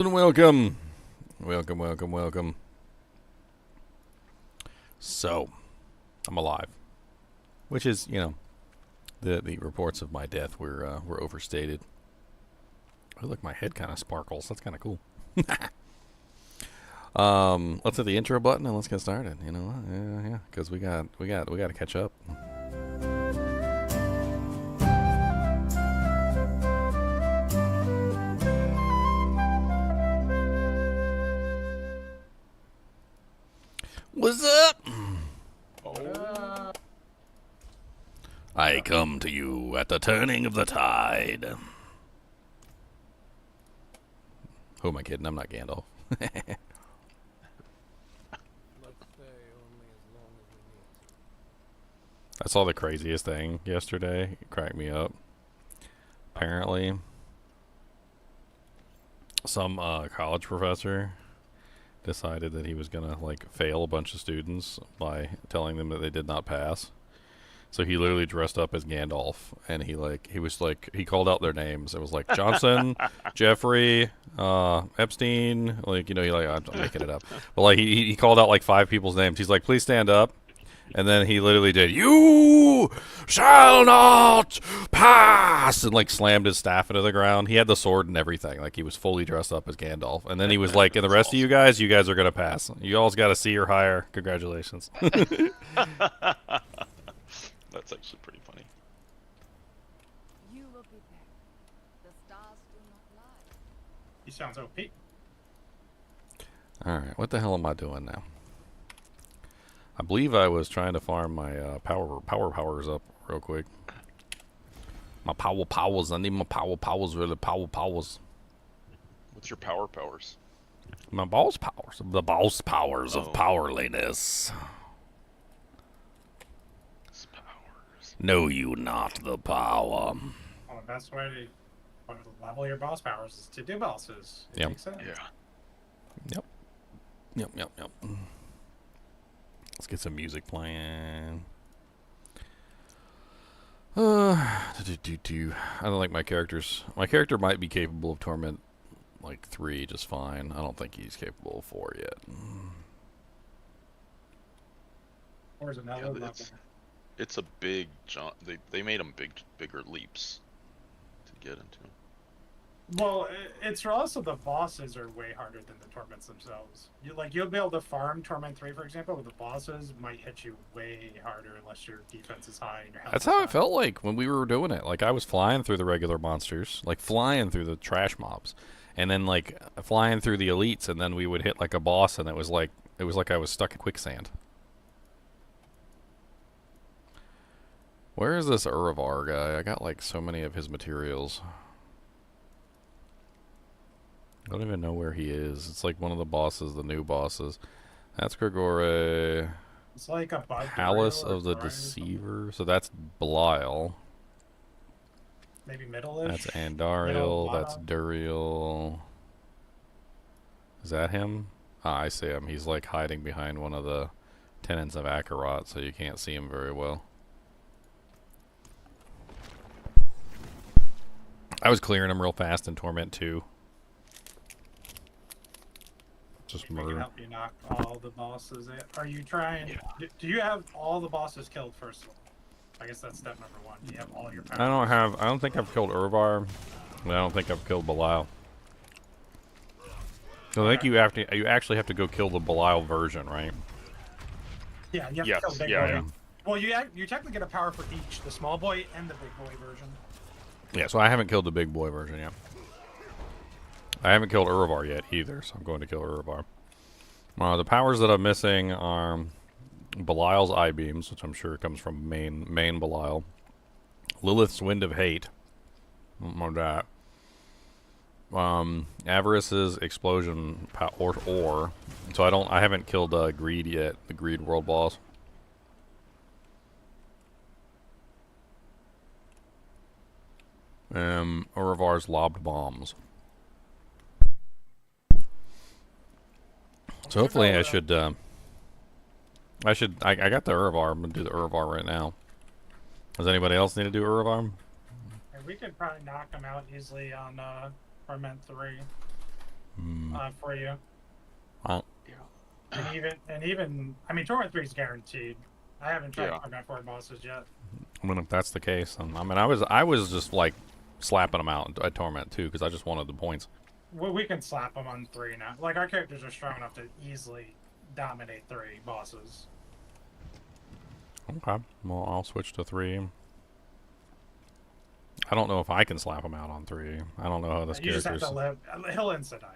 And welcome. Welcome. So, I'm alive. Which is, the reports of my death were overstated. Oh, look, my head kind of sparkles. That's kind of cool. Let's hit the intro button and let's get started. You know what? Yeah, because we got to catch up. What's up? Oh. I come to you at the turning of the tide. Who am I kidding? I'm not Gandalf. I saw the craziest thing yesterday. It cracked me up. Apparently, some college professor decided that he was gonna fail a bunch of students by telling them that they did not pass. So he literally dressed up as Gandalf, and he called out their names. It was like Johnson, Jeffrey, Epstein. I'm making it up, but he called out like 5 people's names. He's like, please stand up. And then he literally did, "You shall not pass," and slammed his staff into the ground. He had the sword and everything. He was fully dressed up as Gandalf. And then he was like, "And the rest of you guys are gonna pass. You all's got a C or higher. Congratulations." That's actually pretty funny. You will be back. The stars do not lie. He sounds OP. All right, what the hell am I doing now? I believe I was trying to farm my powers up real quick. My powers. I need my powers. Really powers. What's your powers? My boss powers. The boss powers of powerliness. Powers. Know you not the power. Well, the best way to level your boss powers is to do bosses. It Yep. makes sense. Yeah. Yep. Let's get some music playing. I don't like my characters. My character might be capable of Torment 3 just fine. I don't think he's capable of 4 yet. Or is another Yeah, level? it's a big jump. They made them bigger leaps to get into. Well, it's also the bosses are way harder than the torments themselves. You'll be able to farm Torment 3, for example, but the bosses might hit you way harder unless your defense is high and your health That's is how high. it felt like when we were doing it. I was flying through the regular monsters, flying through the trash mobs, and then flying through the elites, and then we would hit a boss, and it was like I was stuck in quicksand. Where is this Urivar guy? I got so many of his materials. I don't even know where he is. It's one of the bosses, the new bosses. That's Grigore. It's like a bug. Palace burial or of the shrine or something. Deceiver. So that's Belial. Maybe middle-ish. That's Andariel. That's Duriel. Is that him? Ah, I see him. He's hiding behind one of the tenants of Akarat, so you can't see him very well. I was clearing him real fast in Torment 2. Just We can murder. help you knock all the bosses in. Are you trying? Yeah. Do you have all the bosses killed first of all? I guess that's step number 1. Do you have all your powers? I don't think I've killed Urivar. And I don't think I've killed Belial. So I think you actually have to go kill the Belial version, right? Yeah, you have Yes, to kill big yeah, boy. Well, you technically get a power for each, the small boy and the big boy version. Yeah, so I haven't killed the big boy version yet. I haven't killed Urivar yet either, so I'm going to kill Urivar. The powers that I'm missing are Belial's eye beams, which I'm sure comes from main Belial. Lilith's Wind of Hate. Don't know that. Avarice's explosion ore. So I haven't killed Greed yet, the Greed world boss. Urivar's lobbed bombs. So hopefully I got the Urivar. I'm gonna do the Urivar right now. Does anybody else need to do Urivar? And we could probably knock him out easily on Torment 3. for you. Wow. And even I mean Torment 3 is guaranteed. I haven't tried Yeah. Torment 4 bosses yet. I mean, if that's the case, then, I mean, I was just like slapping them out at Torment 2 because I just wanted the points. We can slap them on 3 now. Like our characters are strong enough to easily dominate 3 bosses. Okay. Well, I'll switch to 3. I don't know if I can slap him out on 3. I don't know how this You just have character's. to live. He'll insta die.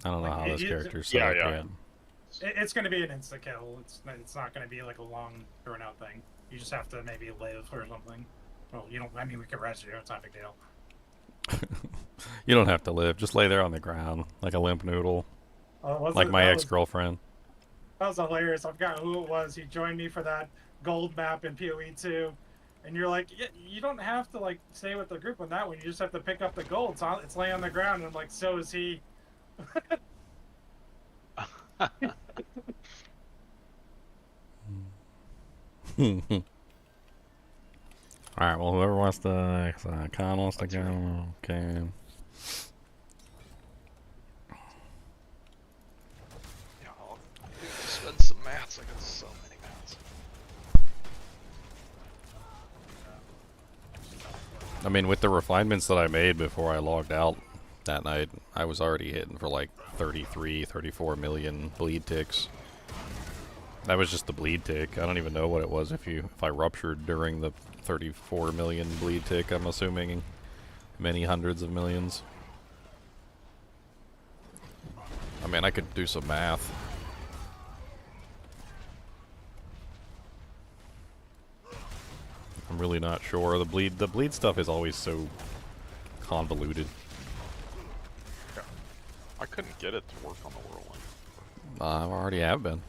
I don't know like, how this it- character's yeah, set up yeah. yet. It's going to be an insta kill. It's not going to be like a long drawn out thing. You just have to maybe live or something. Well, you don't. I mean, we can res you. It's not a big deal. You don't have to live. Just lay there on the ground like a limp noodle, like my ex-girlfriend. That was hilarious. I forgot who it was. He joined me for that gold map in PoE 2. And you're like, you don't have to like stay with the group on that one. You just have to pick up the gold. It's laying on the ground, and I'm like, so is he. All right. Well, whoever wants to, Con wants to go. Okay. Yeah, I'll spend some mats. I got so many mats. I mean, with the refinements that I made before I logged out that night, I was already hitting for like 33, 34 million bleed ticks. That was just the bleed tick. I don't even know what it was if I ruptured during the 34 million bleed tick. I'm assuming many hundreds of millions. I mean, I could do some math. I'm really not sure. The bleed stuff is always so convoluted. Yeah. I couldn't get it to work on the whirlwind. I already have been.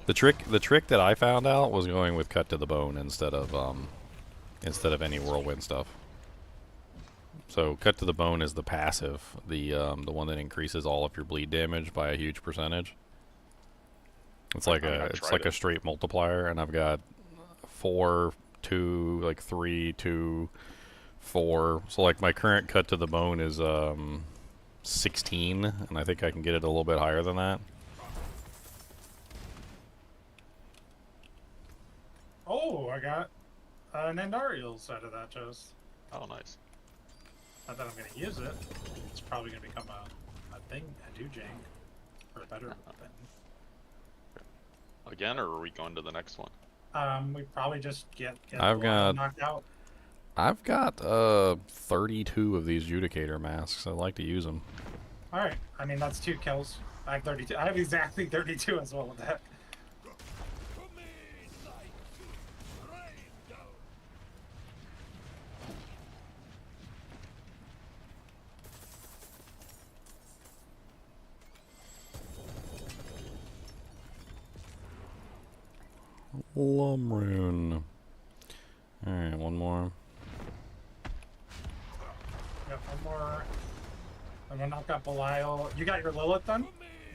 The trick that I found out was going with cut to the bone instead of any whirlwind stuff. So cut to the bone is the passive, the one that increases all of your bleed damage by a huge percentage. It's like a straight multiplier, and I've got 4, 2, like 3, 2, 4. So like my current cut to the bone is 16, and I think I can get it a little bit higher than that. Oh, I got an Endariel's out of that chest. Oh, nice. Not that I'm going to use it. It's probably going to become a thing, a do jank, or a better thing. Again, or are we going to the next one? We probably just get I've got knocked out. I've got 32 of these Judicator masks. I like to use them. All right. I mean, that's 2 kills. I have 32. I have exactly 32 as well with that. Lumrune. Alright, one more. Yep, one more. I'm gonna knock out Belial. You got your Lilith done?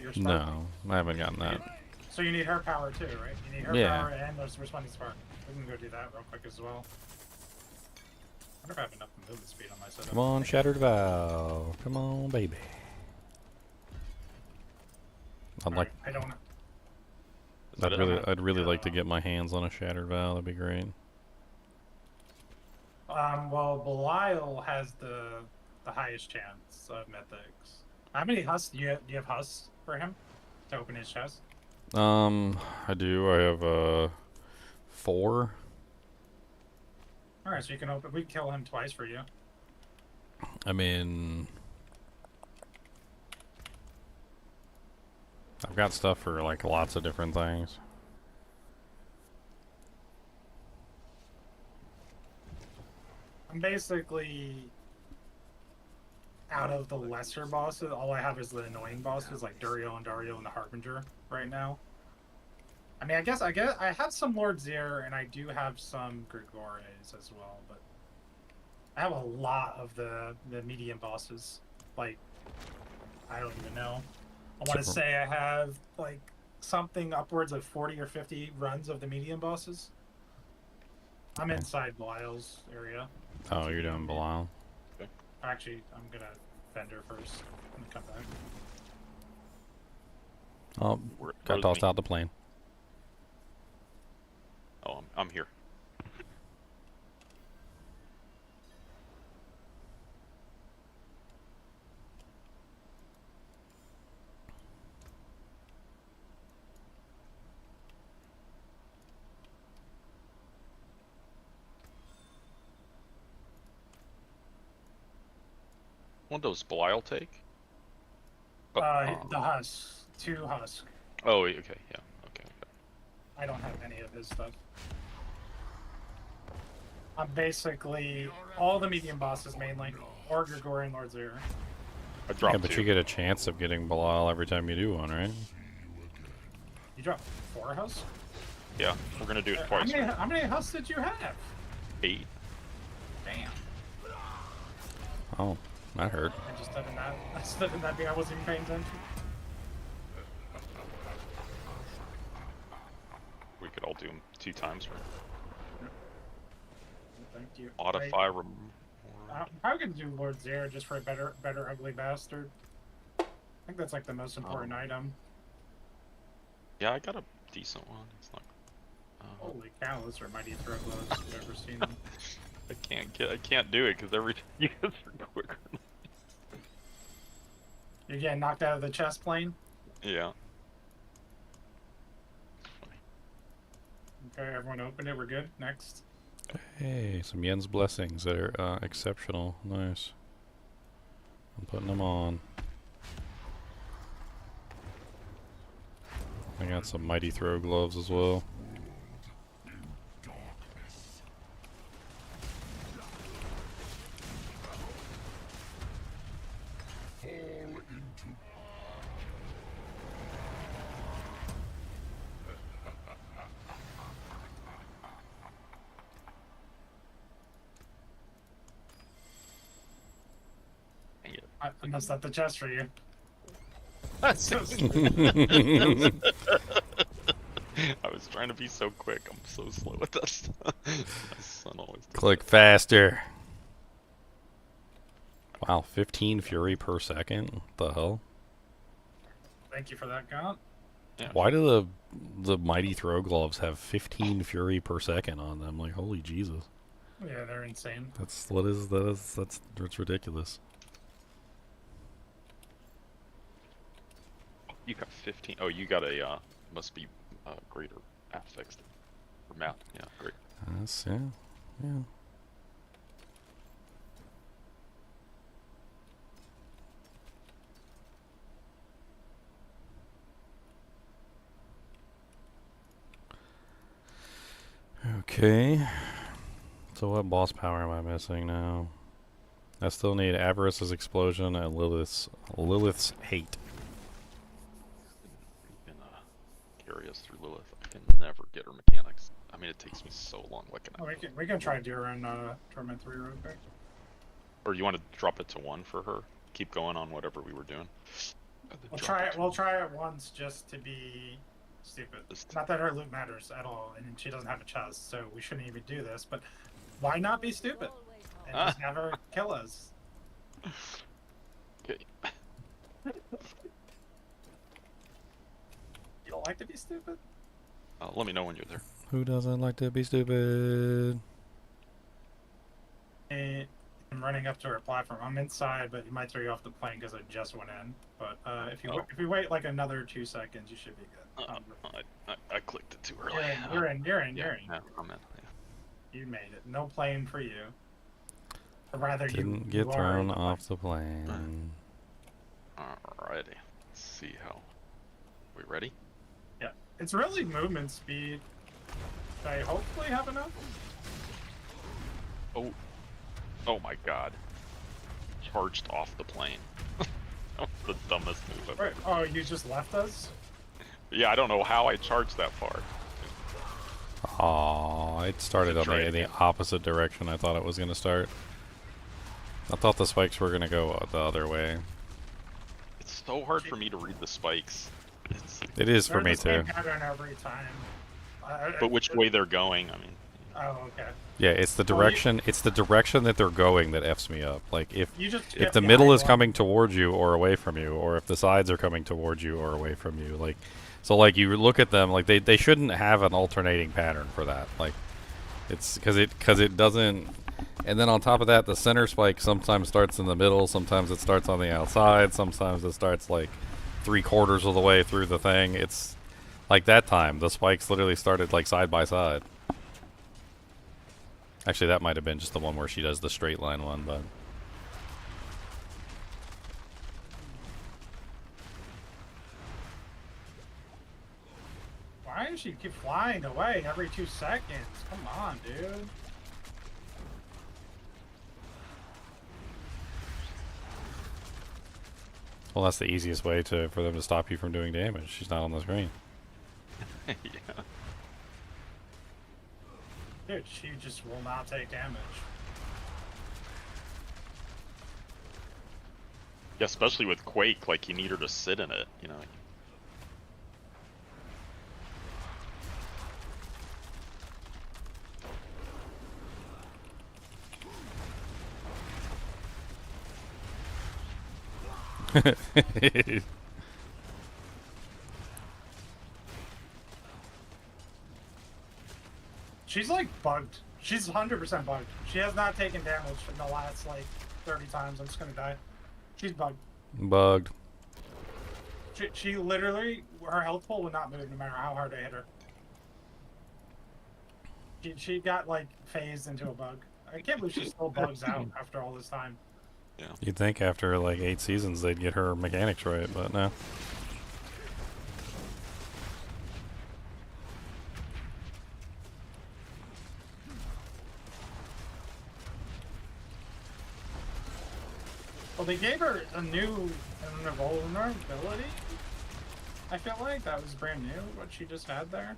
Your spark? No, I haven't gotten that. So you need her power too, right? You need her Yeah. power and those responding spark. We can go do that real quick as well. I wonder if I have enough movement speed on my setup. Come on, Shattered Vow. Come on, baby. I'd like. I don't. I'd really like to get my hands on a Shattered Vow. That'd be great. Well, Belial has the highest chance of mythics. How many husks do you have husks for him to open his chest? I do. I have 4. All right, so you can open. We can kill him twice for you. I mean, I've got stuff for like lots of different things. I'm basically out of the lesser bosses. All I have is the annoying bosses like Dario and the Harbinger right now. I mean, I guess I have some Lord Zir and I do have some Grigores as well, but I have a lot of the medium bosses. Like, I don't even know. I want to say I have like something upwards of 40 or 50 runs of the medium bosses. I'm inside Lyle's area. Oh, you're doing Belial. Actually, I'm gonna Fender first and come back. Oh, Where got goes tossed me? out the plane. Oh, I'm here. One of those Belial take? The husk, 2 husk. Oh, okay, yeah, okay. I don't have any of his stuff. I'm basically all the medium bosses mainly, or Gregorian Lord Zero. I dropped Yeah, but 2. you get a chance of getting Belial every time you do one, right? You dropped 4 husks? Yeah, we're gonna do it twice. How many husks did you have? 8. Damn. Oh, that hurt. I just didn't that. I just didn't that mean I wasn't even paying attention. We could all do them 2 times, right? Thank you. Modify. I'm probably gonna do Lord Zero just for a better ugly bastard. I think that's like the most important item. Yeah, I got a decent one. It's not. Holy cow, those are mighty throw gloves if I've ever seen them. I can't do it because every you guys are quicker. You're getting knocked out of the chest plane? Yeah. Okay, everyone open it, we're good. Next. Hey, some Yen's blessings that are exceptional. Nice. I'm putting them on. I got some mighty throw gloves as well. I messed up the chest for you. I was trying to be so quick. I'm so slow at that stuff. My son always does Click faster. Wow, 15 fury per second? What the hell? Thank you for that, Gaunt. that. Yeah. Why do the mighty throw gloves have 15 fury per second on them? Like, holy Jesus. Yeah, they're insane. That's ridiculous. You got 15. Oh, you got a must be greater affixed or mount. Yeah, great. That's, yeah. Okay. So what boss power am I missing now? I still need Avarice's Explosion and Lilith's Hate. You can carry us through Lilith. I can never get her mechanics. I mean, it takes me so long. Like an Oh, we can try to do her in Torment 3 real quick. Or you want to drop it to 1 for her? Keep going on whatever we were doing. We'll try it once just to be stupid. Not that her loot matters at all, and she doesn't have a chest, so we shouldn't even do this. But why not be stupid and just have her kill us? Okay. You don't like to be stupid? Let me know when you're there. Who doesn't like to be stupid? I'm running up to her platform. I'm inside, but it might throw you off the plane because I just went in. But if you wait like another 2 seconds, you should be good. I clicked it too early. You're in. Yeah, I'm in. Yeah. You made it. No plane for you. Or rather, Didn't you get are thrown the off the plane. Alrighty. Let's see how. We ready? Yeah. It's really movement speed. Should I hopefully have enough? Oh my god. Charged off the plane. That was the dumbest move ever. Wait, oh, you just left us? Yeah, I don't know how I charged that far. Aw, it started on the opposite direction I thought it was going to start. I thought the spikes were going to go the other way. It's so hard for me to read the spikes. It is for me They're the too. same pattern every time. But which way they're going, I mean. Oh, okay. Yeah, it's the Well, you- direction. It's the direction that they're going that f's me up. Like if You just if get the middle behind is one. coming towards you or away from you, or if the sides are coming towards you or away from you, like so like you look at them like they shouldn't have an alternating pattern for that. Like it's because it doesn't. And then on top of that, the center spike sometimes starts in the middle, sometimes it starts on the outside, sometimes it starts like 3/4 of the way through the thing. It's like that time the spikes literally started like side by side. Actually, that might have been just the one where she does the straight line one, but Why does she keep flying away every 2 seconds? Come on, dude. well, that's the easiest way for them to stop you from doing damage. She's not on the screen. Yeah. Dude, she just will not take damage. Yeah, especially with Quake, like you need her to sit in it, you know. She's like bugged. She's 100% bugged. She has not taken damage in the last like 30 times. I'm just gonna die. She's bugged. Bugged. She literally, her health pool would not move no matter how hard I hit her. She got like phased into a bug. I can't believe she still bugs out after all this time. You'd think after like 8 seasons they'd get her mechanics right, but no. Well, they gave her a new vulnerability. I feel like that was brand new, what she just had there.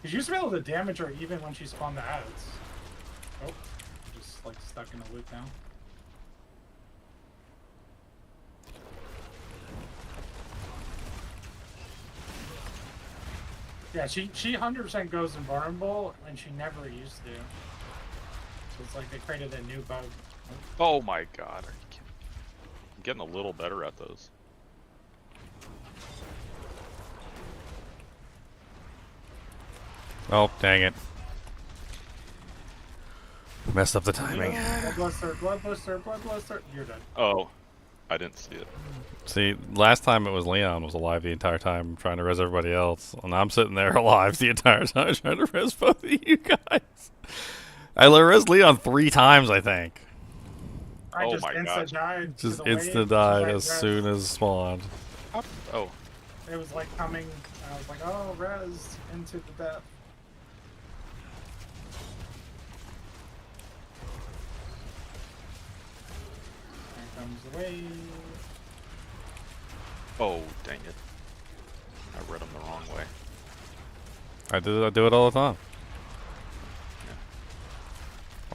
Because you used to be able to damage her even when she spawned the ads. Oh, just like stuck in a loop now. Yeah, she 100% goes invulnerable, and she never used to. So it's like they created a new bug. Oh my god. Are you kidding? I'm getting a little better at those. Oh, dang it. Messed up the timing. Blood blister, blood blister, blood blister. You're dead. Oh, I didn't see it. See, last time it was Leon was alive the entire time trying to res everybody else, and I'm sitting there alive the entire time trying to res both of you guys. I res Leon 3 times, I think. I Oh just my insta gosh. died. to Just the wave, instant died I as res. soon as spawned. Oh, It was like coming, and I was like, oh, res into the death. Here comes the wave. oh, dang it. I read them the wrong way. I do it all the time. Yeah.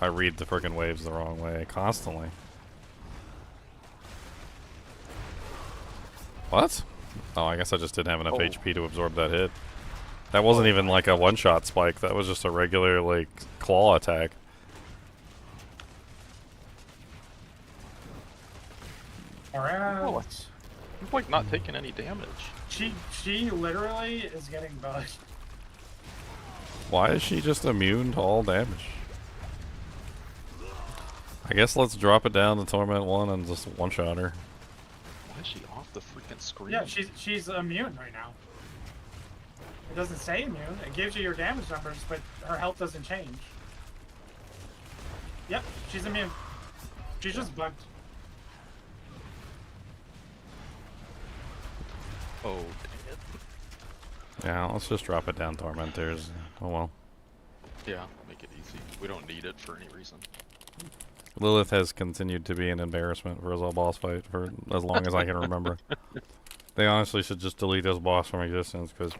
I read the friggin' waves the wrong way constantly. What? Oh, I guess I just didn't have enough Oh. HP to absorb that hit. That wasn't even like a one-shot spike. That was just a regular, like, claw attack. Alright. Oh, I'm like not taking any damage. She literally is getting bugged. Why is she just immune to all damage? I guess let's drop it down to Torment 1 and just one-shot her. Why is she off the freaking screen? Yeah, she's immune right now. It doesn't say immune. It gives you your damage numbers, but her health doesn't change. Yep, she's immune. She's just bugged. Oh, dang it. Yeah, let's just drop it down, Tormentors. Oh well. Yeah, make it easy. We don't need it for any reason. Lilith has continued to be an embarrassment for us all boss fight for as long as I can remember. They honestly should just delete this boss from existence because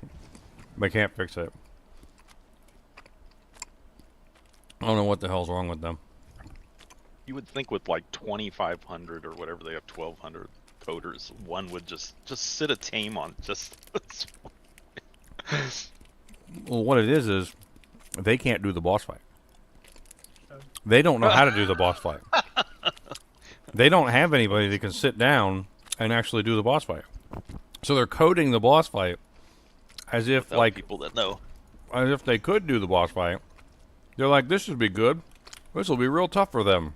they can't fix it. I don't know what the hell's wrong with them. You would think with like 2,500 or whatever they have, 1,200 coders, one would just sit a tame on just. Well, what it is they can't do the boss fight. They don't know how to do the boss fight. They don't have anybody that can sit down and actually do the boss fight. So they're coding the boss fight as if Without like people that know. as if they could do the boss fight. They're like, this should be good. This will be real tough for them.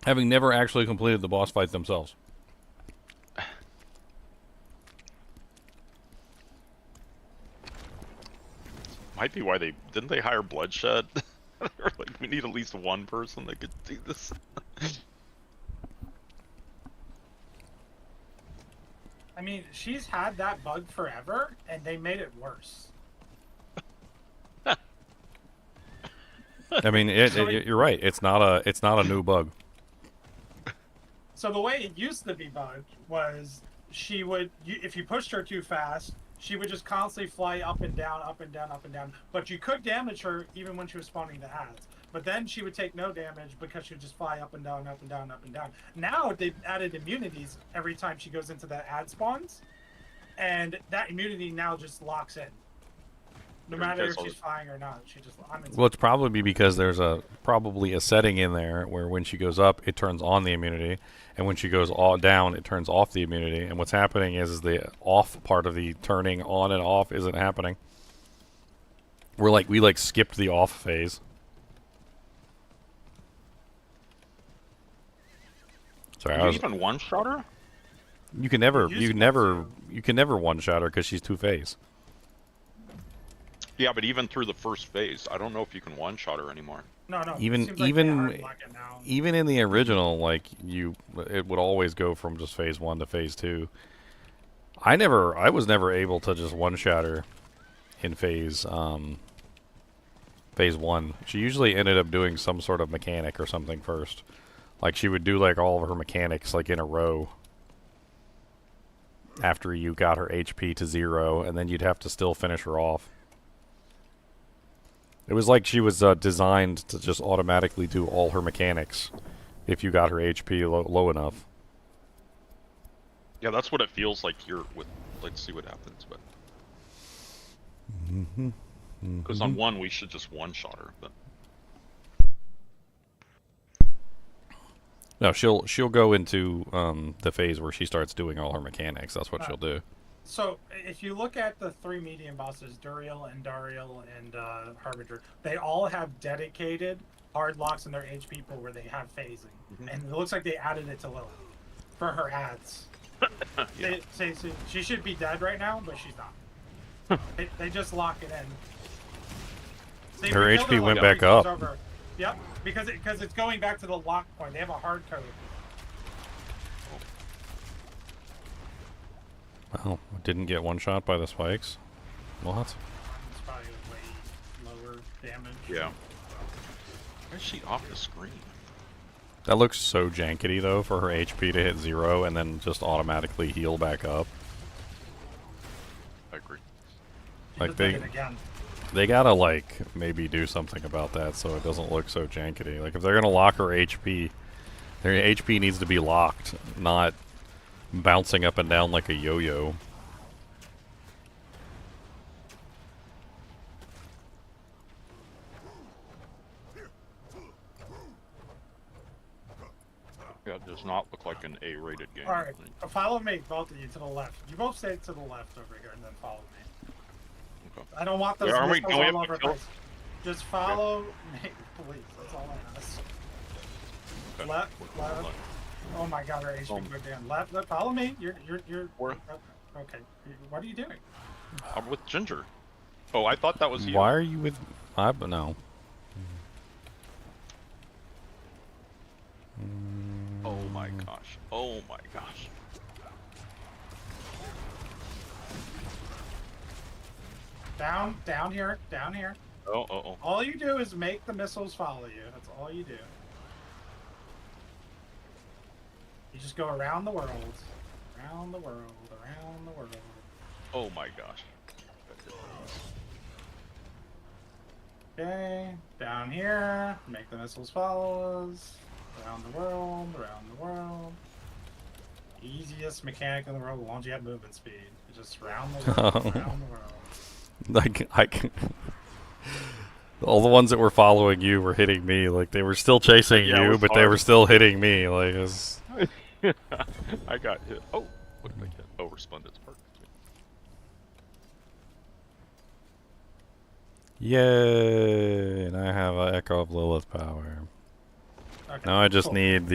Having never actually completed the boss fight themselves. Might be why they didn't they hire Bloodshed? They're like, we need at least one person that could do this. I mean, she's had that bug forever, and they made it worse. I mean, you're right. It's not a new bug. So the way it used to be bugged was she would, if you pushed her too fast, she would just constantly fly up and down, up and down, up and down. But you could damage her even when she was spawning the ads. But then she would take no damage because she would just fly up and down, up and down, up and down. Now they've added immunities every time she goes into the ad spawns. And that immunity now just locks in. No matter if she's flying or not, she just. Well, it's probably because there's probably a setting in there where when she goes up, it turns on the immunity, and when she goes all down, it turns off the immunity. And what's happening is the off part of the turning on and off isn't happening. We skipped the off phase. Sorry, Can you even one-shot her? You can never one-shot her because she's two-phase. Yeah, but even through the first phase, I don't know if you can one-shot her anymore. No. Even in the original, it would always go from just phase 1 to phase 2. I was never able to just one-shot her in phase 1. She usually ended up doing some sort of mechanic or something first. Like she would do all of her mechanics in a row after you got her HP to 0, and then you'd have to still finish her off. It was like she was designed to just automatically do all her mechanics if you got her HP low enough. Yeah, that's what it feels like here with. Let's see what happens, but because on 1 we should just one-shot her, but no, she'll go into the phase where she starts doing all her mechanics. That's what she'll do. So, if you look at the 3 medium bosses, Duriel and Dariel and Harbinger, they all have dedicated hard locks in their HP pool where they have phasing. And it looks like they added it to Lilith for her ads. yeah. She should be dead right now, but she's not. they just lock it in. Her HP went back up. Over. Yep, because it's going back to the lock point. They have a hard code. Well, didn't get one shot by the spikes. What? It's probably way lower damage. Yeah. Why is she off the screen? That looks so jankety though for her HP to hit 0 and then just automatically heal back up. I agree. They gotta maybe do something about that so it doesn't look so jankety. If they're gonna lock her HP, their HP needs to be locked, not bouncing up and down like a yo-yo. Yeah, it does not look like an A-rated game. Alright, follow me, both of you, to the left. You both stay to the left over here and then follow me. Okay. I don't want those Don't missiles we have all to over kill? place. Just follow me, please. That's all I ask. Okay. Left. Oh my god, our HP went down. Left, follow me. You're. Where? Okay. What are you doing? I'm with Ginger. Oh, I thought that was you. Why are you with... no. Oh my gosh. Oh my gosh. Down here. Oh. All you do is make the missiles follow you. That's all you do. You just go around the world. Around the world. Oh my gosh. Okay, down here, make the missiles follow us. Around the world. Easiest mechanic in the world, as long as you have movement speed. Just round the world, round the world. All the ones that were following you were hitting me. Like they were still chasing Yeah, it you, was but they hard. were still hitting me. Like it was... I got hit. Oh, what did I get? Oh, Resplendent Spark. Yay! And I have an Echo of Lilith power. Okay. Now I just cool. need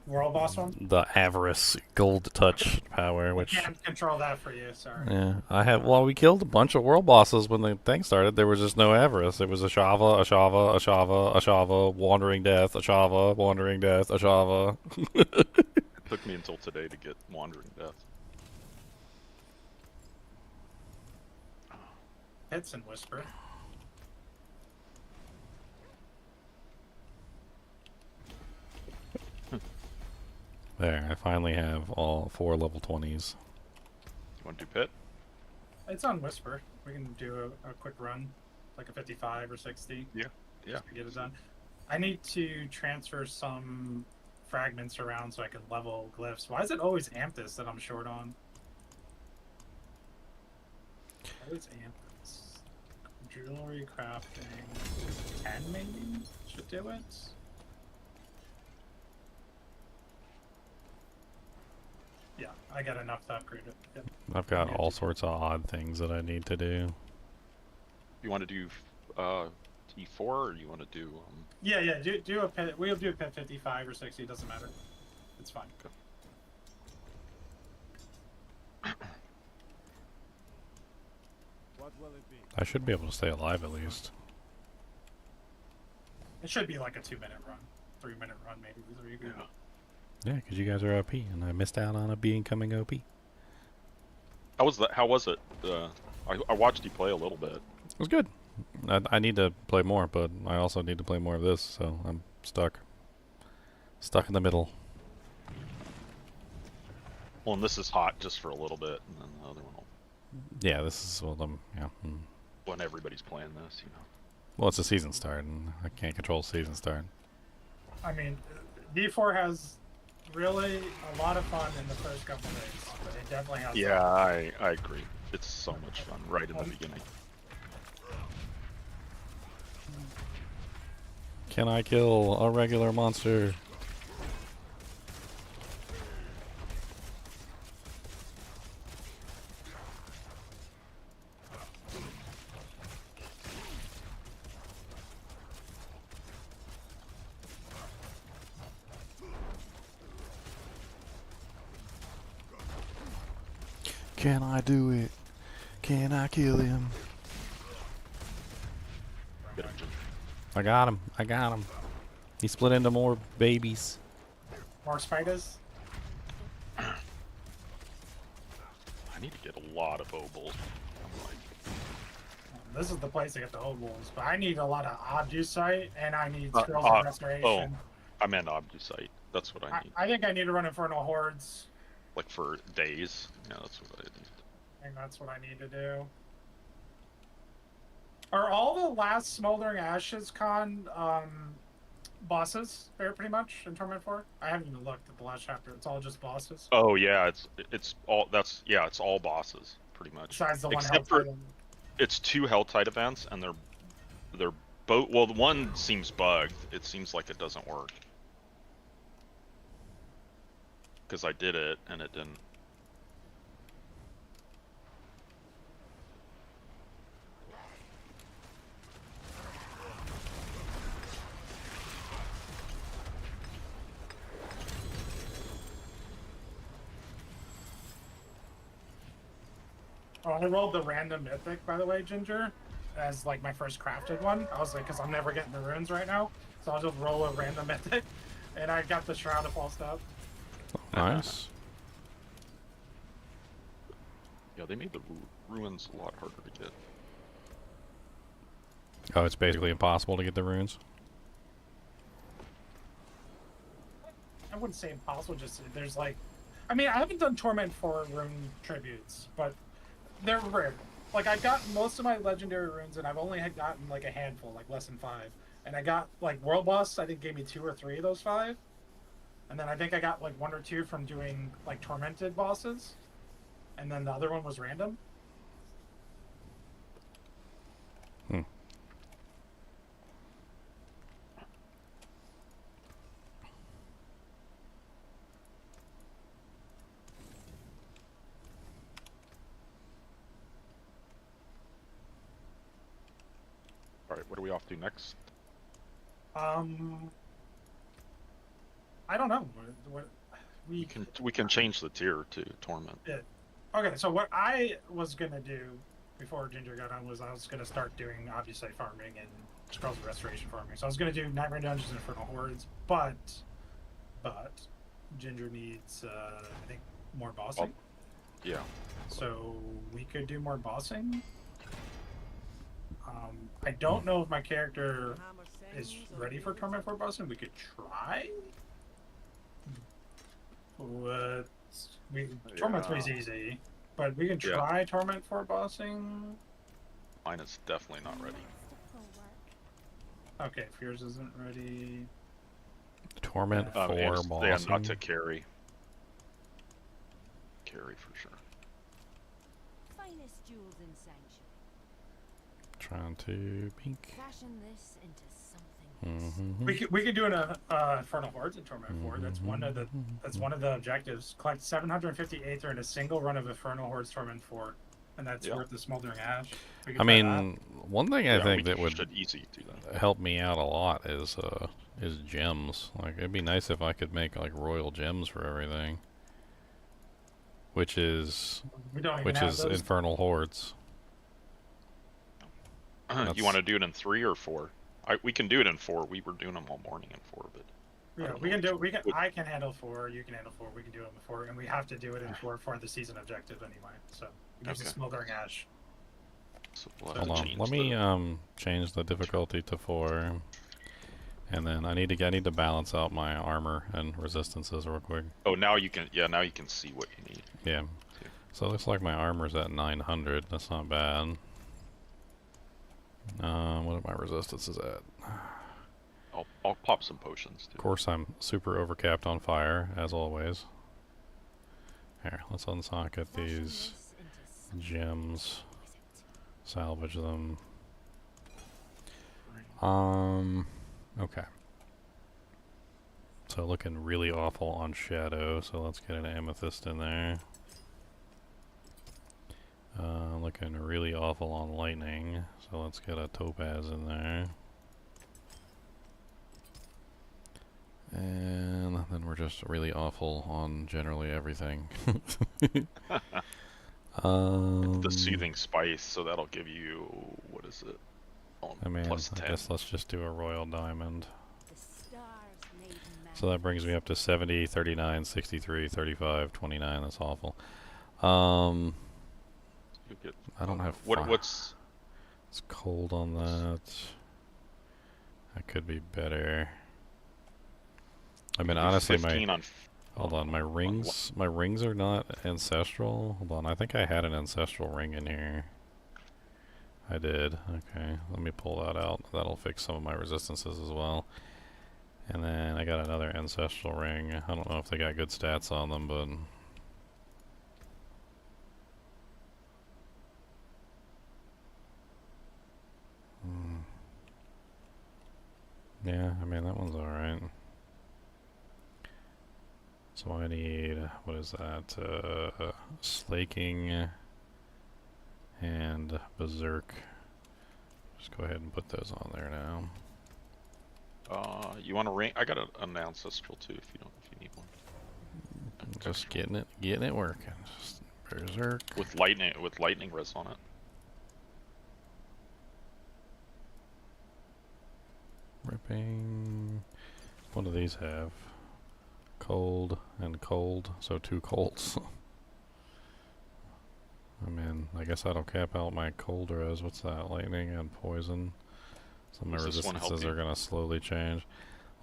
World boss one. the Avarice Gold Touch power, I which can't control that for you. Sorry. yeah, I have. Well, we killed a bunch of world bosses when the thing started. There was just no Avarice. It was a Shava, a Shava, a Shava, a Shava, Wandering Death, a Shava, Wandering Death, a Shava. It took me until today to get Wandering Death. Hits and whisper. There, I finally have all 4 level 20s. You want to do Pit? It's on whisper. We can do a quick run, like a 55 or 60. Yeah. Just to get it done. I need to transfer some fragments around so I can level glyphs. Why is it always Amethyst that I'm short on? Always Amethyst. Jewelry crafting. 10 maybe? Should do it. Yeah, I got enough to upgrade it. Yep. I've got all sorts of odd things that I need to do. You want to do T4 or you want to do? Yeah, do a pit. We'll do a pit 55 or 60. It doesn't matter. It's fine. What will it be? I should be able to stay alive at least. It should be like a 2-minute run, 3-minute run maybe. Yeah, because you guys are OP, and I missed out on a becoming OP. How was that? How was it? I watched you play a little bit. It was good. I need to play more, but I also need to play more of this, so I'm stuck. Stuck in the middle. Well, and this is hot just for a little bit, and then the other one will, Yeah, this is what I'm... Yeah. when everybody's playing this, you know. Well, it's a season start, and I can't control season start. I mean, D4 has really a lot of fun in the first couple days, but it definitely has. Yeah, I agree. It's so much fun right in the beginning. Can I kill a regular monster? Can I do it? Can I kill him? Get him, Jim. I got him. I got him. He split into more babies. More spiders. I need to get a lot of obols. I'm like, This is the place to get the old wolves, but I need a lot of Obducite and I need Uh, Scrolls uh, of Restoration. oh. I meant Obducite. That's what I need. I think I need to run Infernal Hordes. Like for days. Yeah, that's what I need. I think that's what I need to do. Are all the last Smoldering Ashes con bosses there pretty much in Torment 4? I haven't even looked at the last chapter. It's all just bosses. Oh yeah, it's all it's all bosses pretty much. Besides the one Except Helltide for one. it's 2 HellTide events, and they're both. Well, the one seems bugged. It seems like it doesn't work because I did it and it didn't. Oh, I rolled the random mythic, by the way, Ginger, as like my first crafted one. I was like, because I'm never getting the runes right now, so I'll just roll a random mythic, and I got the Shroud of False Up. Nice. Yeah, they made the ruins a lot harder to get. Oh, it's basically impossible to get the runes. I wouldn't say impossible, just there's like, I mean, I haven't done Torment 4 rune tributes, but they're rare. Like, I've gotten most of my legendary runes, and I've only had gotten like a handful, like less than 5. And I got like World Boss, I think gave me 2 or 3 of those 5. And then I think I got like 1 or 2 from doing like tormented bosses. And then the other one was random. we off to next? I don't know. What We can change the tier to torment. Yeah. Okay, so what I was gonna do before Ginger got on was I was gonna start doing obviously farming and Scrolls of Restoration farming. So I was gonna do Nightmare Dungeons and Infernal Hordes, but Ginger needs I think more bossing. Yeah. So we could do more bossing. I don't know if my character is ready for Torment 4 bossing. We could try. But Torment 3 is easy, but we can try Torment 4 bossing. Mine is definitely not ready. Okay, if yours isn't ready. Torment 4 bossing. Yeah, not to carry. Carry for sure. Finest jewels in Sanctuary. Trying to pink. Fashion this into something. We can do an Infernal Hordes in Torment 4. That's one of the objectives. Collect 750 Aether in a single run of Infernal Hordes Torment 4, and that's worth the Smoldering Ash. I mean, one thing I think that would easy do that. help me out a lot is gems. Like, it'd be nice if I could make like royal gems for everything, which is Infernal Hordes. You want to do it in 3 or 4? We can do it in 4. We were doing them all morning in 4, but yeah, we can do. I can handle 4. You can handle 4. We can do it in 4, and we have to do it in 4 for the season objective anyway. So it gives us Smoldering Ash. So we'll Hold on, let me change the difficulty to 4, and then I need to balance out my armor and resistances real quick. Oh, now you can. Yeah, now you can see what you need. Yeah. So it looks like my armor's at 900. That's not bad. What are my resistances at? I'll pop some potions too. Of course, I'm super overcapped on fire, as always. Here, let's unsocket these gems. Salvage them. Okay. So looking really awful on Shadow, so let's get an Amethyst in there. Looking really awful on Lightning, so let's get a Topaz in there. And then we're just really awful on generally everything. The Soothing Spice, so that'll give you, what is it? I mean, plus 10. I guess let's just do a Royal Diamond. So that brings me up to 70, 39, 63, 35, 29. That's awful. I don't have fire. What's... It's cold on that. That could be better. I mean, honestly, hold on, my rings are not ancestral. Hold on, I think I had an ancestral ring in here. I did. Okay, let me pull that out. That'll fix some of my resistances as well. And then I got another ancestral ring. I don't know if they got good stats on them, but yeah, I mean, that one's alright. So I need, what is that, Slaking and Berserk. Just go ahead and put those on there now. You want a ring? I got an ancestral too, if you need one. Just getting it working. Just Berserk. With lightning res on it. Ripping. What do these have? Cold and cold, so 2 colds. I mean, I guess that'll cap out my cold res. What's that? Lightning and poison. So my resistances are gonna slowly change.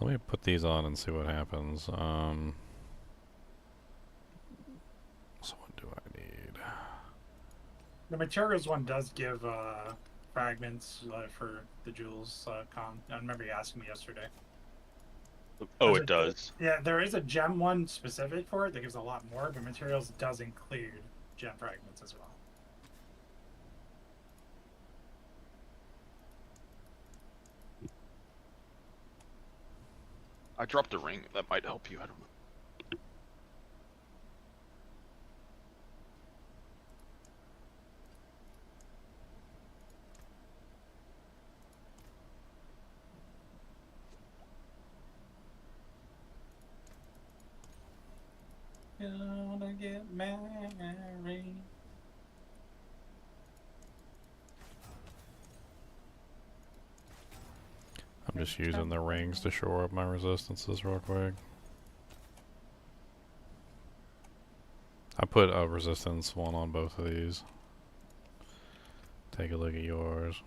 Let me put these on and see what happens. So what do I need? The materials one does give fragments for the jewels con. I remember you asking me yesterday. Oh, it does. Yeah, there is a gem one specific for it that gives a lot more, but materials does include gem fragments as well. I dropped a ring. That might help you. I don't know. Gonna get married. I'm just using the rings to shore up my resistances real quick. I put a resistance one on both of these. Take a look at yours.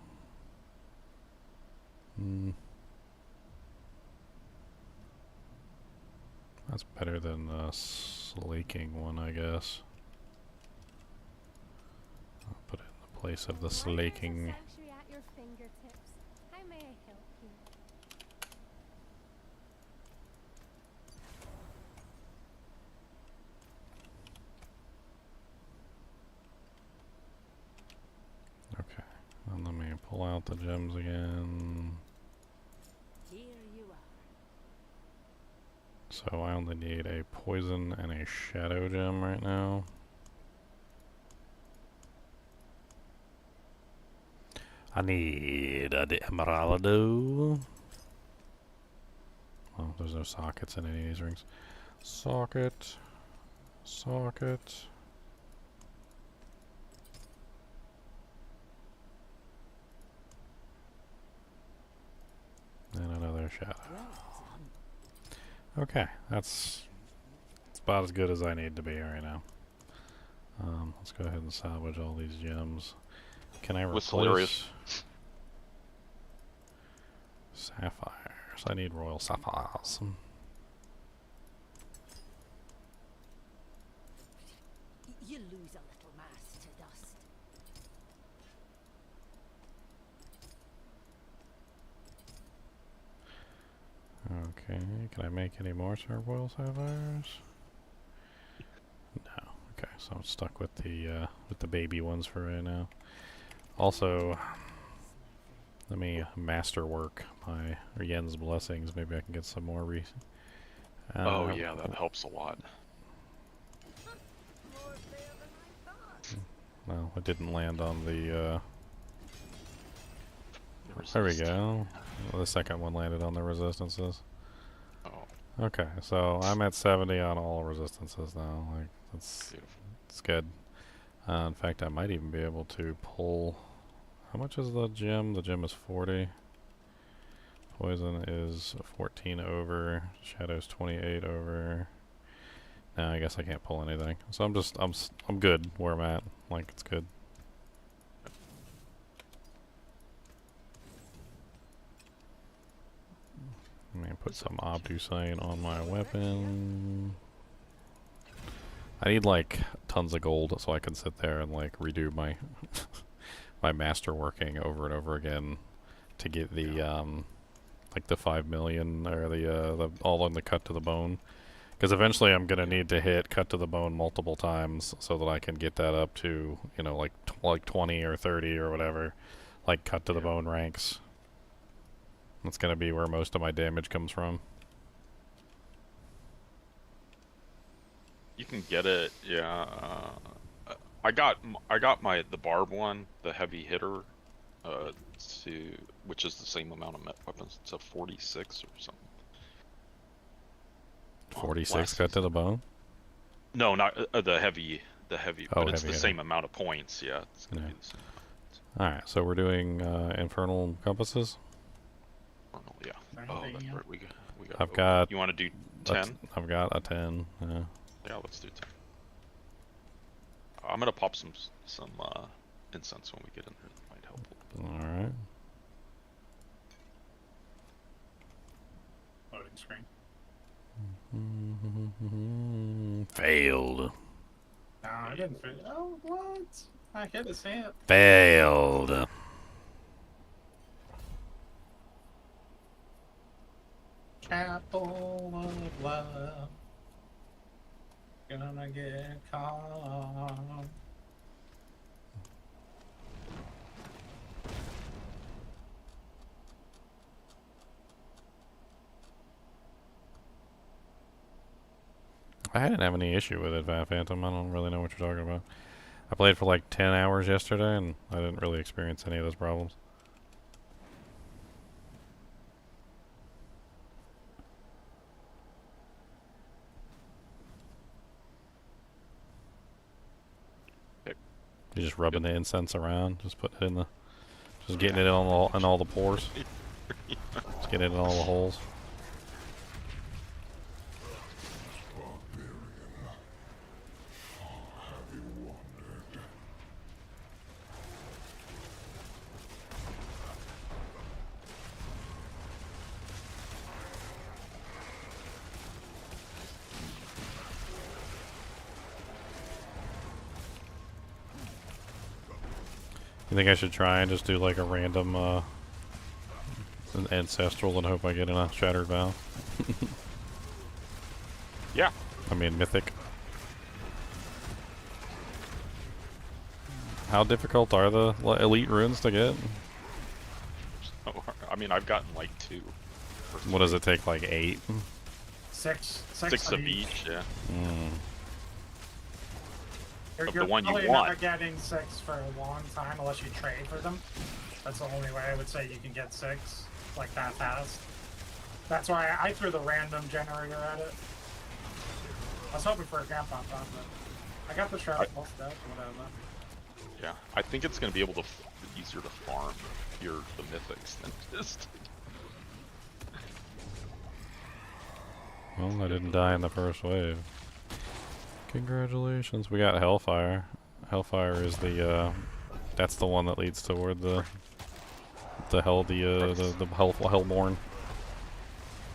That's better than the slaking one, I guess. I'll put it in the place of the slaking. Sanctuary at your fingertips. How may I help you? Okay, and let me pull out the gems again. Here you are. So I only need a poison and a shadow gem right now. I need the emeraldo. Oh, there's no sockets in any of these rings. Socket. Socket. And another shadow. Okay, that's about as good as I need to be right now. Let's go ahead and salvage all these gems. Can I replace sapphires? I need royal sapphires. You lose a little mass to dust. Okay, can I make any more royal sapphires? No. Okay, so I'm stuck with the baby ones for right now. Also, let me masterwork my Yen's blessings. Maybe I can get some more Oh yeah, that helps a lot. More fair than I thought. well, it didn't land on the Resist. there we go. Well, the second one landed on the resistances. Oh, Okay, so I'm at 70 on all resistances now. Like that's beautiful. it's good. In fact, I might even be able to pull. How much is the gem? The gem is 40. Poison is 14 over. Shadow's 28 over. No, I guess I can't pull anything. So I'm good where I'm at. Like it's good. Let me put some obtusane on my weapon. I need like tons of gold so I can sit there and like redo my my masterworking over and over again to get the like the 5 million or the all on the cut to the bone. Because eventually I'm gonna need to hit cut to the bone multiple times so that I can get that up to, you know, like 20 or 30 or whatever, like cut to the bone ranks. That's gonna be where most of my damage comes from. You can get it, yeah. I got the Barb one, the heavy hitter, which is the same amount of weapons. It's a 46 or something. 46 cut to the bone? No, not the heavy. Oh, but it's heavy the hitter. same amount of points. Yeah, it's gonna be the same amount. Alright, so we're doing infernal compasses. Yeah. Oh, that's right. We got. I've got. You want to do 10? I've got a 10. Yeah. Yeah, let's do 10. I'm gonna pop some incense when we get in there. That might help a little bit. All right. Loading screen. Failed. No, I didn't fit. Oh, what? I hit his hand. Failed. Chapel of love. Gonna get caught. I didn't have any issue with it, Phantom. I don't really know what you're talking about. I played for like 10 hours yesterday, and I didn't really experience any of those problems. You're just rubbing the incense around, just putting it in the, just getting it on all the pores, just getting it in all the holes. You think I should try and just do like a random an ancestral and hope I get in a Shattered Vow? Yeah. I mean mythic. How difficult are the elite runes to get? So, I mean, I've gotten like 2. What does it take, like 8? 6 of each, yeah. Mm. You're, Of you're the one you probably want. not getting 6 for a long time unless you trade for them. That's the only way I would say you can get 6 like that fast. That's why I threw the random generator at it. I was hoping for a gap on top, but I got the Shroud Pulse deck, whatever. Yeah, I think it's going to be able to easier to farm the mythics than just. Well, I didn't die in the first wave. Congratulations, we got Hellfire. Hellfire is the that's the one that leads toward the Hellborn.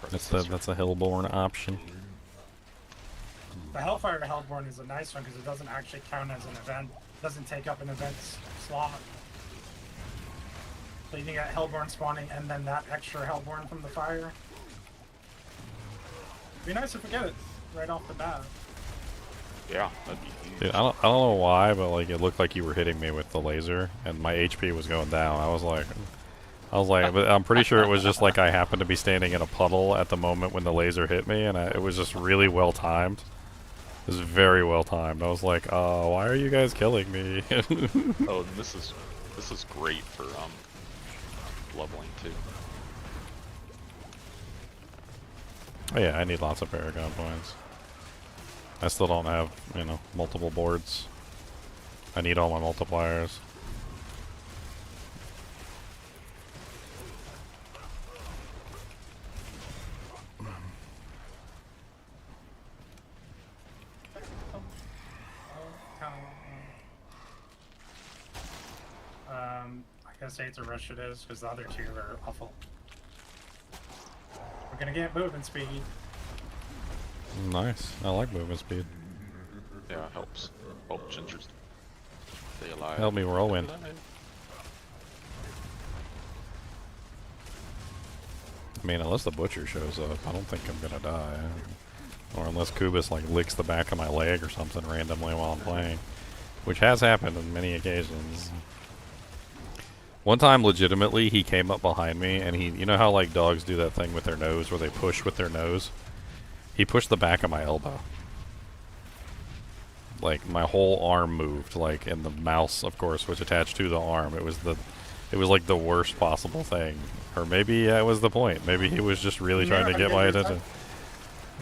That's a Hellborn option. The Hellfire to Hellborn is a nice one because it doesn't actually count as an event. It doesn't take up an event slot. So you can get Hellborn spawning and then that extra Hellborn from the fire. It'd be nice if we get it right off the bat. Yeah, that'd be huge. Dude, I don't know why, but like it looked like you were hitting me with the laser, and my HP was going down. I was like, but I'm pretty sure it was just like I happened to be standing in a puddle at the moment when the laser hit me, and it was just really well timed. It was very well timed. I was like, oh, why are you guys killing me? Oh, and this is great for leveling too. Oh yeah, I need lots of Paragon points. I still don't have, multiple boards. I need all my multipliers. I guess 8's a rush it is, because the other 2 are awful. We're gonna get movement speed. Nice. I like movement speed. Yeah, it helps. Oh, Ginger's stay alive. Help me whirlwind. I mean, unless the butcher shows up, I don't think I'm gonna die. Or unless Kubus like licks the back of my leg or something randomly while I'm playing. Which has happened on many occasions. One time, legitimately, he came up behind me and you know how like dogs do that thing with their nose where they push with their nose? He pushed the back of my elbow. Like my whole arm moved, like, and the mouse, of course, was attached to the arm. It was like the worst possible thing. Or maybe that was the point. Maybe he was just really trying to get my attention.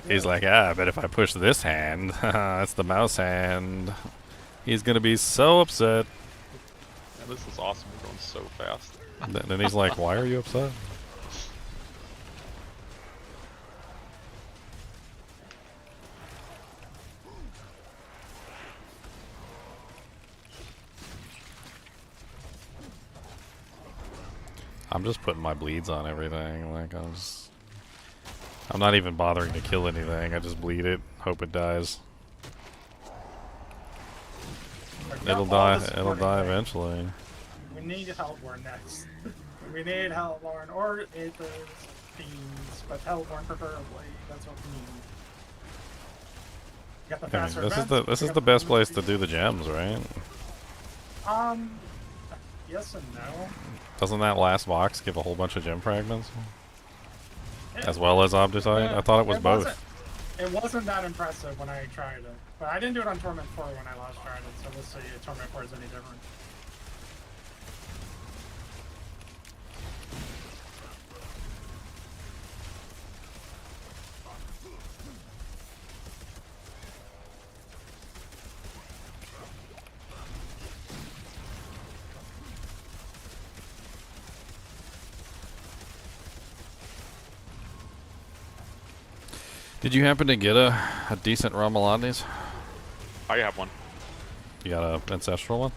He's like, I bet if I push this hand, that's the mouse hand. He's gonna be so upset. Man, this is awesome. We're going so fast. And then he's like, why are you upset? I'm just putting my bleeds on everything. Like I'm not even bothering to kill anything. I just bleed it, hope it dies. It'll die eventually. We need Hellborn next. We need Hellborn or Aethers, Fiends, but Hellborn preferably. That's what we need. You got the faster this is the best place to do the gems, right? Yes and no. Doesn't that last box give a whole bunch of gem fragments? As well as Obdicite? I thought it was both. It wasn't that impressive when I tried it. But I didn't do it on Torment 4 when I last tried it, so we'll see if Torment 4 is any different. Did you happen to get a decent Ramalades? I have one. You got a ancestral one?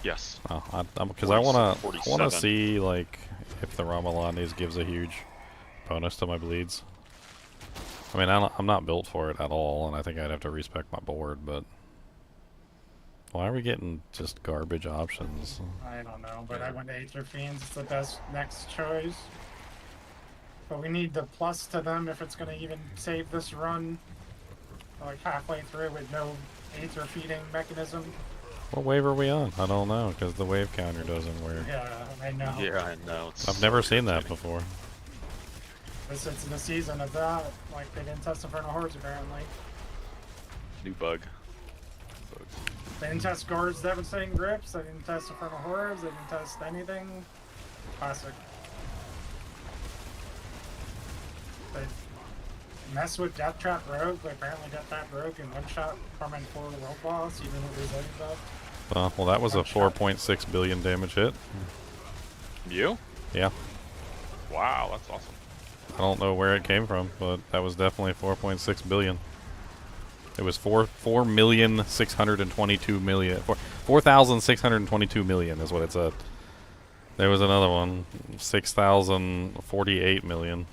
Yes. Oh, because I wanna 47. see like if the Ramalades gives a huge bonus to my bleeds. I mean, I'm not built for it at all, and I think I'd have to respec my board. But why are we getting just garbage options? I don't know, but I went Aether Fiends. It's the best next choice. But we need the plus to them if it's going to even save this run. Like halfway through with no Aether feeding mechanism. What wave are we on? I don't know, because the wave counter doesn't work. Yeah, I know. Yeah, I know. It's I've so never seen that irritating. before. It's the season of that. Like, they didn't test Infernal Hordes, apparently. New bug. They didn't test Guard's Devastating Grips. They didn't test Infernal Hordes. They didn't test anything. Classic. They mess with Death Trap Rogue, but apparently Death Trap Rogue can one-shot Torment 4 World Boss, even with his other stuff. Well, that was a One-shot. 4.6 billion damage hit. You? Yeah. Wow, that's awesome. I don't know where it came from, but that was definitely 4.6 billion. It was 4,622 million is what it said. There was another one, 6,048 million.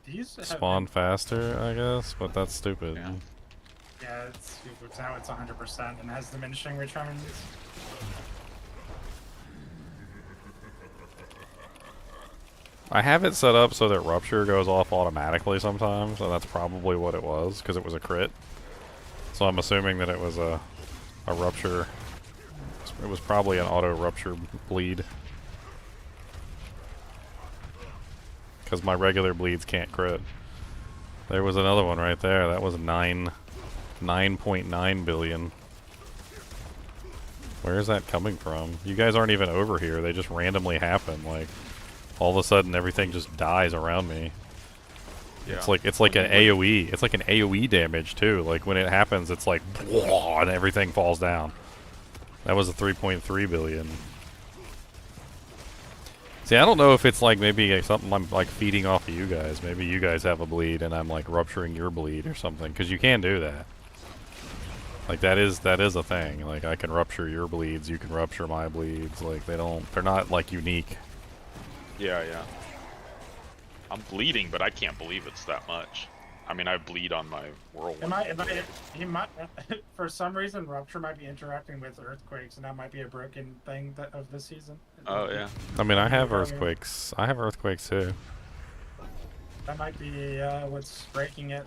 These have Spawn been- faster, I guess, but that's stupid. Yeah. Yeah, it's stupid. Now it's 100% and has diminishing returns. I have it set up so that Rupture goes off automatically sometimes, and that's probably what it was, because it was a crit. So I'm assuming that it was a Rupture. It was probably an auto Rupture bleed. Because my regular bleeds can't crit. There was another one right there. That was 9.9 billion. Where is that coming from? You guys aren't even over here. They just randomly happen. Like, all of a sudden everything just dies around me. Yeah. It's like an AoE. It's like an AoE damage too. Like when it happens, it's like and everything falls down. That was a 3.3 billion. See, I don't know if it's like maybe something I'm like feeding off of you guys. Maybe you guys have a bleed and I'm like rupturing your bleed or something. Because you can do that. Like that is a thing. Like I can rupture your bleeds, you can rupture my bleeds. Like they're not like unique. Yeah, yeah. I'm bleeding, but I can't believe it's that much. I mean, I bleed on my whirlwind. He might, for some reason, Rupture might be interacting with earthquakes, and that might be a broken thing of this season. Oh, yeah. I mean, I have earthquakes. I have earthquakes too. That might be what's breaking it.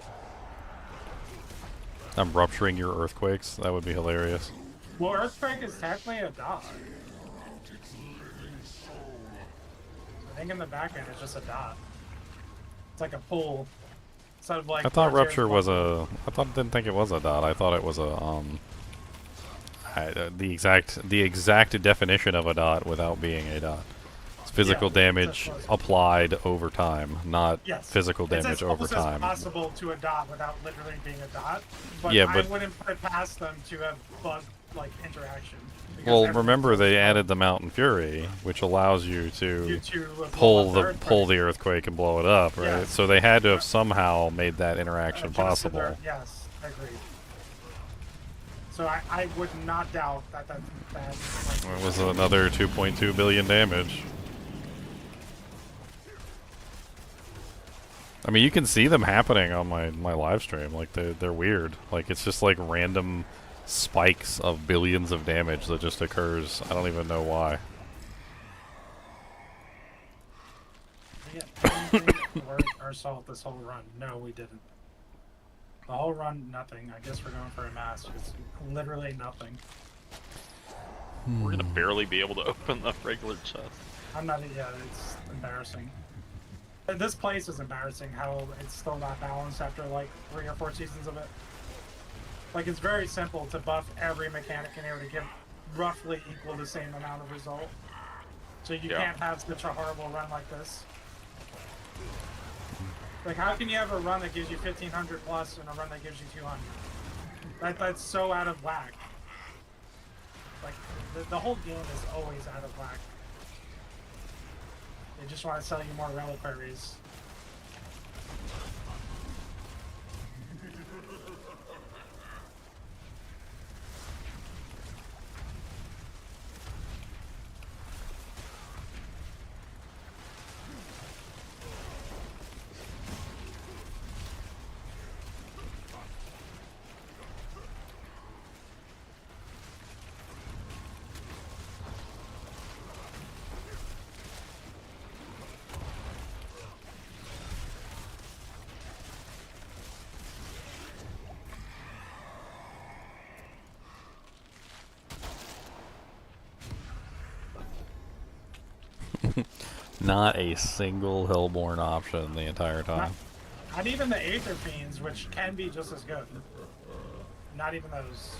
I'm rupturing your earthquakes. That would be hilarious. Well, Earthquake is technically a dot. I think in the back end it's just a dot. It's like a pull. Instead of like I thought Frontiers rupture was bubble. didn't think it was a dot. I thought it was a the exact definition of a dot without being a dot. It's physical Yeah, damage that's applied over time, not Yes. physical It's damage as over close time. as possible to a dot without literally being a dot. But Yeah, I but- wouldn't put it past them to have bug like interaction. because Well, everything's remember so they slow. added the Mountain Fury, which allows you to to pull blow up the earthquake and blow it up, right? Yes. So they had to have somehow made that interaction adjusted possible. their- Yes, agreed. So I would not doubt that that It was another 2.2 billion damage. I mean, you can see them happening on my live stream. Like they're weird. Like it's just like random spikes of billions of damage that just occurs. I don't even know why. We get anything worth our salt this whole run. No, we didn't. The whole run, nothing. I guess we're going for a mask. It's literally nothing. We're gonna barely be able to open the regular chest. I'm not. Yeah, it's embarrassing. This place is embarrassing. How it's still not balanced after like 3 or 4 seasons of it. Like it's very simple to buff every mechanic in here to give roughly equal the same amount of result. So you Yeah. can't have such a horrible run like this. Like how can you have a run that gives you 1500 plus and a run that gives you 200? That's so out of whack. Like, the whole game is always out of whack. They just want to sell you more reliquaries. Not a single Hellborn option the entire time. Not even the Aether Fiends, which can be just as good. Not even those.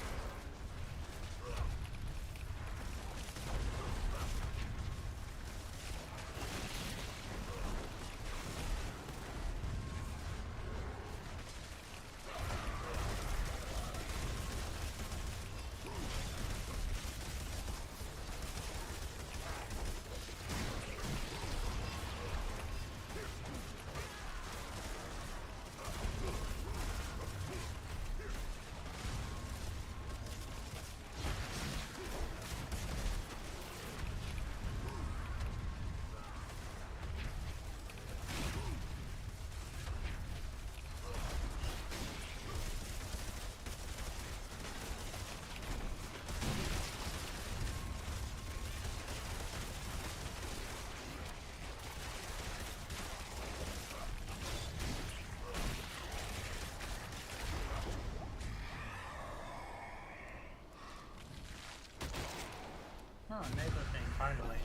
Oh, neighbor thing, finally.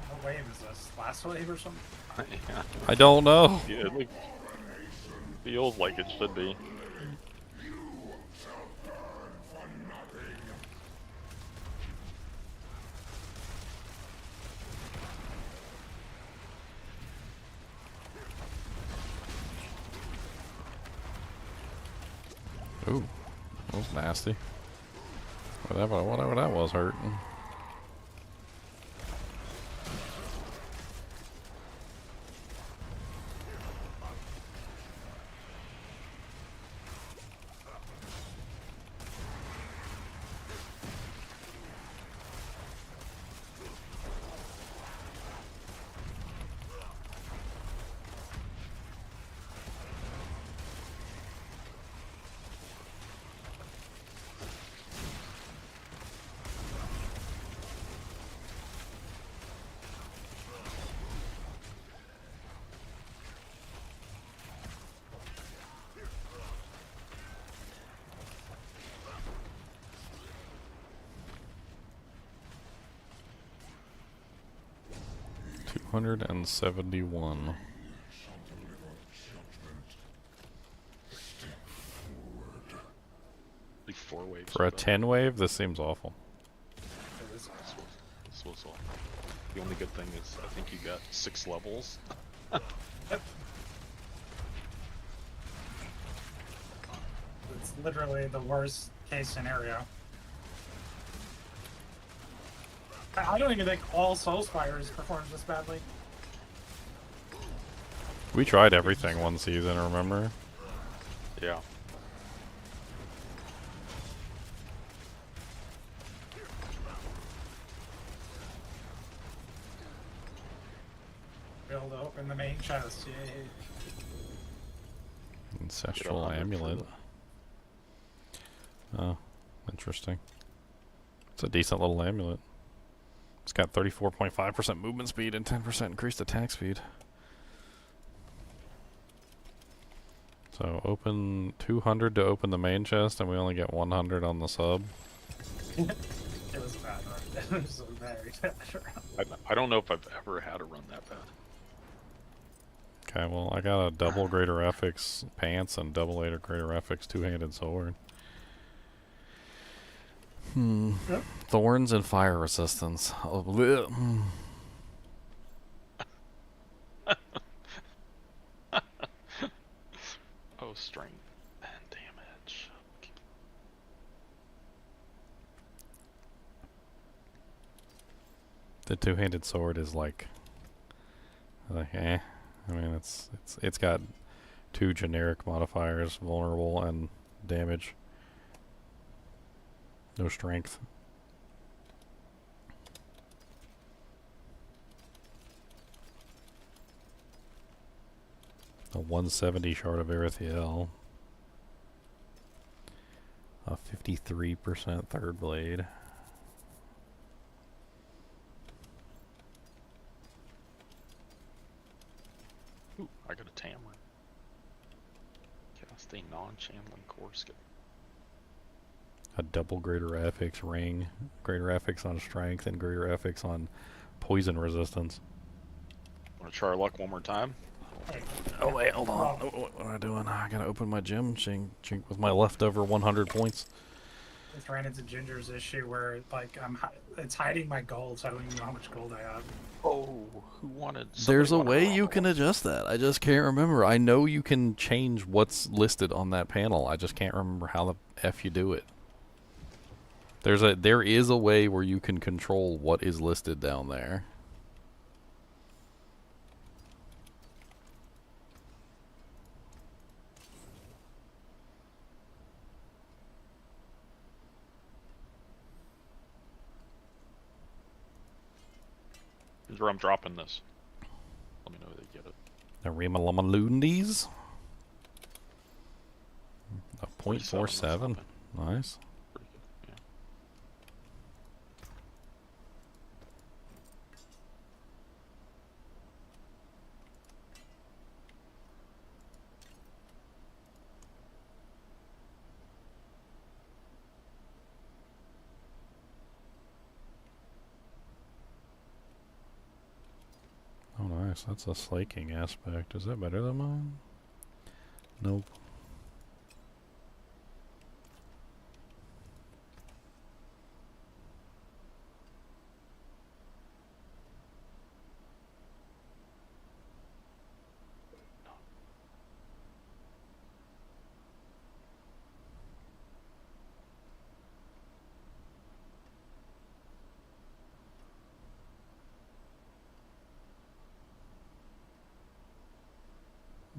What wave is this? Last wave or something? Yeah. I don't know. Yeah, it feels like it should be. Ooh, that was nasty. Whatever that was hurting. $271. Like 4 waves. For a of that. 10 wave, this seems awful. This was all. The only good thing is I think you got 6 levels. It's literally the worst case scenario. I don't even think all Soulspires performs this badly. We tried everything one season, remember? Yeah. Be able to open the main chest. Yay. Ancestral 100 amulet. for Oh, interesting. It's a decent little amulet. It's got 34.5% movement speed and 10% increased attack speed. So open 200 to open the main chest, and we only get 100 on the sub. It was a bad run. It was a very bad run. I don't know if I've ever had a run that bad. Okay, well, I got a double greater FX pants and double greater FX two-handed sword. Yep. Thorns and fire resistance. Oh, bleh. Oh, strength and damage. The two-handed sword is like eh. I mean, it's got 2 generic modifiers: vulnerable and damage. No strength. A 170 Shard of Erethiel. A 53% third blade. Ooh, I got a Tamron. Cast a non-channeling core skill. A double greater affix ring. Greater affix on strength and greater affix on poison resistance. Want to try our luck one more time? Oh wait, hold on. What am I doing? I gotta open my gym with my leftover 100 points. Just ran into Ginger's issue where like it's hiding my gold, so I don't even know how much gold I have. Oh, who wanted? There's a somebody way wanted you Rumble. can adjust that. I just can't remember. I know you can change what's listed on that panel. I just can't remember how the F you do it. There is a way where you can control what is listed down there. Here's where I'm dropping this. Let me know they get it. The Rimalamaluндis. A 47, that's not .47. bad. Nice. Pretty good, yeah. Oh, nice. That's a slaking aspect. Is that better than mine? Nope.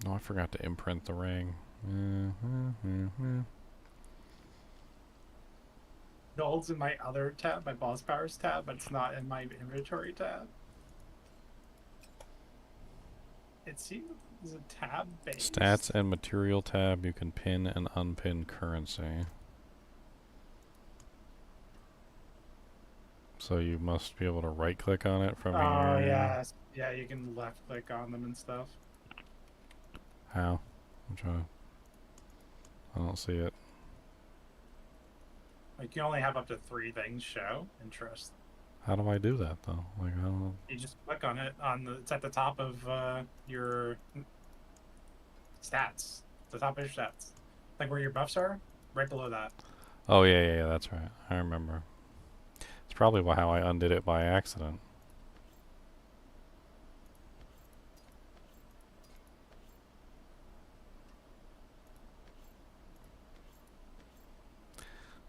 No, I forgot to imprint the ring. Gold's in my other tab, my boss powers tab, but it's not in my inventory tab. It seems there's a tab base. Stats and material tab. You can pin and unpin currency. So you must be able to right click on it from here. Oh yeah, yeah. You can left click on them and stuff. How? I'm trying. I don't see it. Like you only have up to 3 things show. Interesting. How do I do that though? Like I don't. You just click on it it's at the top of your stats. The top of your stats. Like where your buffs are, right below that. Oh yeah, that's right. I remember. It's probably how I undid it by accident.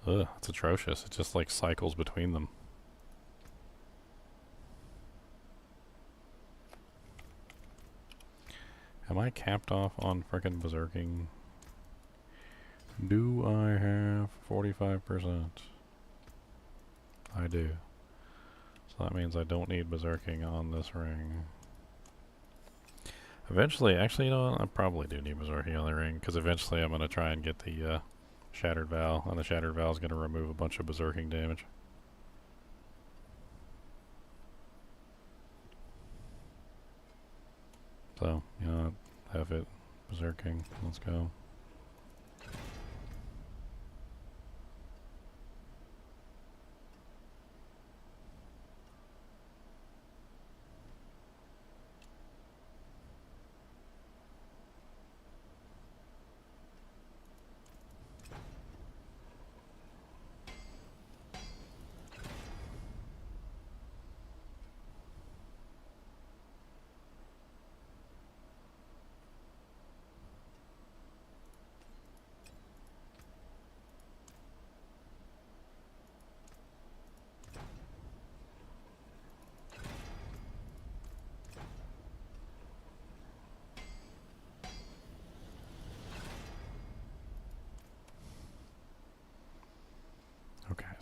Ugh, it's atrocious. It just like cycles between them. Am I capped off on frickin' berserking? Do I have 45%? I do. So that means I don't need berserking on this ring. Eventually, actually, you know what? I probably do need berserking on the ring, because eventually I'm going to try and get the Shattered Vow, and the Shattered Vow is going to remove a bunch of berserking damage. So, you know, have it. Berserking. Let's go.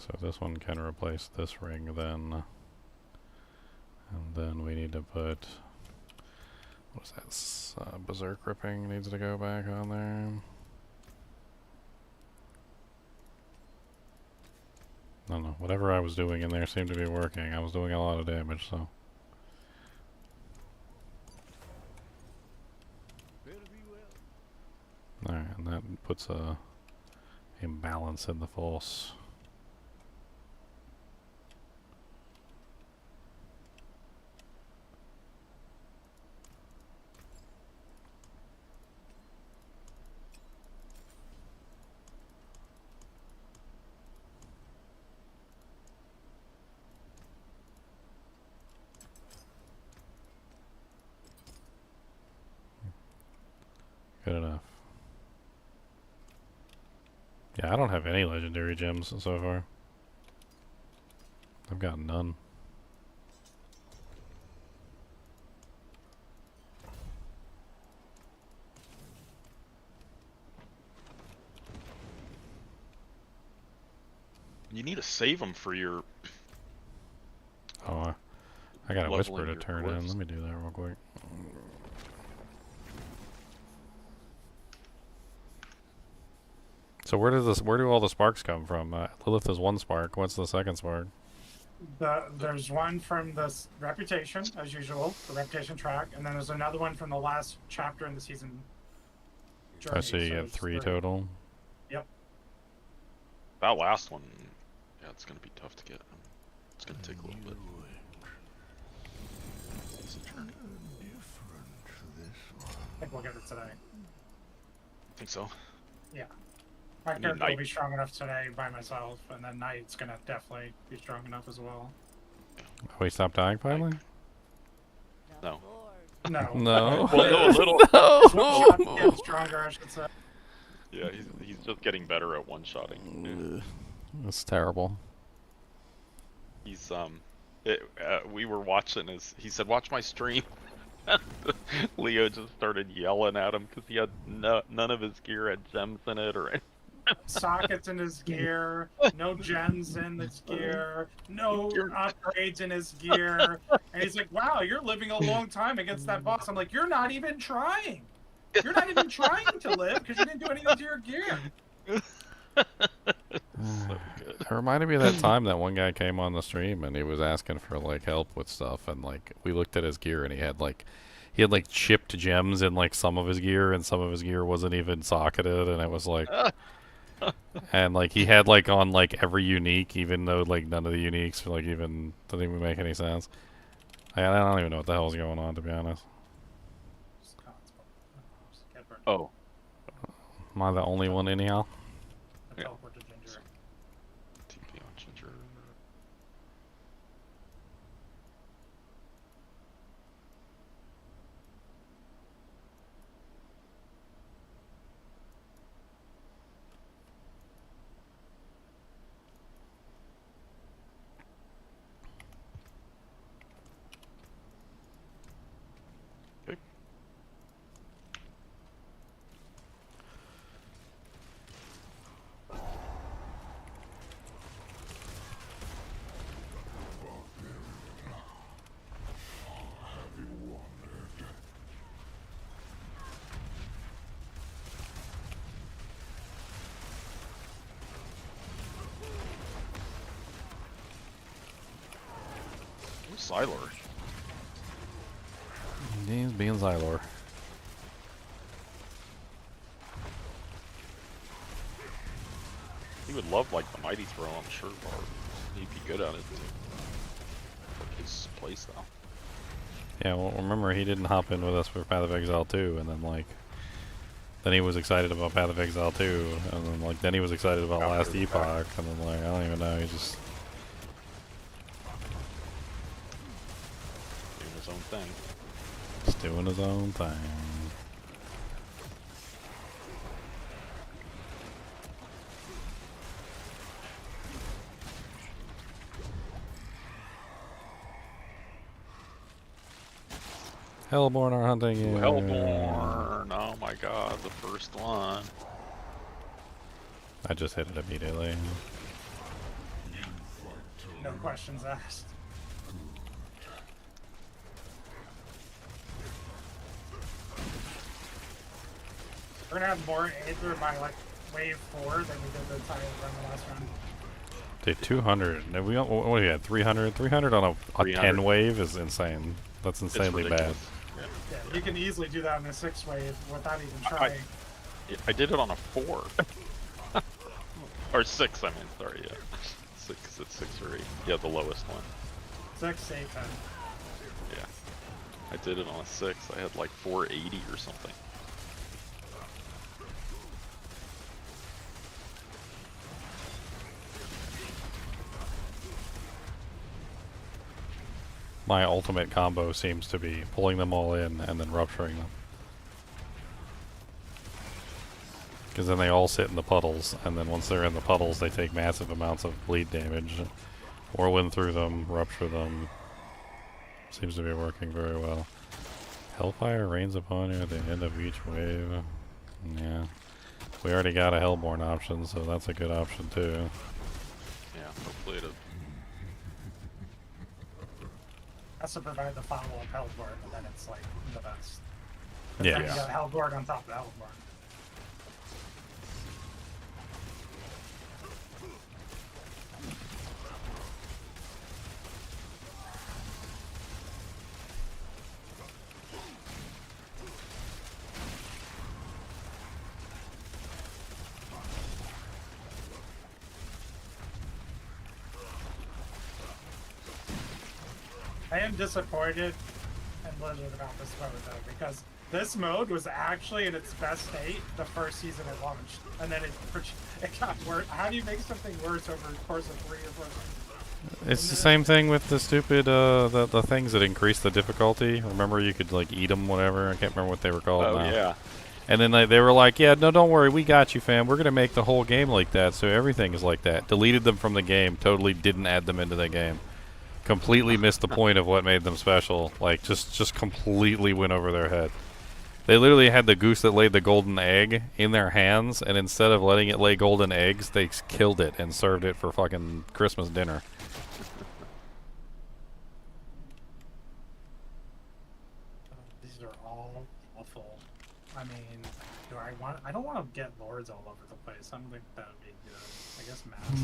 So this one can replace this ring then. And then we need to put... What is that? Berserk Ripping needs to go back on there. I don't know. Whatever I was doing in there seemed to be working. I was doing a lot of damage, so... Alright, and that puts a imbalance in the force. Good enough. Yeah, I don't have any legendary gems so far. I've got none. You need to save them for your. Oh, I got a whisper Leveling to your turn in. glyphs. Let me do that real quick. So where do all the sparks come from? Lilith is one spark. What's the second spark? There's one from the reputation, as usual, the reputation track, and then there's another one from the last chapter in the season. I see you so get it's 3 total. Yep. That last one, yeah, it's gonna be tough to get. It's gonna take a little bit. It's a journey. I think we'll get it today. Think so. Yeah. My need character will Knight. be strong enough today by myself, and then Knight's gonna definitely be strong enough as well. Oh, we stopped dying finally? The No. Horde. No. No. Well, no, a little. One shot getting stronger, I should say. Yeah, he's just getting better at one-shotting. That's terrible. He's we were watching he said, "Watch my stream." Leo just started yelling at him because he had none of his gear had gems in it or anything. Sockets in his gear, no gems in his gear, no upgrades in his gear. And he's like, wow, you're living a long time against that boss. I'm like, you're not even trying. You're not even trying to live because you didn't do anything to your gear. So good. It reminded me of that time that one guy came on the stream and he was asking for like help with stuff, and like we looked at his gear and he had like chipped gems in like some of his gear, and some of his gear wasn't even socketed, and it was like and like he had like on like every unique, even though like none of the uniques like even didn't even make any sense. I don't even know what the hell's going on, to be honest. Oh, Am I the only one anyhow? Yeah. Teleport to Ginger. TP on Ginger. Okay. Who's Xylor? He's being Xylor. He would love like the mighty throw, I'm sure. Barb. He'd be good at it. Like his playstyle. Yeah, well, remember he didn't hop in with us for Path of Exile 2, and then like, then he was excited about Path of Exile 2, and then like, then he was excited about After Last the Epoch, fact. and then like, I don't even know, he just Doing his own thing. doing his own thing. Hellborn are hunting you. Hellborn! Oh my god, the first one. I just hit it immediately. No questions asked. We're gonna have more Aether by like wave 4 than we did the entire run the last round. Dude, 200. Have we, what do you had? 300? 300 on a 300. 10 wave is insane. That's It's insanely bad. ridiculous. Yeah. Yeah, you can easily do that in a 6 wave without even trying. I did it on a 4. Or 6, I mean, sorry, yeah. 6, it's 6 or 8. Yeah, the lowest one. 6, 8, 10. Yeah. I did it on a 6. I had like 480 or something. My ultimate combo seems to be pulling them all in and then rupturing them. Because then they all sit in the puddles, and then once they're in the puddles, they take massive amounts of bleed damage. Whirlwind through them, rupture them. Seems to be working very well. Hellfire rains upon you at the end of each wave. Yeah. We already got a Hellborn option, so that's a good option too. Yeah, hopefully it. Has to provide the follow-up Hellborn, and then it's like the best. But Yeah. then you got Hellborn on top of Hellborn. I am disappointed in Blizzard about this mode though, because this mode was actually in its best state the first season it launched, and then it got worse. How do you make something worse over the course of 3 or 4 seasons? It's the same thing with the stupid, the things that increase the difficulty. Remember you could like eat them, whatever. I can't remember what they were called Oh, now. yeah. And then they were like, yeah, no, don't worry, we got you, fam. We're going to make the whole game like that, so everything is like that. Deleted them from the game, totally didn't add them into the game. Completely missed the point of what made them special. Like, just completely went over their head. They literally had the goose that laid the golden egg in their hands, and instead of letting it lay golden eggs, they killed it and served it for fucking Christmas dinner. These are all awful. I mean, I don't want to get lords all over the place. I don't think that would be good. I guess masters.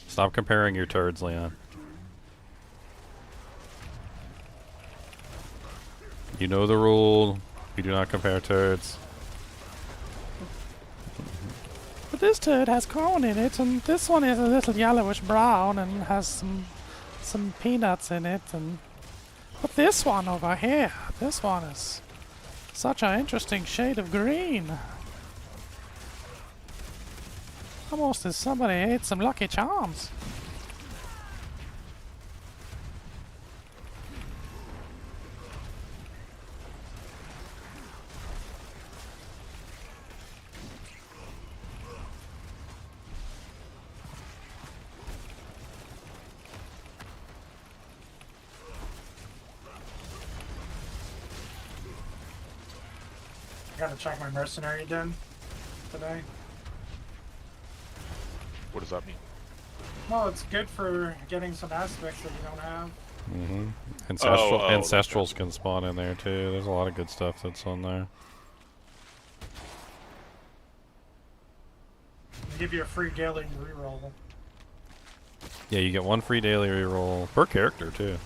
Stop comparing your turds, Leon. You know the rule. You do not compare turds. But this turd has corn in it, and this one is a little yellowish brown and has some peanuts in it, and but this one over here, this one is such an interesting shade of green. Almost as somebody ate some Lucky Charms. I gotta check my mercenary den today. What does that mean? Well, it's good for getting some aspects that you don't have. Mm-hmm. Oh, Ancestrals can spawn in there too. There's a lot of good stuff that's on there. They give you a free daily reroll. Yeah, you get one free daily reroll per character too.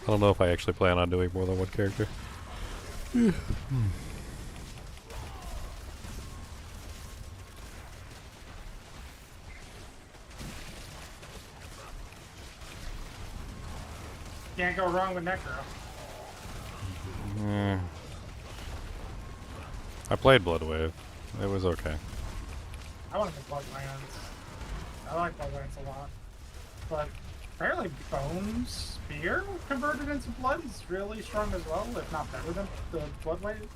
I don't know if I actually plan on doing more than one character. Can't go wrong with Necro. I played Bloodwave. It was okay. I want to play Bloodlands. I like Bloodlands a lot. But apparently Bone Spear converted into blood is really strong as well, if not better than the Bloodwave.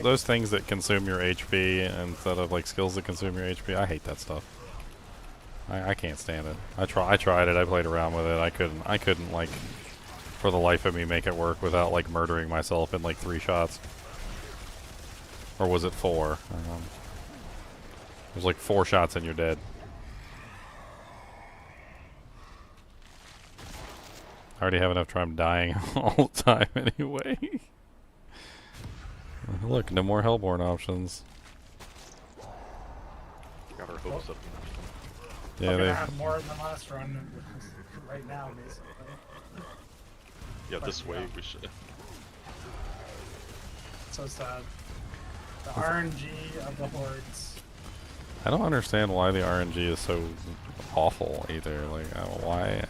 Those things that consume your HP instead of like skills that consume your HP, I hate that stuff. I can't stand it. I tried it. I played around with it. I couldn't like for the life of me make it work without like murdering myself in like 3 shots. Or was it 4? It was like 4 shots and you're dead. I already have enough time dying all the time anyway. Look, no more Hellborn options. Got our hopes up. Yeah, We're they. gonna have more than last run right now, basically. Yeah, this way we should. So sad. The RNG of the hordes. I don't understand why the RNG is so awful either. Like, why?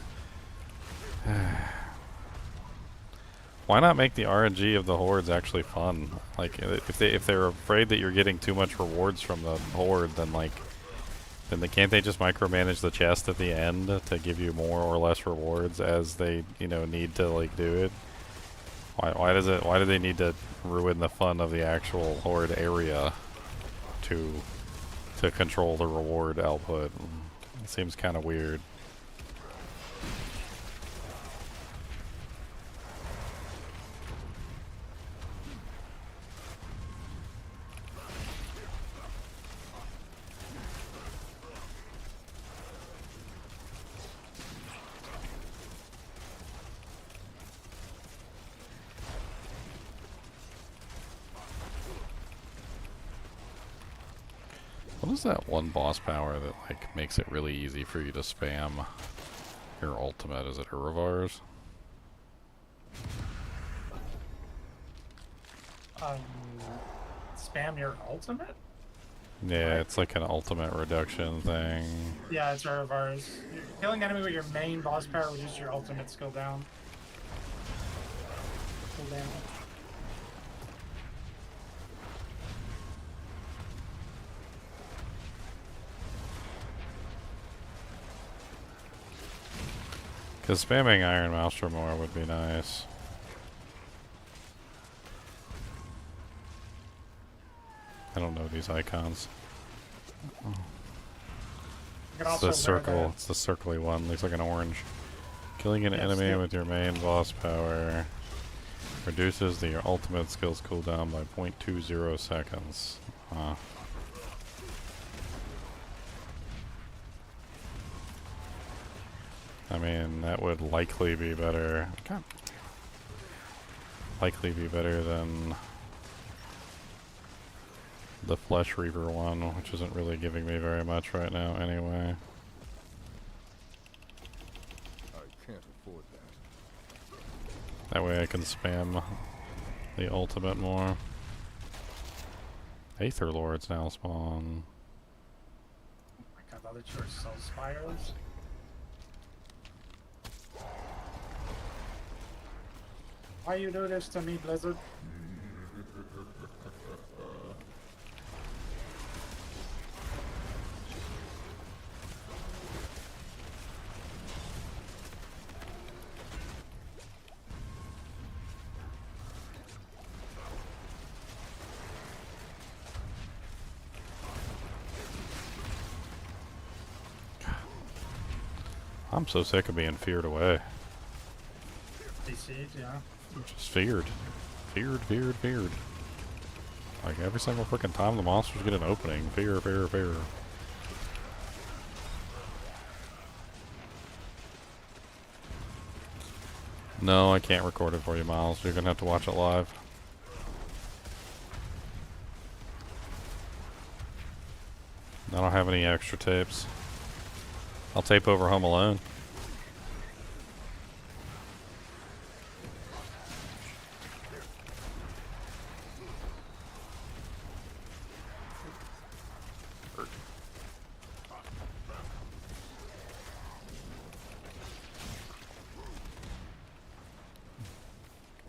Why not make the RNG of the hordes actually fun? Like, if they're afraid that you're getting too much rewards from the horde, then can't they just micromanage the chest at the end to give you more or less rewards as they need to like do it? Why do they need to ruin the fun of the actual horde area to control the reward output? It seems kind of weird. What is that one boss power that like makes it really easy for you to spam your ultimate? Is it Uravar's? Spam your ultimate? Yeah, it's like an ultimate reduction thing. Yeah, it's rare of ours. Killing enemy with your main boss power reduces your ultimate skill down. Full damage. Because spamming Iron Maelstrom more would be nice. I don't know these icons. You can It's also the wear circle. It's the circly one. Looks like an orange. Killing an Yeah, enemy still- with your main boss power reduces your ultimate skills cooldown by 0.20 seconds. I mean, that would likely be better. Likely be better than the Flesh Reaver one, which isn't really giving me very much right now anyway. I can't afford that. That way I can spam the ultimate more. Aether Lords now spawn. Oh my god, the other two are so spirals. Why you do this to me, Blizzard? I'm so sick of being feared away. DC'd, yeah. Just feared. Feared. Like every single freaking time the monsters get an opening. Fear. No, I can't record it for you, Miles. You're gonna have to watch it live. I don't have any extra tapes. I'll tape over Home Alone.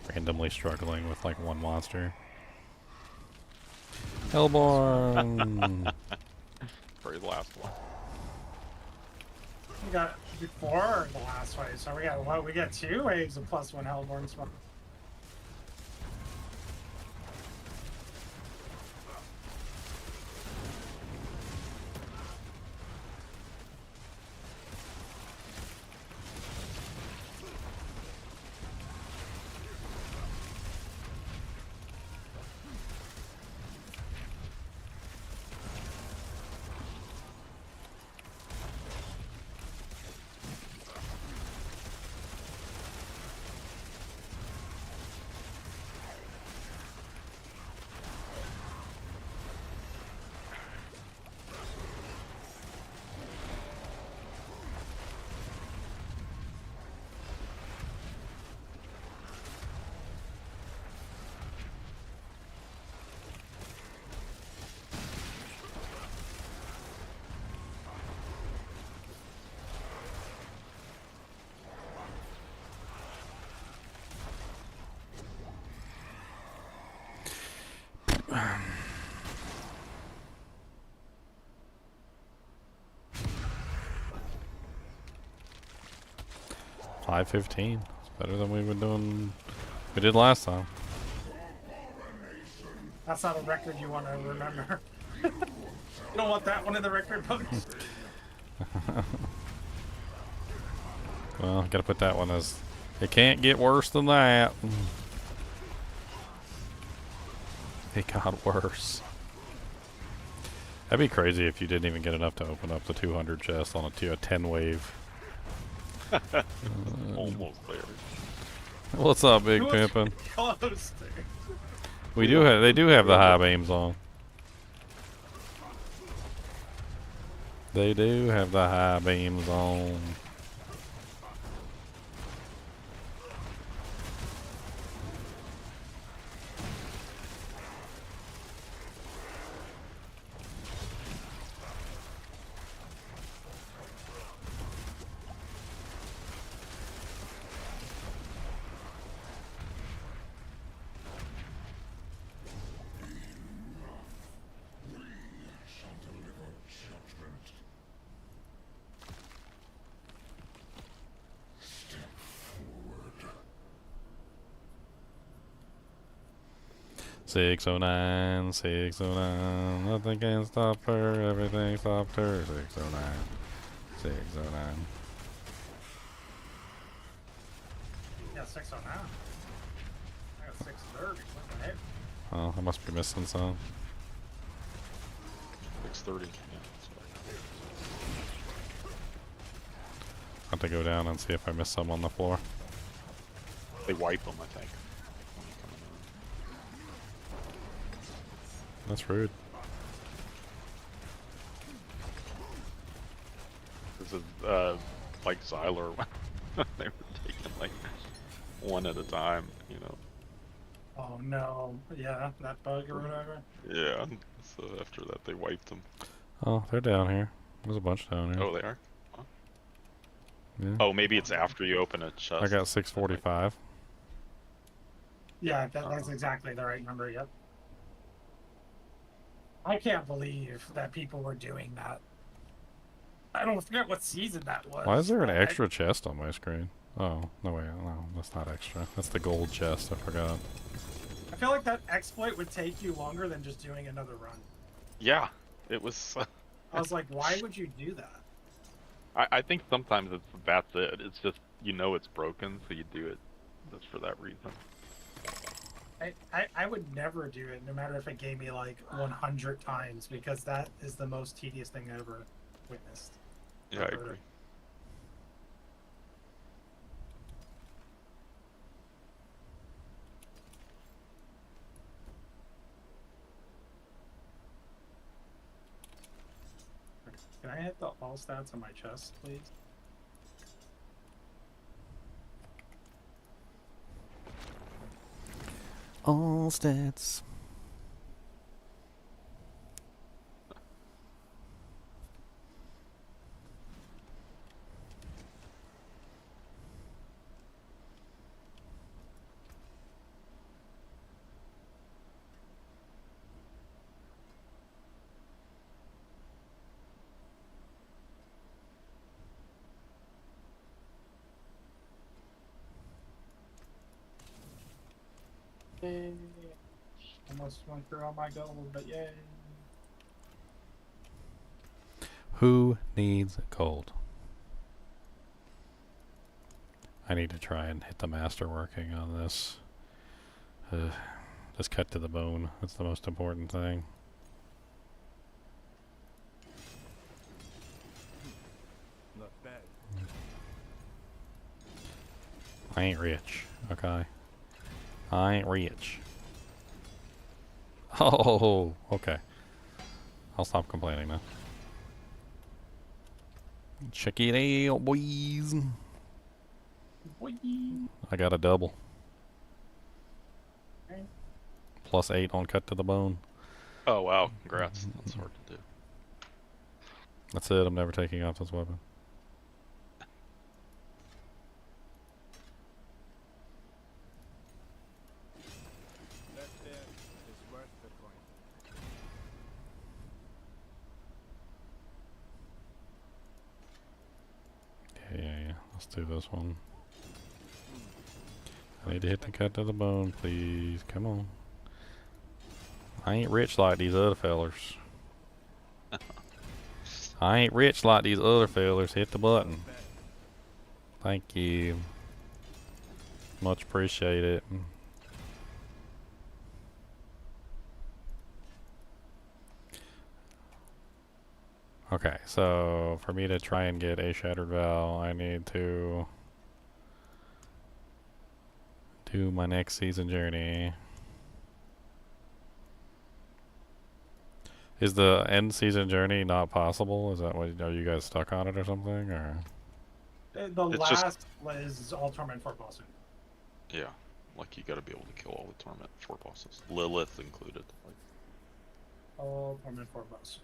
Randomly struggling with like one monster. Hellborn! For the last one. We got before the last wave, so we got what? We got 2 waves of +1 Hellborn spawn. 5:15. It's better than we were doing. We did last time. That's not a record you want to remember. You don't want that one in the record books. Well, gotta put that one as. It can't get worse than that. It got worse. That'd be crazy if you didn't even get enough to open up the 200 chest on a 10 wave. Almost there. What's up, Big Who was Pimpin'? close to? We do have. They do have the high beams on. They do have the high beams on. Six oh nine, 609. Nothing can stop her. Everything stopped her. 609, 609. Yeah, 609. I got 630. What the heck? Oh, I must be missing some. 6:30. Yeah, that's what I have to go down and see if I missed some on the floor. they wipe them, I think. That's rude. This is like Xyler. They were taking like one at a time, you know. Oh no. Yeah, that bug or whatever. Yeah. So after that, they wiped them. Oh, they're down here. There's a bunch down here. Oh, they are. Yeah. Oh, maybe it's after you open a chest. I got 645. Yeah, that's exactly the right number. Yep. I can't believe that people were doing that. I don't forget what season that was. Why is there an but extra chest on my screen? Oh, no wait, no, that's not extra. That's the gold chest, I forgot. I feel like that exploit would take you longer than just doing another run. Yeah, it was. I was like, why would you do that? I think sometimes that's it. It's just you know it's broken, so you do it just for that reason. I would never do it, no matter if it gave me like 100 times, because that is the most tedious thing I ever witnessed. Yeah, I agree. Can I hit the all stats on my chest, please? All stats. Yay. Almost went through all my gold, but yay. Who needs gold? I need to try and hit the master working on this. Just cut to the bone. That's the most important thing. Not bad. I ain't rich, okay? I ain't rich. Oh, okay. I'll stop complaining now. Check it out, boys. Boy. I got a double. Okay. +8 on cut to the bone. Oh wow, congrats. That's hard to do. That's it. I'm never taking off this weapon. That there is worth the coin. Yeah. Let's do this one. I need to hit the cut to the bone, please. Come on. I ain't rich like these other fellers. I ain't rich like these other fellers. Hit the button. Thank you. Much appreciate it. Okay, so for me to try and get a Shattered Vow, I need to do my next season journey. Is the end season journey not possible? Is that what, are you guys stuck on it or something? Or The It's last is all Torment 4 bossing. Yeah, like you got to be able to kill all the Torment 4 bosses, Lilith included. Like, All Torment 4 bossing.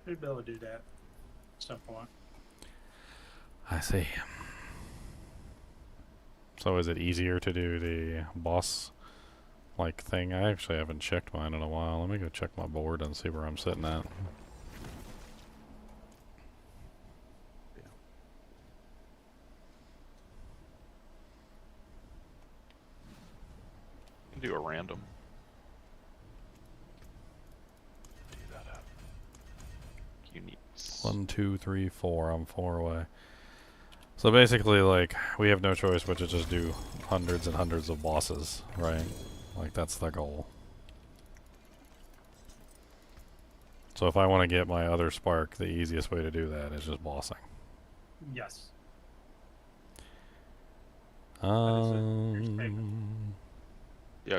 You'd be able to do that. Simple one. I see. So is it easier to do the boss like thing? I actually haven't checked mine in a while. Let me go check my board and see where I'm sitting at. you can do a random. You need 1, 2, 3, 4. I'm 4 away. So basically, like, we have no choice but to just do hundreds and hundreds of bosses, right? Like, that's the goal. So if I want to get my other spark, the easiest way to do that is just bossing. Yes. Yeah,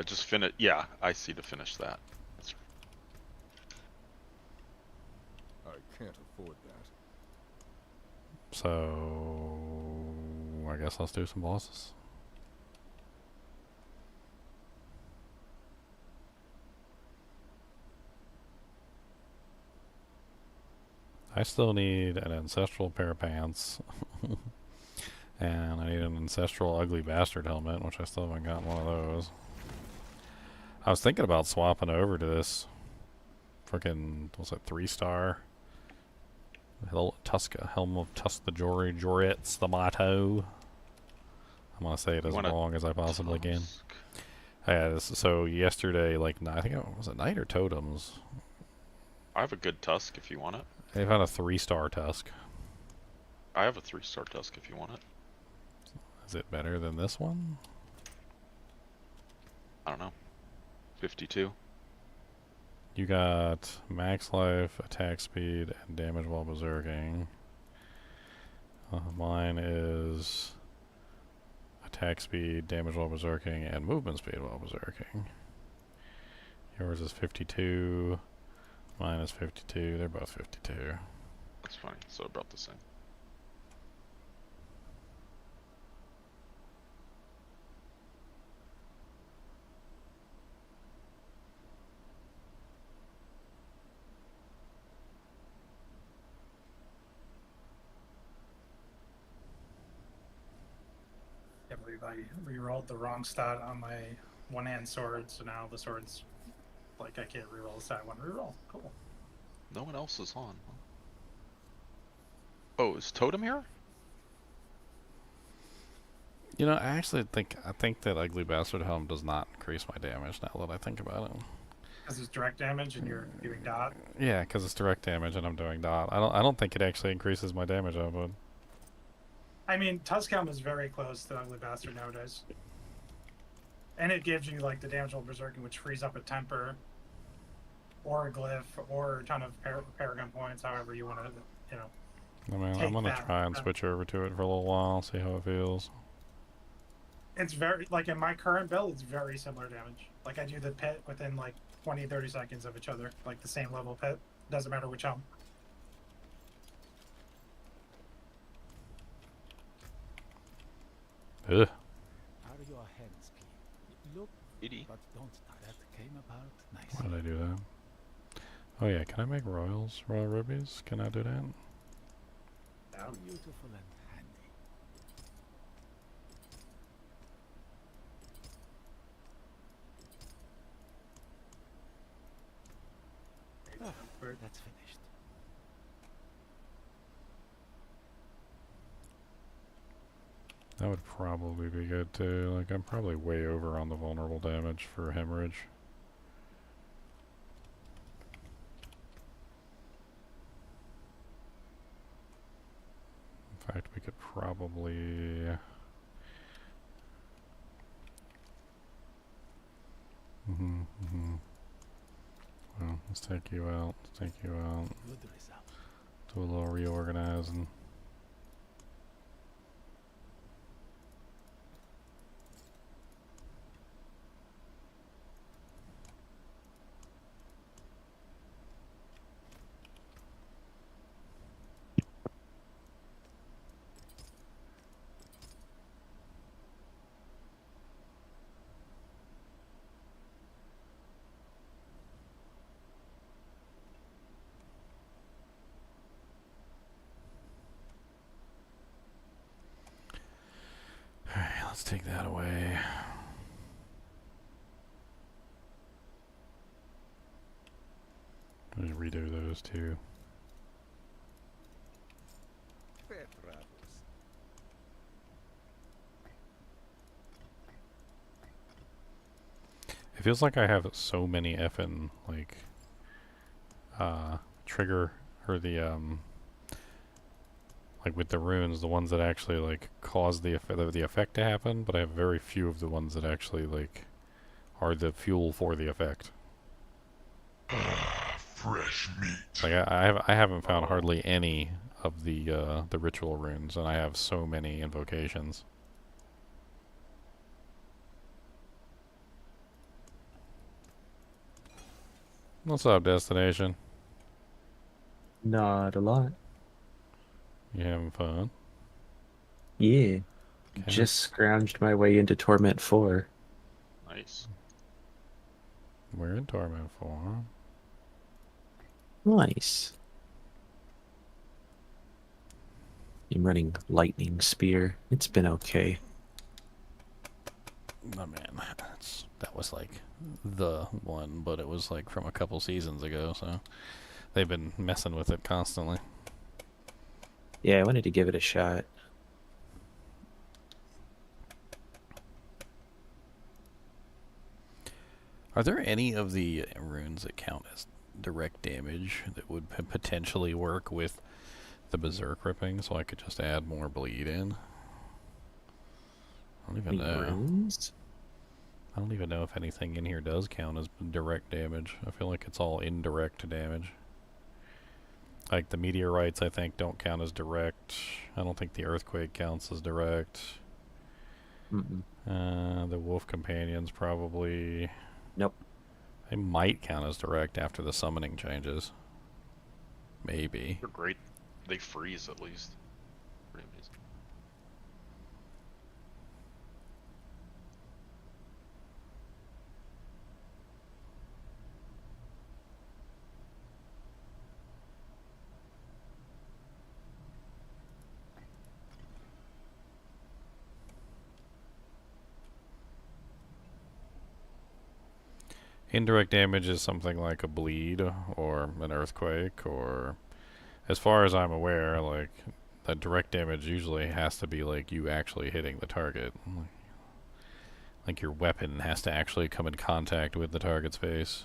just finish. Yeah, I see to finish that. I can't afford that. So I guess let's do some bosses. I still need an ancestral pair of pants. And I need an ancestral ugly bastard helmet, which I still haven't gotten one of those. I was thinking about swapping over to this frickin', what's it, 3-star? Tuska, Helm of Tusk the Joritz, the motto. I'm gonna say it as wrong as I possibly can. Yeah, so yesterday, like, I think it was night or totems. I have a good Tusk if you want it. They found a 3-star Tusk. I have a 3-star Tusk if you want it. Is it better than this one? I don't know. 52. You got max life, attack speed, and damage while berserking. Mine is attack speed, damage while berserking, and movement speed while berserking. Yours is 52. Mine is 52. They're both 52. That's funny. So about the same. I believe I rerolled the wrong stat on my one-hand sword, so now the sword's like I can't reroll the stat I want to reroll. Cool. No one else is on. Oh, is Totem here? You know, I think that ugly bastard helm does not increase my damage now that I think about it. Because it's direct damage and you're doing dot. Yeah, because it's direct damage and I'm doing dot. I don't think it actually increases my damage output. I mean, Tuskhelm is very close to Ugly Bastard nowadays. And it gives you, like, the damage while berserking, which frees up a temper, or a glyph, or a ton of Paragon points, however you want to, you know. I mean, I'm going to try and switch over to it for a little while, see how it feels. It's very, like, in my current build, it's very similar damage. Like, I do the pit within, like, 20-30 seconds of each other. Like, the same level pit. Doesn't matter which helm. Ugh. Are your hands clean? Look, 80. but don't. That came about nice. Why did I do that? Oh yeah, can I make royals? Royal rubies? Can I do that? Beautiful and handy. That's finished. That would probably be good too. Like, I'm probably way over on the vulnerable damage for hemorrhage. In fact, we could probably... Well, let's take you out. Let's take you out. Good result. Do a little reorganizing. Alright, let's take that away. Just redo those two. It feels like I have so many effing, like, trigger, or the, like with the runes, the ones that actually, like, cause the effect to happen, but I have very few of the ones that actually, like, are the fuel for the effect. Fresh meat. Like, I haven't found hardly any of the ritual runes, and I have so many invocations. What's up, Destination? Not a lot. You having fun? Yeah. Okay. Just scrounged my way into Torment 4. Nice. We're in Torment 4. Nice. I'm running Lightning Spear. It's been okay. Oh man, that was like the one, but it was like from a couple seasons ago, so they've been messing with it constantly. Yeah, I wanted to give it a shot. Are there any of the runes that count as direct damage that would potentially work with the Berserk ripping, so I could just add more bleed in? I don't even know. Runes? I don't even know if anything in here does count as direct damage. I feel like it's all indirect damage. Like the meteorites, I think, don't count as direct. I don't think the earthquake counts as direct. The wolf companions probably... Nope. They might count as direct after the summoning changes. Maybe. They're great. They freeze at least. Pretty amazing. Indirect damage is something like a bleed or an earthquake, or as far as I'm aware, like that direct damage usually has to be like you actually hitting the target. Like your weapon has to actually come in contact with the target's face.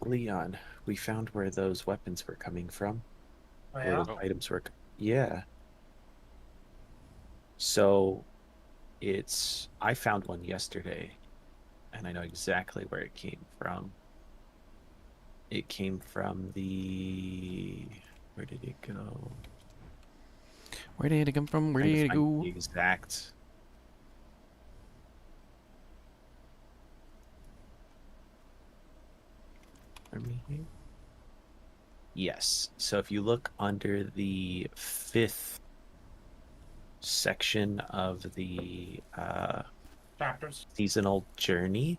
Leon, we found where those weapons were coming from. Oh, Where yeah? those items were. Yeah. So, I found one yesterday, and I know exactly where it came from. It came from the Where did it go? Where did it come from? Where Trying to did it find go? the exact. Yes. So if you look under the 5th section of the Chapters. seasonal journey,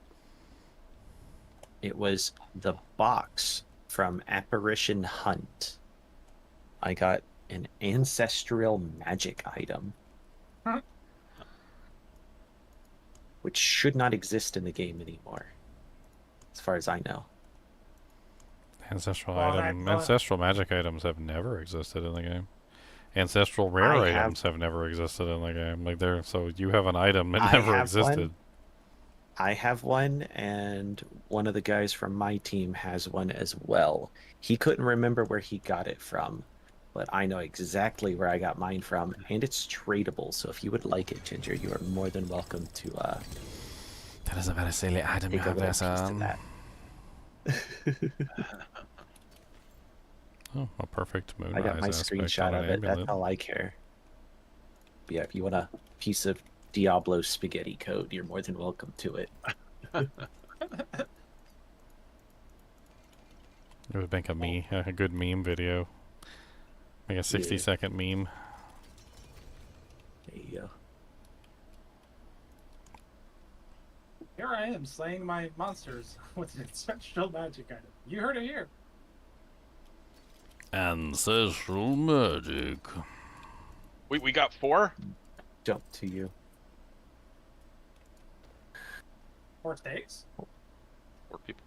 it was the box from Apparition Hunt. I got an ancestral magic item, Huh? which should not exist in the game anymore, as far as I know. Ancestral Well, item. I- Ancestral magic items have never existed in the game. Ancestral rare I have- items have never existed in the game. Like they're so you have an item that I never have existed. one. I have one, and one of the guys from my team has one as well. He couldn't remember where he got it from, but I know exactly where I got mine from, and it's tradable. So if you would like it, Ginger, you are more than welcome to That is a very silly item you take a have little there, piece of son. that. Oh, a perfect moon I got eyes my aspect screenshot on of an it. That's amulet. all I care. But yeah, if you want a piece of Diablo spaghetti code, you're more than welcome to it. It would make a good meme video. Make a 60-second meme. There you go. Here I am slaying my monsters with an ancestral magic item. You heard it here. Ancestral magic. We got 4? Jump to you. 4 steaks. 4 people.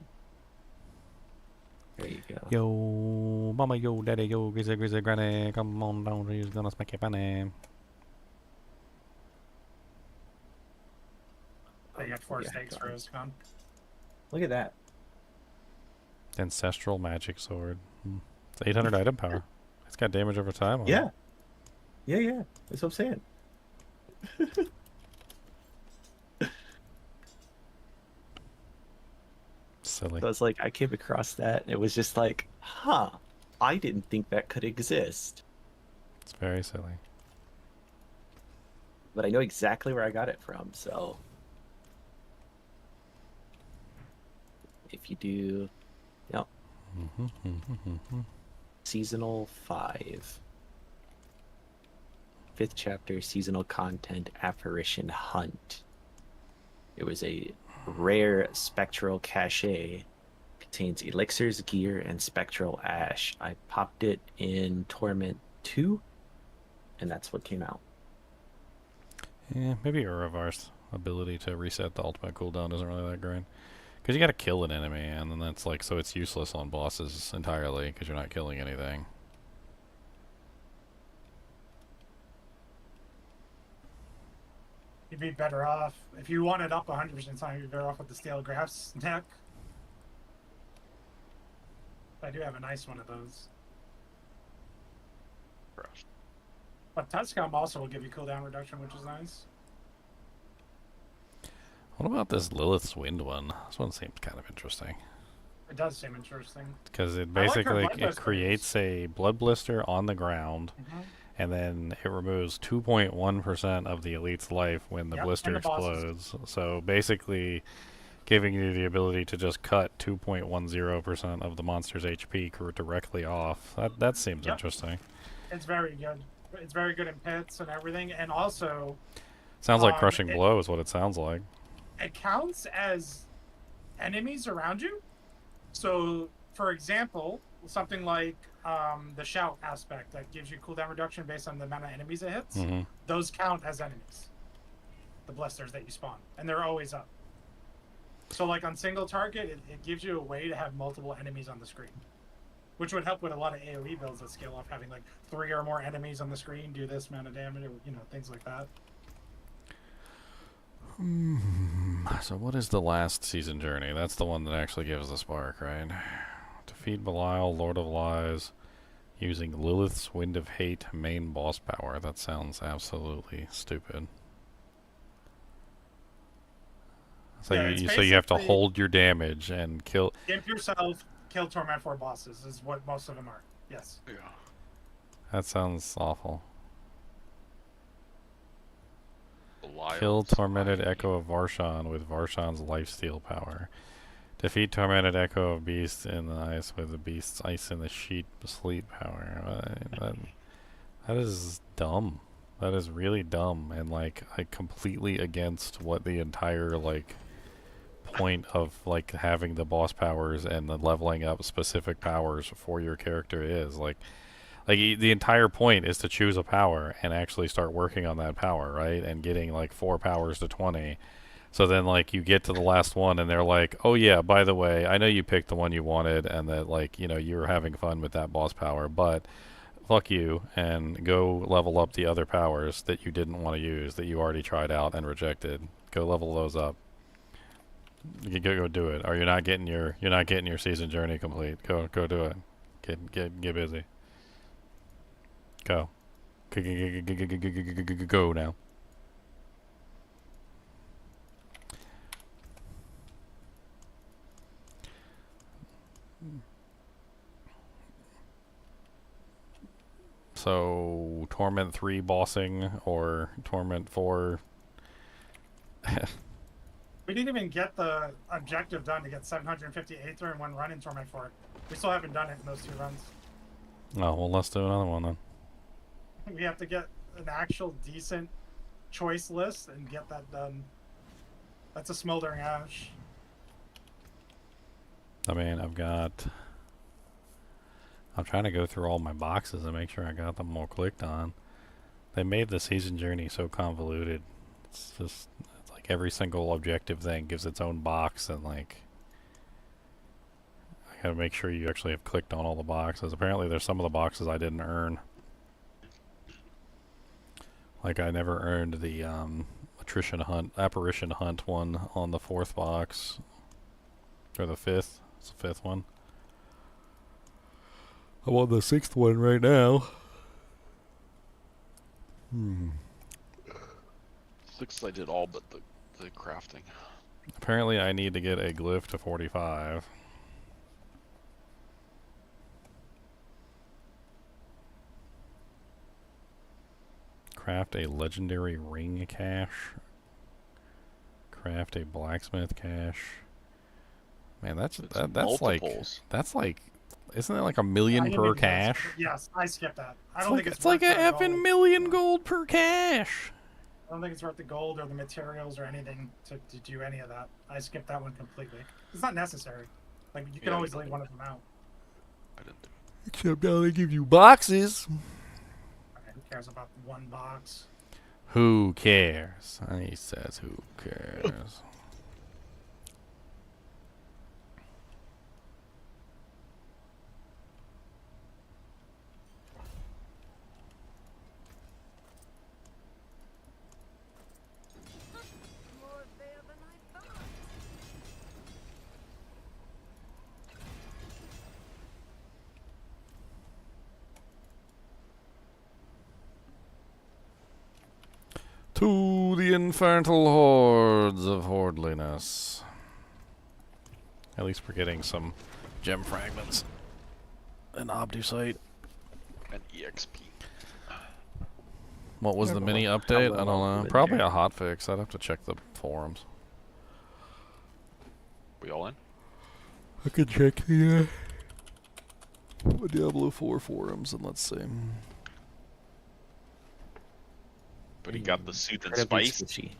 There you go. Yo, mama, yo, daddy, yo, grizzly, granny, come on down, she's gonna smack your fanny. They got 4 Yeah, steaks go for on. Oscon. Look at that. Ancestral magic sword. It's 800 item power. It's got damage over time. on it. Yeah. Yeah. That's what I'm saying. Silly. So it's like I came across that and it was just like, huh, I didn't think that could exist. It's very silly. But I know exactly where I got it from, so if you do seasonal 5, 5th chapter, seasonal content, apparition hunt. It was a rare spectral cache. Contains elixirs, gear, and spectral ash. I popped it in Torment 2, and that's what came out. Yeah, maybe Uravar's ability to reset the ultimate cooldown isn't really that great. Because you gotta kill an enemy, and then that's like, so it's useless on bosses entirely, because you're not killing anything. You'd be better off if you want it up 100% of the time. You'd be better off with the stale graphs deck. I do have a nice one of those. Raft. But Touchcom also will give you cooldown reduction, which is nice. What about this Lilith's Wind one? This one seems kind of interesting. It does seem interesting. Because it I like her basically blood it blisters. creates a blood blister on the ground, Mm-hmm. and then it removes 2.1% of the elite's life when the Yep, blister and the bosses. explodes. So basically, giving you the ability to just cut 2.10% of the monster's HP directly off. That seems Yep. interesting. It's very good. It's very good in pits and everything, and also Sounds like Crushing it- Blow is what it sounds like. it counts as enemies around you. So, for example, something like the shout aspect that gives you cooldown reduction based on the amount of enemies it hits, Hmm. those count as enemies. The blisters that you spawn, and they're always up. So, like on single target, it gives you a way to have multiple enemies on the screen, which would help with a lot of AoE builds that scale off, having like 3 or more enemies on the screen do this amount of damage, or things like that. So what is the last season journey? That's the one that actually gives the spark, right? Defeat Belial, Lord of Lies, using Lilith's Wind of Hate main boss power. That sounds absolutely stupid. So Yeah, it's so you have to basically- hold your damage and kill. Imp yourself, kill Torment 4 bosses is what most of them are. Yes. Yeah. That sounds awful. Belial Kill Tormented Society. Echo of Varshan with Varshan's lifesteal power. Defeat Tormented Echo of Beast in the ice with the beast's ice in the sheet sleep power. That is dumb. That is really dumb and like completely against what the entire like point of like having the boss powers and the leveling up specific powers for your character is. Like the entire point is to choose a power and actually start working on that power, right? And getting like 4 powers to 20. So then like you get to the last one and they're like, oh yeah, by the way, I know you picked the one you wanted and that like, you know, you were having fun with that boss power, but fuck you and go level up the other powers that you didn't want to use, that you already tried out and rejected. Go level those up. You go do it. Or you're not getting your season journey complete. Go do it. Get busy. Go. Go now. So, Torment 3 bossing or Torment 4. We didn't even get the objective done to get 750 Aether in one run in Torment 4. We still haven't done it in those 2 runs. Oh, well, let's do another one then. We have to get an actual decent choice list and get that done. That's a Smoldering Ash. I mean, I'm trying to go through all my boxes and make sure I got them all clicked on. They made the season journey so convoluted. It's like every single objective thing gives its own box, and like I gotta make sure you actually have clicked on all the boxes. Apparently there's some of the boxes I didn't earn. Like I never earned the apparition hunt one on the 4th box. Or the 5th. It's the 5th one. I'm on the 6th one right now. 6 I did all but the crafting. Apparently I need to get a glyph to 45. Craft a legendary ring cache. Craft a blacksmith cache. Man, that's multiples. like isn't it like $1 million per cache? Yes, I skipped that. I It's don't like, think it's like a worth the effing gold. million gold per cache. I don't think it's worth the gold or the materials or anything to do any of that. I skipped that one completely. It's not necessary. Like you can Yeah, always you leave one of them out. I didn't do it. Except now they give you boxes. Okay, who cares about one box? Who cares? He says who cares. More there than I thought. To the infernal hordes of hordeliness. At least we're getting some gem fragments. An obdusite. An EXP. What was the mini update? I don't know. Probably a hotfix. I'd have to check the forums. We all in? I could check the Diablo 4 forums and let's see. But he got the suit and Gotta be spice. squishy.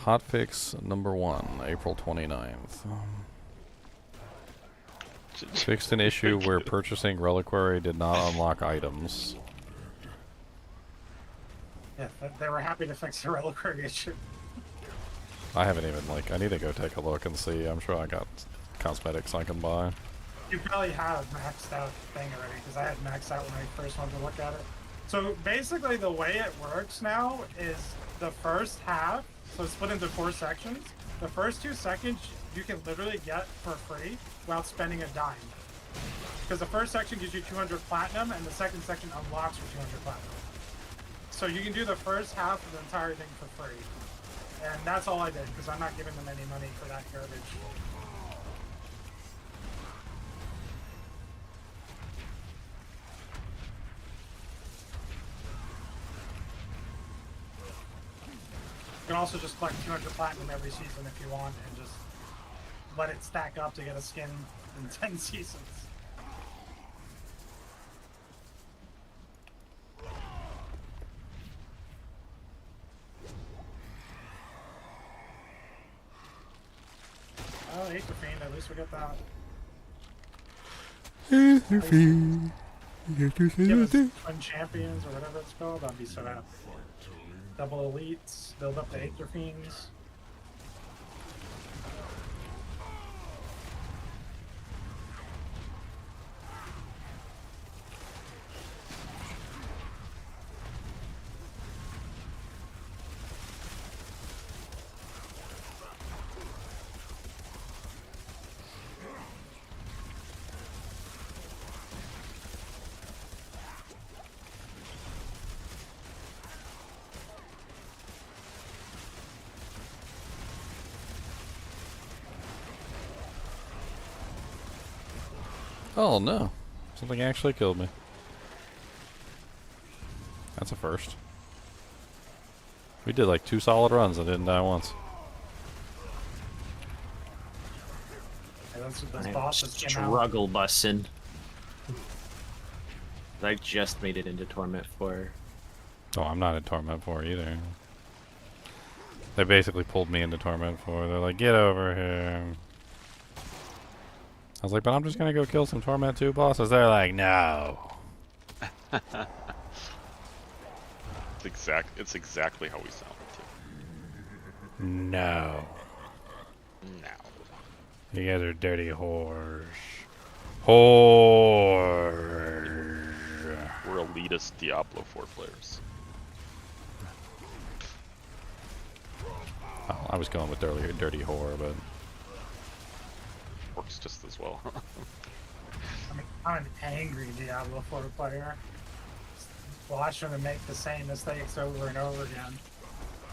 Hotfix number 1, April 29th. Fixed an issue where purchasing Reliquary did not unlock items. Yeah, they were happy to fix the reliquary issue. I haven't even, like, I need to go take a look and see. I'm sure I got cosmetics I can buy. You probably have maxed out thing already, because I had maxed out when I first wanted to look at it. So basically the way it works now is the first half, so it's split into 4 sections. The first 2 seconds you can literally get for free without spending a dime. Because the first section gives you 200 platinum and the second section unlocks for 200 platinum. So you can do the first half of the entire thing for free. And that's all I did, because I'm not giving them any money for that garbage. can also just collect 200 platinum every season if you want, and just let it stack up to get a skin in 10 seasons. Oh, Fiend, at least we got that. Give us twin champions or whatever it's called, I'd be so happy. Double elites, build up the Aether Fiends. Oh no. Something actually killed me. That's a first. We did like 2 solid runs and didn't die once. Yeah, that's what this I'm boss just came out. struggle bussin'. I just made it into Torment 4. Oh, I'm not in Torment 4 either. They basically pulled me into Torment 4. They're like, get over here. I was like, but I'm just gonna go kill some Torment 2 bosses. They're like, no. It's exactly how we sounded too. No. No. You guys are dirty whores. Whores. We're elitist Diablo 4 players. Oh, I was going with dirty whore, but Works just as well. I'm an angry Diablo 4 player. Watching them make the same mistakes over and over again.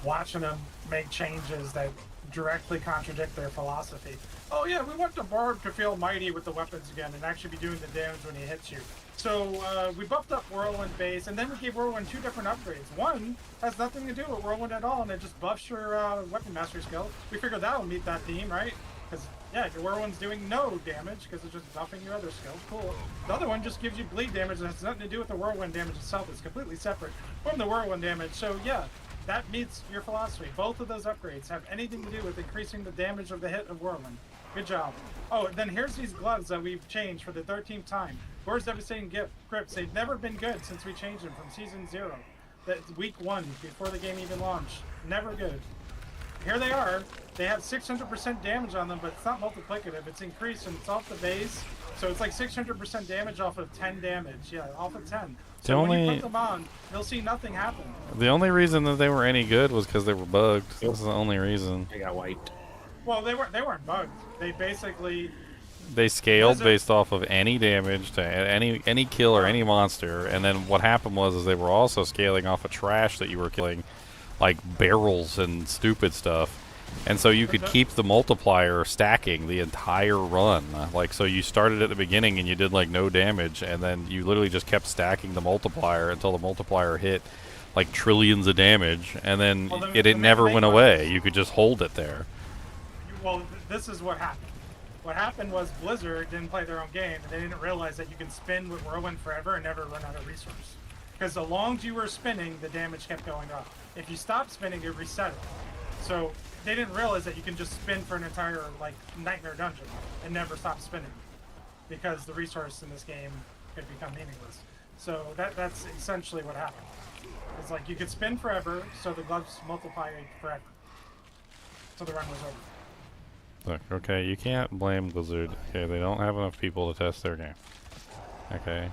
Watching them make changes that directly contradict their philosophy. Oh yeah, we want the Barb to feel mighty with the weapons again and actually be doing the damage when he hits you. So we buffed up Whirlwind base, and then we gave Whirlwind 2 different upgrades. One has nothing to do with Whirlwind at all, and it just buffs your weapon mastery skill. We figured that'll meet that theme, right? Because, yeah, your Whirlwind's doing no damage because it's just buffing your other skills. Cool. The other one just gives you bleed damage and has nothing to do with the Whirlwind damage itself. It's completely separate from the Whirlwind damage. So, yeah, that meets your philosophy. Both of those upgrades have anything to do with increasing the damage of the hit of Whirlwind. Good job. Oh, and then here's these gloves that we've changed for the 13th time. Where's Devastating Grips? They've never been good since we changed them from Season 0. That's week 1, before the game even launched. Never good. Here they are. They have 600% damage on them, but it's not multiplicative. It's increased and it's off the base. So it's like 600% damage off of 10 damage. Yeah, off of 10. So when you put them on, you'll see nothing happen. the only reason that they were any good was because they were bugged. This is the only reason. I got wiped. Well, they weren't bugged. They basically... They scaled based off of any damage to any kill or any monster, and then what happened was they were also scaling off of trash that you were killing, like barrels and stupid stuff. And so you could keep the multiplier stacking the entire run. Like, so you started at the beginning and you did like no damage, and then you literally just kept stacking the multiplier until the multiplier hit like trillions of damage, and then it never went away. You could just hold it there. Well, this is what happened. What happened was Blizzard didn't play their own game, and they didn't realize that you can spin with Whirlwind forever and never run out of resource. Because the longer you were spinning, the damage kept going up. If you stopped spinning, it reset it. So they didn't realize that you can just spin for an entire like nightmare dungeon and never stop spinning, because the resource in this game could become meaningless. So that's essentially what happened. It's like you could spin forever, so the gloves multiply forever. So the run was over. Look, okay, you can't blame Blizzard. Okay, they don't have enough people to test their game. Okay.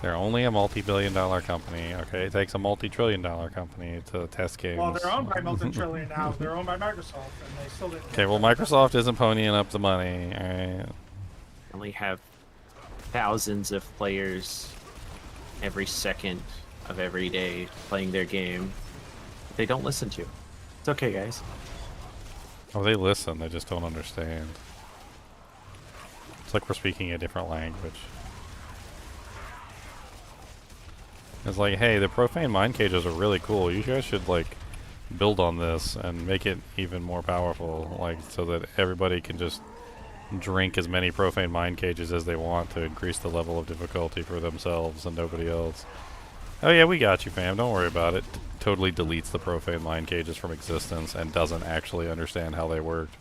They're only a multi-billion-dollar company. Okay, it takes a multi-trillion-dollar company to test games. Well, they're owned by multi-trillion now. They're owned by Microsoft, and they still didn't. Okay, well, Microsoft isn't ponying up the money. Alright. Only have thousands of players every second of every day playing their game. They don't listen to. It's okay, guys. Oh, they listen, they just don't understand. It's like we're speaking a different language. It's like, hey, the profane mind cages are really cool. You guys should, like, build on this and make it even more powerful, like so that everybody can just drink as many profane mind cages as they want to increase the level of difficulty for themselves and nobody else. Oh yeah, we got you, fam. Don't worry about it. Totally deletes the profane mind cages from existence and doesn't actually understand how they worked.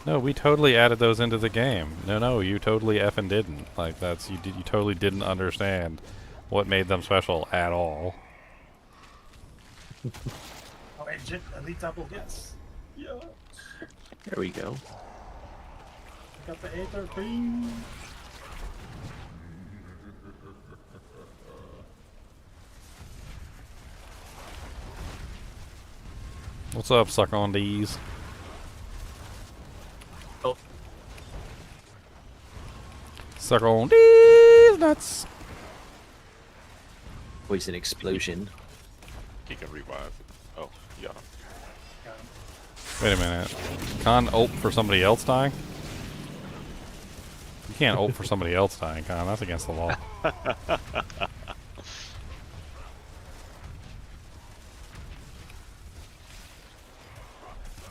No, we totally added those into the game. No, you totally effing didn't. Like that's you totally didn't understand what made them special at all. Oh, and elite double, yes. Yeah. There we go. Got the Aether Queen. What's up, suck on these? Oh, Suck on these nuts. poison explosion. He can revive. Oh, you got him. Wait a minute. Con ult for somebody else dying? You can't ult for somebody else dying, Con. That's against the law.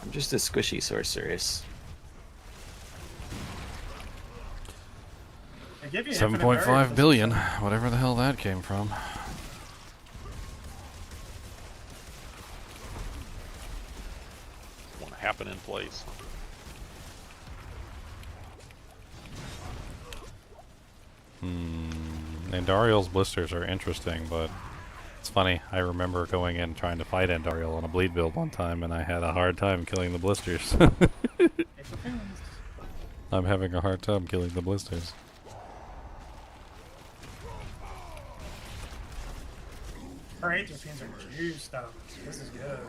I'm just a squishy sorceress. They give you infinite 7.5 barriers. billion. Whatever the hell that came from. Want to happen in place. Andariel's blisters are interesting, but it's funny. I remember going in trying to fight Andariel on a bleed build one time, and I had a hard time killing the blisters. I'm having a hard time killing the blisters. Our Aether Fiends are juiced up. This is good.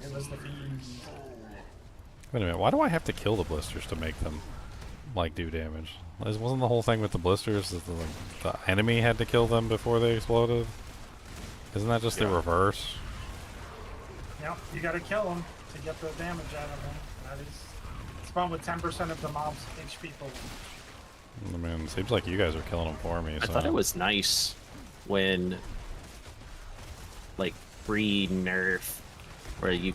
It was the Fiends. Wait a minute. Why do I have to kill the blisters to make them like do damage? Wasn't the whole thing with the blisters that the enemy had to kill them before they exploded? Isn't that just the reverse? Yep, you gotta kill them to get the damage out of them. That is spawn with 10% of the mob's HP full. I mean, it seems like you guys are killing them for me. I So. thought it was nice when, like, pre-nerf, where you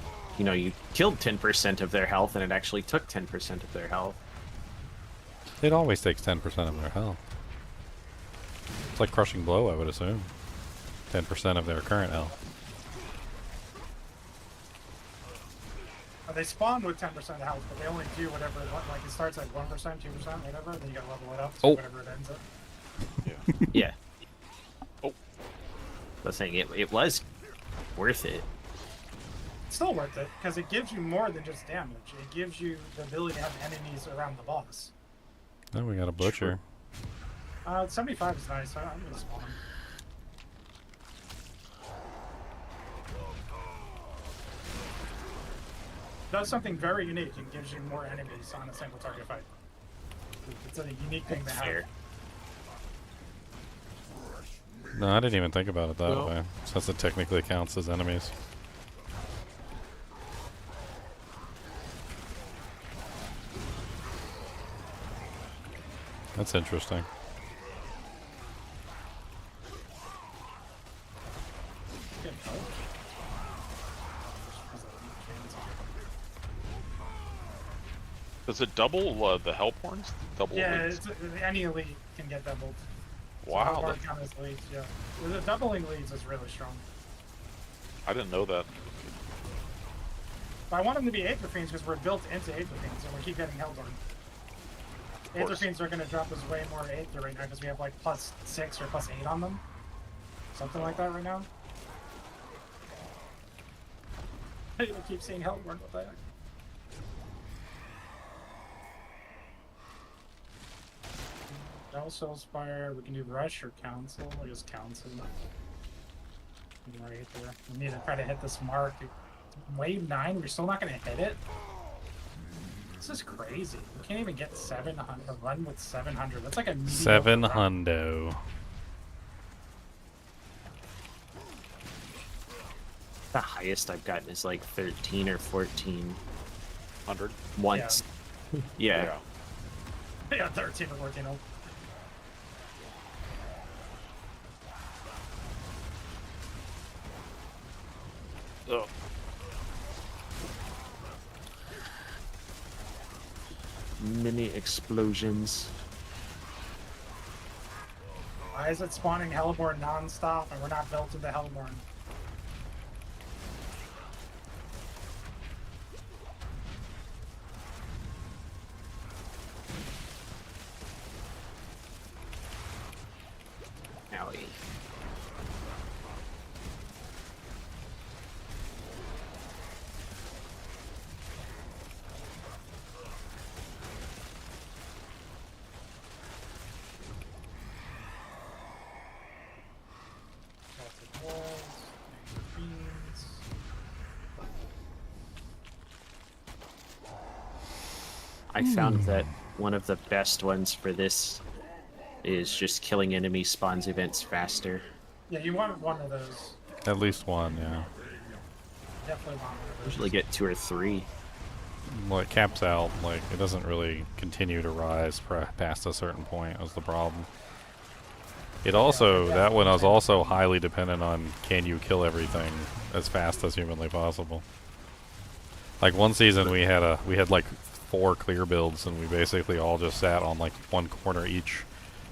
killed 10% of their health and it actually took 10% of their health. It always takes 10% of their health. It's like crushing blow, I would assume. 10% of their current health. They spawn with 10% health, but they only do whatever, like it starts at 1%, 2%, whatever, then you gotta level it up to whatever it ends at. Yeah. Oh. I was saying it was worth it. It's still worth it, because it gives you more than just damage. It gives you the ability to have enemies around the boss. Then we got a butcher. 75 is nice, I'm gonna spawn him. Does something very unique and gives you more enemies on a single target fight. It's a unique thing to have. Fair. No, I didn't even think about it that way. Since it technically counts as enemies. That's interesting. Does it double the help horns? Double Yeah, leads? any elite can get doubled. Wow, So that- count as leads, yeah. The doubling leads is really strong. I didn't know that. But I want them to be Aether Fiends because we're built into Aether Fiends and we keep getting Hellborn. Aether course. Fiends are going to drop us way more Aether right now because we have like +6 or +8 on them. Something like that right now. I keep seeing Hellborn, what the heck? Also Spire, we can do Rush or Council. I'll just Council. Right there. We need to try to hit this mark. Wave 9, we're still not going to hit it? This is crazy. We can't even get 700, a run with 700. That's like a mediocre Seven run. hundo. The highest I've gotten is like 13 or 14 100? once. Yeah. Yeah, 13 or 14. Oh. Ugh. Mini explosions. Why is it spawning Hellborn non-stop and we're not built into Hellborn? Owie. Melted walls, beams. I found that one of the best ones for this is just killing enemy spawns events faster. Yeah, you want one of those. At least one, yeah. Definitely want one of those. Usually get 2 or 3. Well, it caps out. Like, it doesn't really continue to rise past a certain point. Was the problem. It also that one was also highly dependent on can you kill everything as fast as humanly possible. Like one season we had like 4 clear builds and we basically all just sat on like one corner each,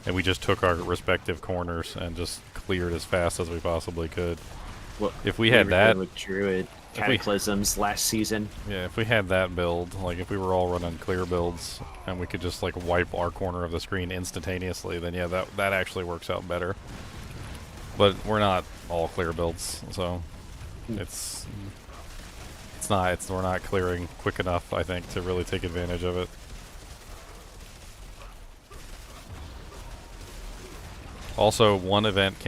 and we just took our respective corners and just cleared as fast as we possibly could. Well, If we had that, with Druid Cataclysms last season. yeah, if we had that build, like if we were all running clear builds and we could just like wipe our corner of the screen instantaneously, then yeah, that actually works out better. But we're not all clear builds, so we're not clearing quick enough, I think, to really take advantage of it. Also, one new event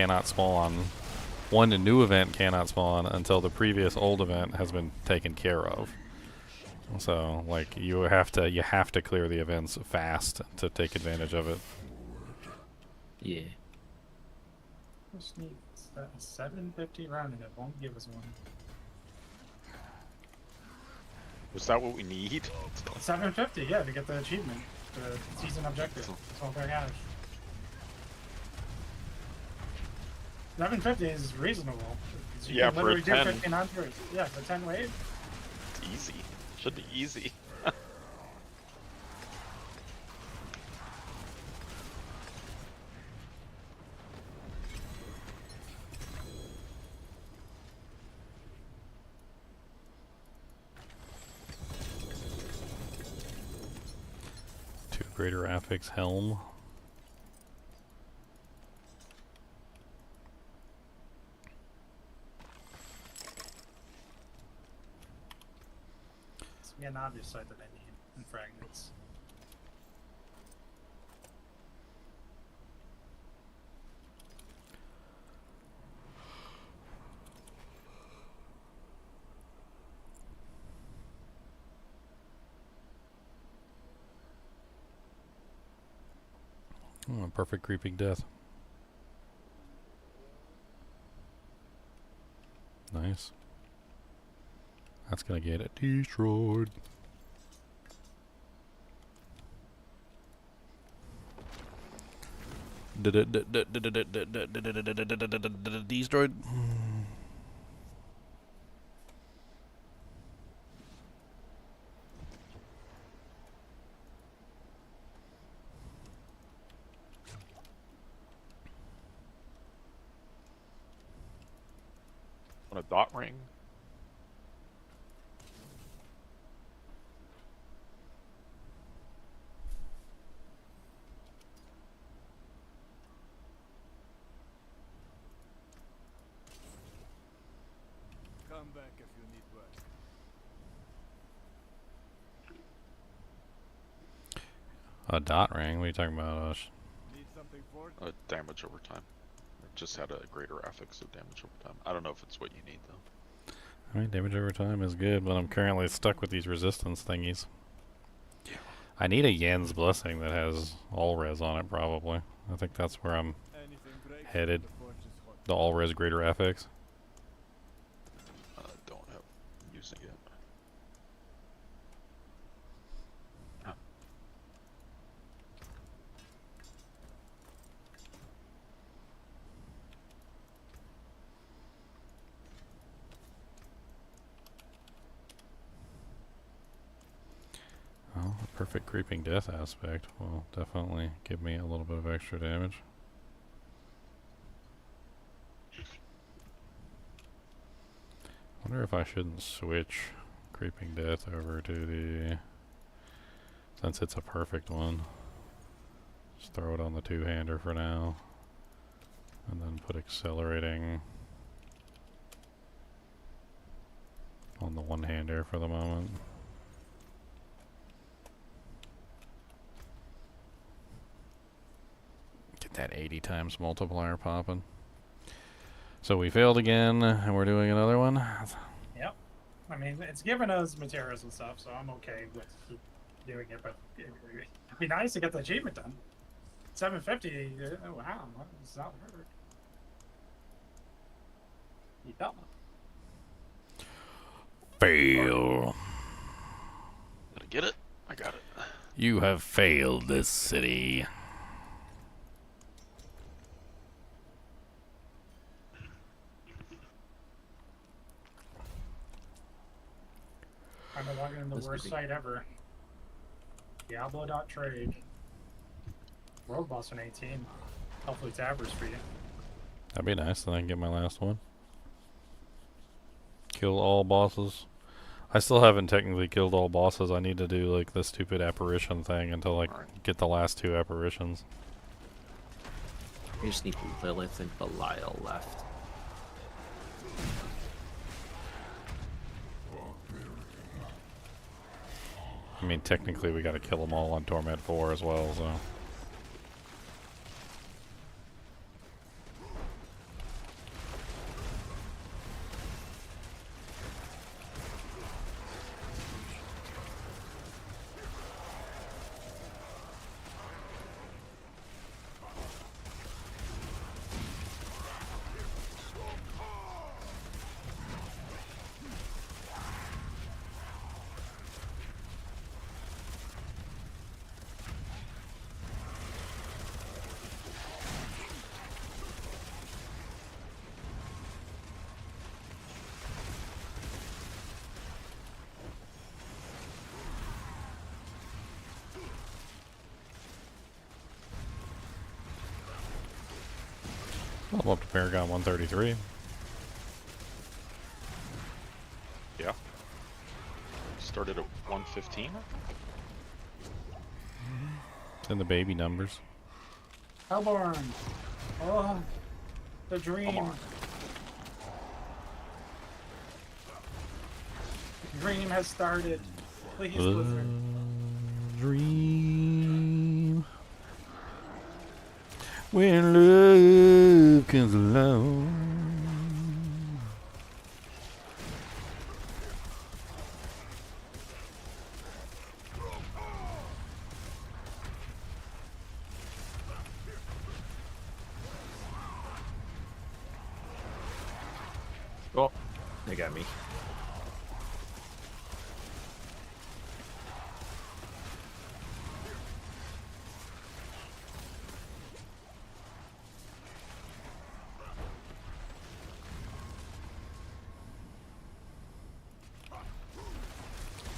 cannot spawn until the previous old event has been taken care of. So, like, you have to clear the events fast to take advantage of it. Yeah. Just need 750 rounded. It won't give us one. Was that what we need? 750, yeah, to get the achievement, the season objective. That's all they have. 750 is reasonable. You Yeah, can for a literally do 10. 1500. Yeah, for 10 waves. It's easy. Should be easy. Two greater affix helm. It's an obvious site that I need in fragments. Oh, perfect creeping death. Nice. That's gonna get it destroyed. Destroyed. Want a dot ring? Come back if you need work. A dot ring? What are you talking about? Need something for it? Damage over time. It just had a greater affix of damage over time. I don't know if it's what you need though. Alright, damage over time is good, but I'm currently stuck with these resistance thingies. I need a Yen's Blessing that has all res on it, probably. I think that's where I'm Anything breaks, headed. the forge is hot. The all res greater affix. Don't have using it. Perfect creeping death aspect will definitely give me a little bit of extra damage. Wonder if I shouldn't switch creeping death over to the, since it's a perfect one. Just throw it on the two-hander for now, and then put accelerating on the one-hander for the moment. Get that 80 times multiplier popping. So we failed again, and we're doing another one. Yep. I mean, it's given us materials and stuff, so I'm okay with doing it, but it'd be nice to get the achievement done. 750, oh wow, that's not hard. Yeah. Fail. Did I get it? I got it. You have failed this city. I'm logging in the worst site ever. Diablo.trade. World boss in 18. Hopefully it's average for you. That'd be nice, then I can get my last one. Kill all bosses. I still haven't technically killed all bosses. I need to do like the stupid apparition thing until I get the last 2 apparitions. You just need Lilith and Belial left. I mean, technically we gotta kill them all on Torment 4 as well, so... I'm up to Paragon 133. Yeah. Started at 115. It's in the baby numbers. Hellborn! Oh, the dream. The dream has started. Please, Blizzard. Dream. When love comes along. Oh, they got me.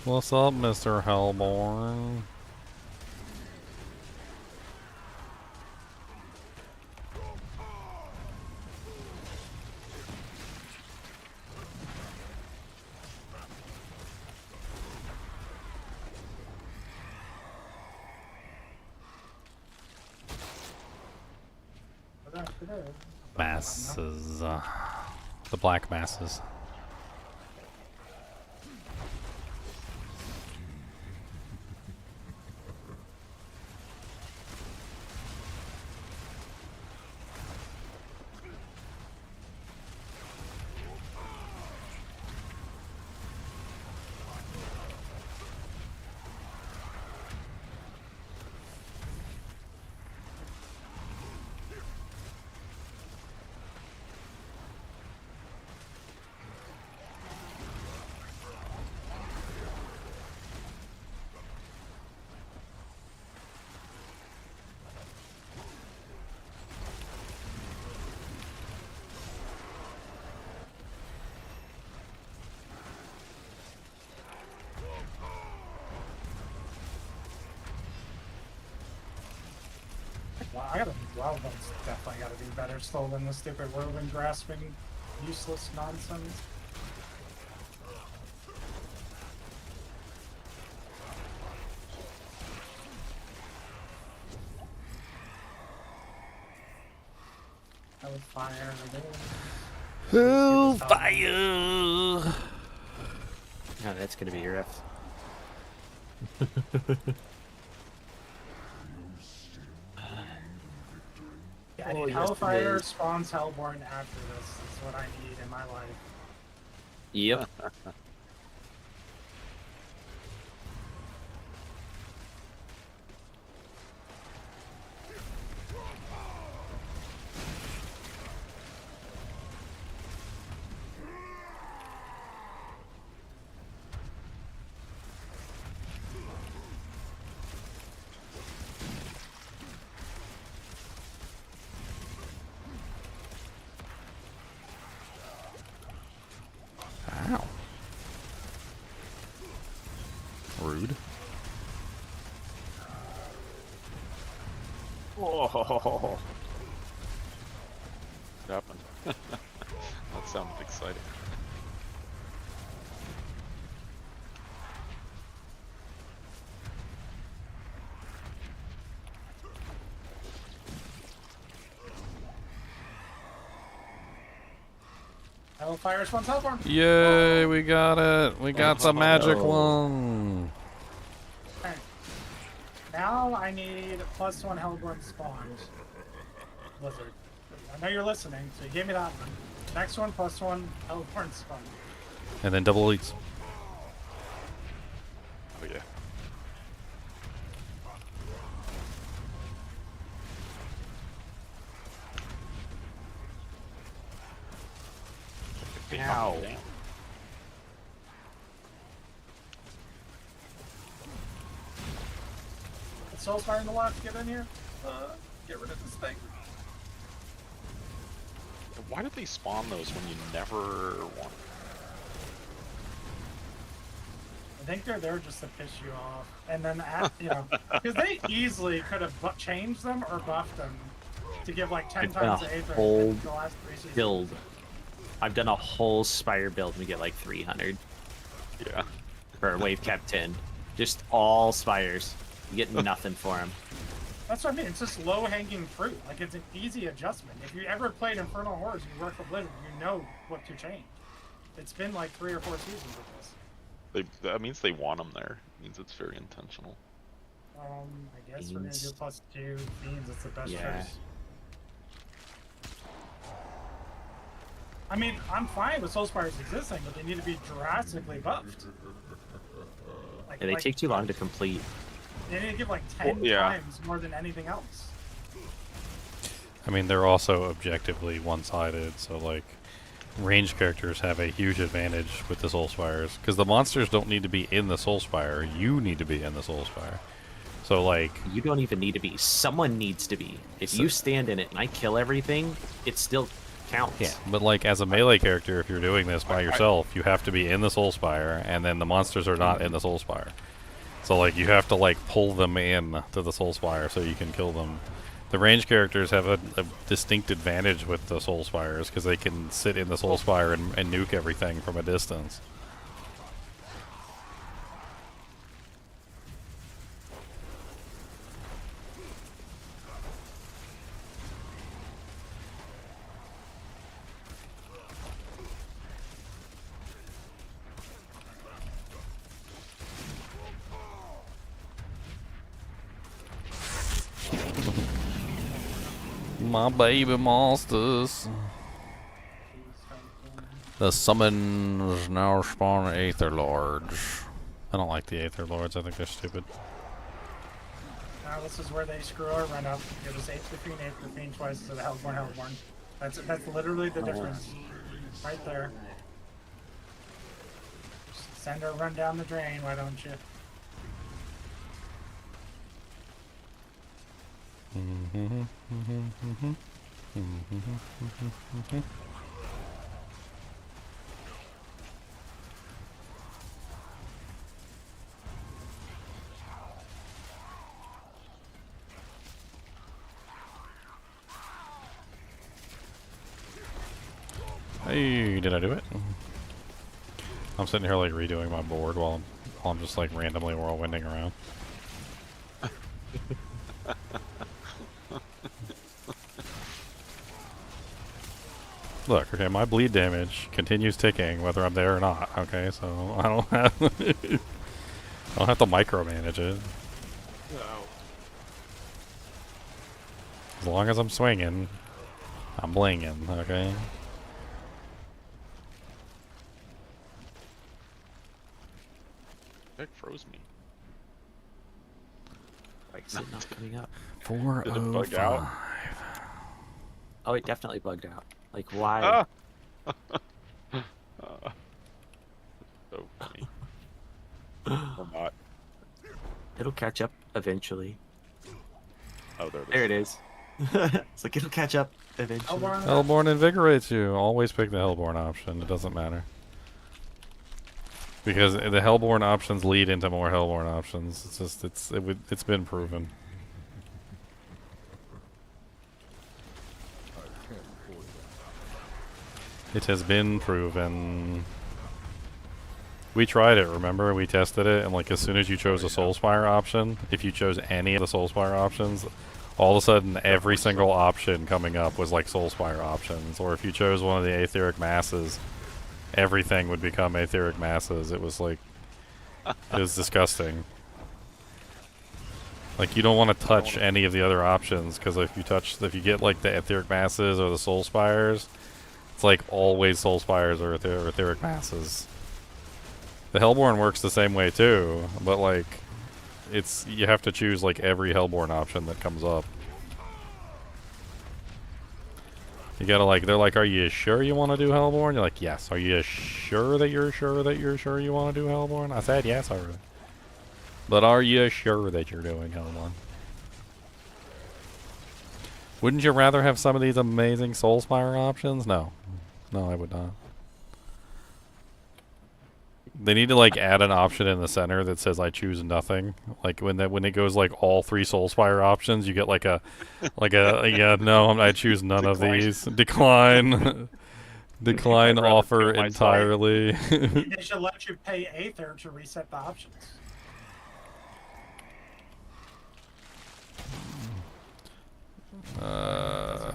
What's up, Mr. Hellborn? Masses. The black masses. Wow, Wild One's definitely gotta be better still than the stupid whirlwind grasping, useless nonsense. Hellfire. Hellfire! No, that's gonna be your F. Yeah, I Oh, need yes, it Hellfire is. spawns Hellborn after this. That's what I need in my life. Yep. Ow. Rude. Oh. What happened? That sounded exciting. Hellfire spawns Hellborn. Yay, we got it. We got the magic Oh. one. Okay. Now I need +1 Hellborn spawns. Blizzard. I know you're listening, so you gave me that one. Next one, +1 Hellborn spawn. And then double elites. Oh yeah. Ow. Soulfire in the left, get in here. Get rid of this thing. Why did they spawn those when you never want? I think they're there just to piss you off. And then, because they easily could have changed them or buffed them to give like 10 times the Aether whole in the last 3 seasons. Build. I've done a whole Spire build and we get like 300 Yeah. for wave cap 10. Just all Spires. You get nothing for them. That's what I mean. It's just low-hanging fruit. Like, it's an easy adjustment. If you ever played Infernal Hordes and you work for Blizzard, you know what to change. It's been like 3 or 4 seasons with this. That means they want them there. It means it's very intentional. I guess we're gonna do Fiends. +2 Fiends. It's the best Yeah. choice. I mean, I'm fine with Soulspires existing, but they need to be drastically buffed. Like, Yeah, they take too long to complete. They need to give like 10 Well, yeah. times more than anything else. I mean, they're also objectively one-sided, so like, ranged characters have a huge advantage with the Soul Spires, because the monsters don't need to be in the Soul Spire. You need to be in the Soul Spire. So like, You don't even need to be. Someone needs to be. If So- you stand in it and I kill everything, it still counts. yeah, but like as a melee character, if you're doing this by yourself, you have to be in the Soul Spire, and then the monsters are not in the Soul Spire. So like, you have to like pull them in to the Soul Spire so you can kill them. The ranged characters have a distinct advantage with the Soul Spires because they can sit in the Soul Spire and nuke everything from a distance. My baby monsters. The summons now spawn Aether Lords. I don't like the Aether Lords, I think they're stupid. Now this is where they screw our run up. Give us 8 15 twice to the Hellborn. That's literally the difference. Right there. Just send our run down the drain, why don't you? Hey, did I do it? I'm sitting here like redoing my board while I'm just like randomly whirlwinding around. Look, okay, my bleed damage continues ticking whether I'm there or not. Okay, so I don't have I don't have to micromanage it. As long as I'm swinging, I'm blinging. Okay. Heck froze me. Like, is it not coming up? Did it bug out? Oh, it definitely bugged out. Like, why? Ah! So funny. Or not. It'll catch up eventually. Oh, there it is. There it is. It's like, it'll catch up eventually. Hellborn invigorates you. Always pick the Hellborn option. It doesn't matter. Because the Hellborn options lead into more Hellborn options. It's just it's been proven. It has been proven. We tried it, remember? We tested it, and like as soon as you chose a Soulspire option, if you chose any of the Soulspire options, all of a sudden every single option coming up was like Soulspire options. Or if you chose one of the Aetheric Masses, everything would become Aetheric Masses. It was like, it was disgusting. Like you don't want to touch any of the other options, because if you get like the Aetheric Masses or the Soulspires, it's like always Soulspires or Aetheric Masses. The Hellborn works the same way too, but like, you have to choose like every Hellborn option that comes up. You gotta like, they're like, are you sure you want to do Hellborn? You're like, yes. Are you sure that you're sure you want to do Hellborn? I said yes already. But are you sure that you're doing Hellborn? Wouldn't you rather have some of these amazing Soulspire options? No. No, I would not. They need to like add an option in the center that says I choose nothing. Like when it goes like all three Soulspire options, you get like a yeah, no, I choose none of these. Decline. Decline offer entirely. They should let you pay Aether to reset the options.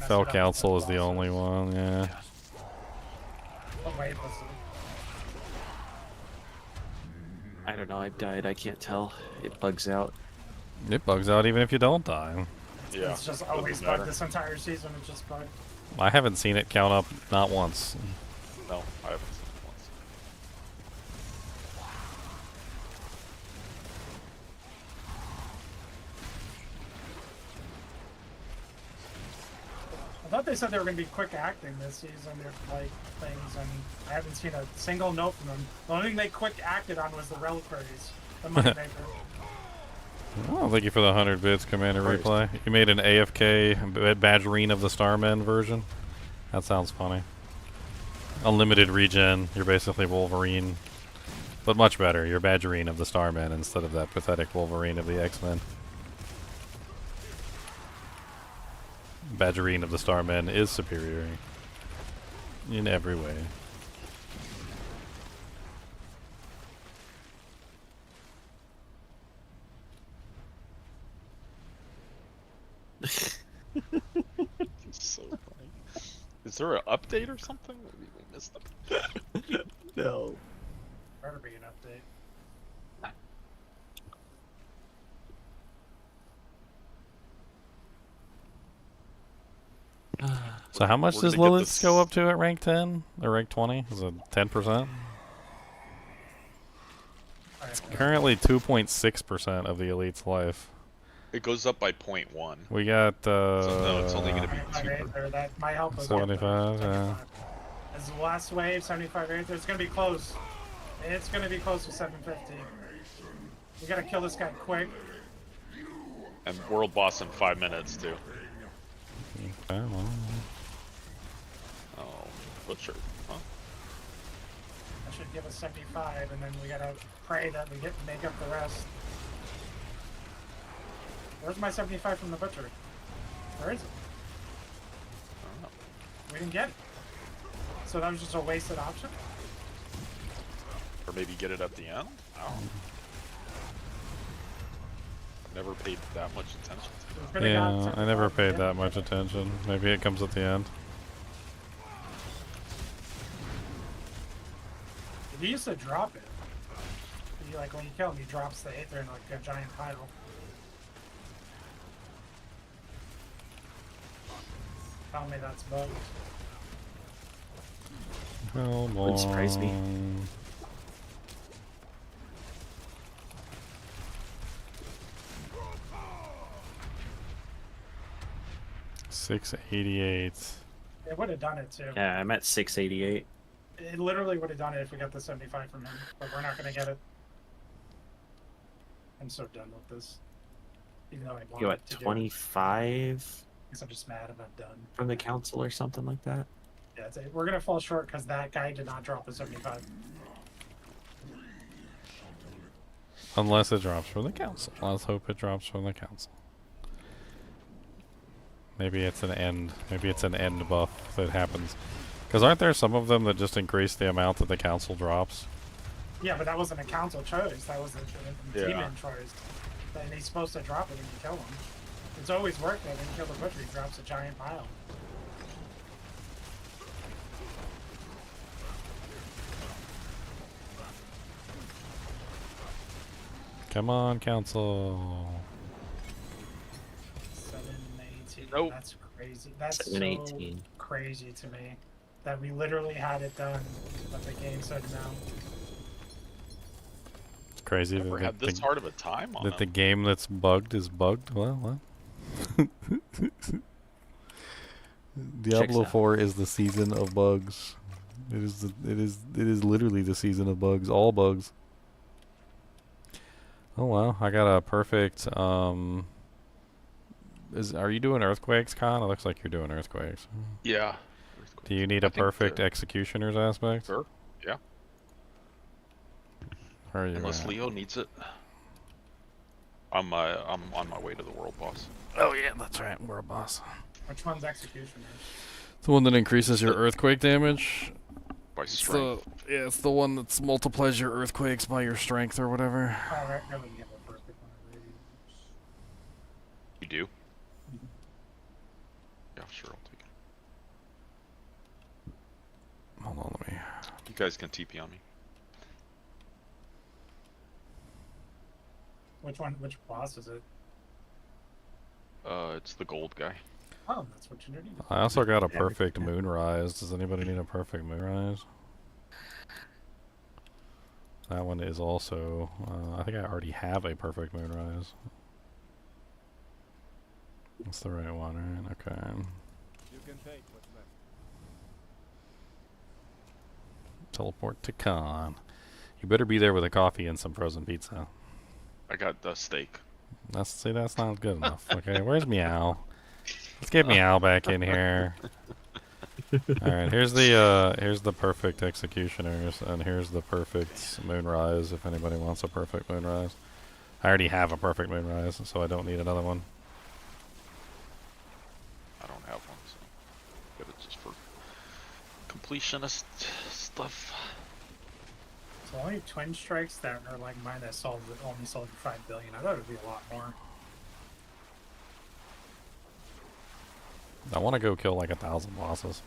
Fell Council is the only one, yeah. Oh, wait, listen. I don't know, I've died, I can't tell. It bugs out. It bugs out even if you don't die. Yeah. It's just always bugged this entire season. It's just bugged. I haven't seen it count up, not once. No, I haven't seen it once. I thought they said they were going to be quick acting this season with like things, and I haven't seen a single note from them. The only thing they quick acted on was the reliquaries, the moneymaker. Oh, thank you for the 100 bits, Commander Replay. You made an AFK Badgerine of the Starmen version? That sounds funny. Unlimited regen. You're basically Wolverine. But much better. You're Badgerine of the Starmen instead of that pathetic Wolverine of the X-Men. Badgerine of the Starmen is superior. In every way. So funny. Is there an update or something? We missed it. No. Better be an update. So how much does Lilith go up to at rank 10? Or rank 20? Is it 10%? It's currently 2.6% of the elite's life. It goes up by 0.1. We got So no, it's only going to be 2. That might help us. 75, yeah. As the last wave, 75 Aether. It's going to be close. It's going to be close to 750. We got to kill this guy quick. And world boss in 5 minutes, too. Okay, well. Oh, butcher. Huh? That should give us 75, and then we got to pray that we make up the rest. Where's my 75 from the butcher? Where is it? I don't know. We didn't get it. So that was just a wasted option? Or maybe get it at the end? I don't know. I've never paid that much attention to it. Yeah, I never paid that much attention. Maybe it comes at the end. He used to drop it. He, like when you kill him, he drops the Aether in like a giant pile. Tell me that's bugged. Oh, Wouldn't surprise me. 688. It would have done it too. Yeah, I'm at 688. It literally would have done it if we got the 75 from him, but we're not gonna get it. I'm so done with this. Even though I You wanted at to do it. 25 Because I'm just mad I'm not done. from the council or something like that? Yeah, we're gonna fall short because that guy did not drop the 75. Unless it drops from the council. Let's hope it drops from the council. Maybe it's an end. Maybe it's an end buff that happens. Because aren't there some of them that just increase the amount that the council drops? Yeah, but that wasn't a council choice. That was a Yeah. demon choice. And he's supposed to drop it when you kill him. It's always worked that when you kill the butcher, he drops a giant pile. Come on, council. 718. Nope. That's crazy. That's so 718. crazy to me. That we literally had it done, but the game said no. It's crazy Never had this hard of a time on that the it. game that's bugged is bugged. Well. Diablo out. 4 is the season of bugs. It is literally the season of bugs. All bugs. Oh wow, I got a perfect are you doing earthquakes, Con? It looks like you're doing earthquakes. Yeah. Do you need I a think, perfect executioner's aspect? Sure. Yeah. Or are you Unless Leo needs it. I'm on my way to the world boss. Oh yeah, that's right. We're a boss. Which one's executioner? The one that increases your earthquake damage. By It's strength. it's the one that multiplies your earthquakes by your strength or whatever. Alright, I wouldn't get a perfect one of these. You do? Yeah, sure, I'll take it. Hold on, let me. You guys can TP on me. Which boss is it? It's the gold guy. Oh, that's what you need. I also got a perfect moonrise. Does anybody need a perfect moonrise? That one is also. I think I already have a perfect moonrise. That's the right one, right? Okay. You can take what's left. Teleport to Con. You better be there with a coffee and some frozen pizza. I got the steak. That's not good enough. Okay, where's Meow? Let's get Meow back in here. All right, here's the perfect executioners, and here's the perfect moonrise. If anybody wants a perfect moonrise, I already have a perfect moonrise, so I don't need another one. I don't have one, so get it just for completionist stuff. So only twin strikes that are like mine that only sold for 5 billion. I thought it would be a lot more. I want to go kill like 1,000 bosses.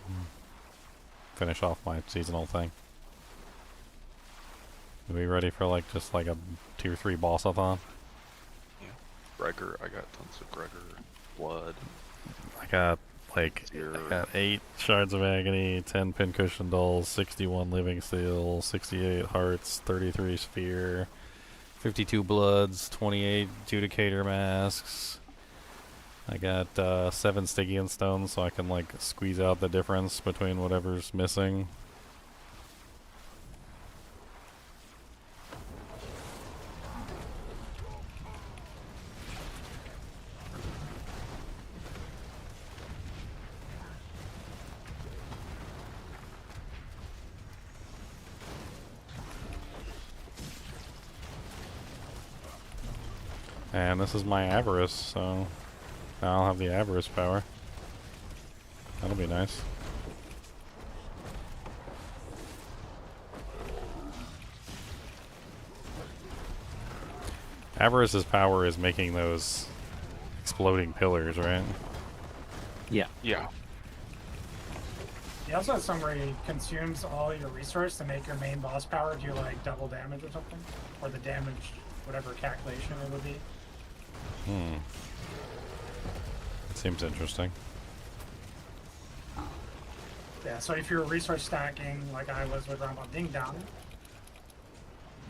Finish off my seasonal thing. Are we ready for like just like a tier 3 boss-a-thon? Yeah. Gregor, I got tons of Gregor blood. I got like Your- I got 8 shards of agony, 10 pincushion dolls, 61 living steel, 68 hearts, 33 sphere, 52 bloods, 28 judicator masks. I got 7 Stygian stones, so I can like squeeze out the difference between whatever's missing. And this is my avarice, so now I'll have the avarice power. That'll be nice. Avarice's power is making those exploding pillars, right? Yeah. Yeah. He also has some where he consumes all your resource to make your main boss power do like double damage or something, or the damage, whatever calculation it would be. Hmm. Seems interesting. Yeah, so if you're resource stacking like I was with Rambo Ding Dong,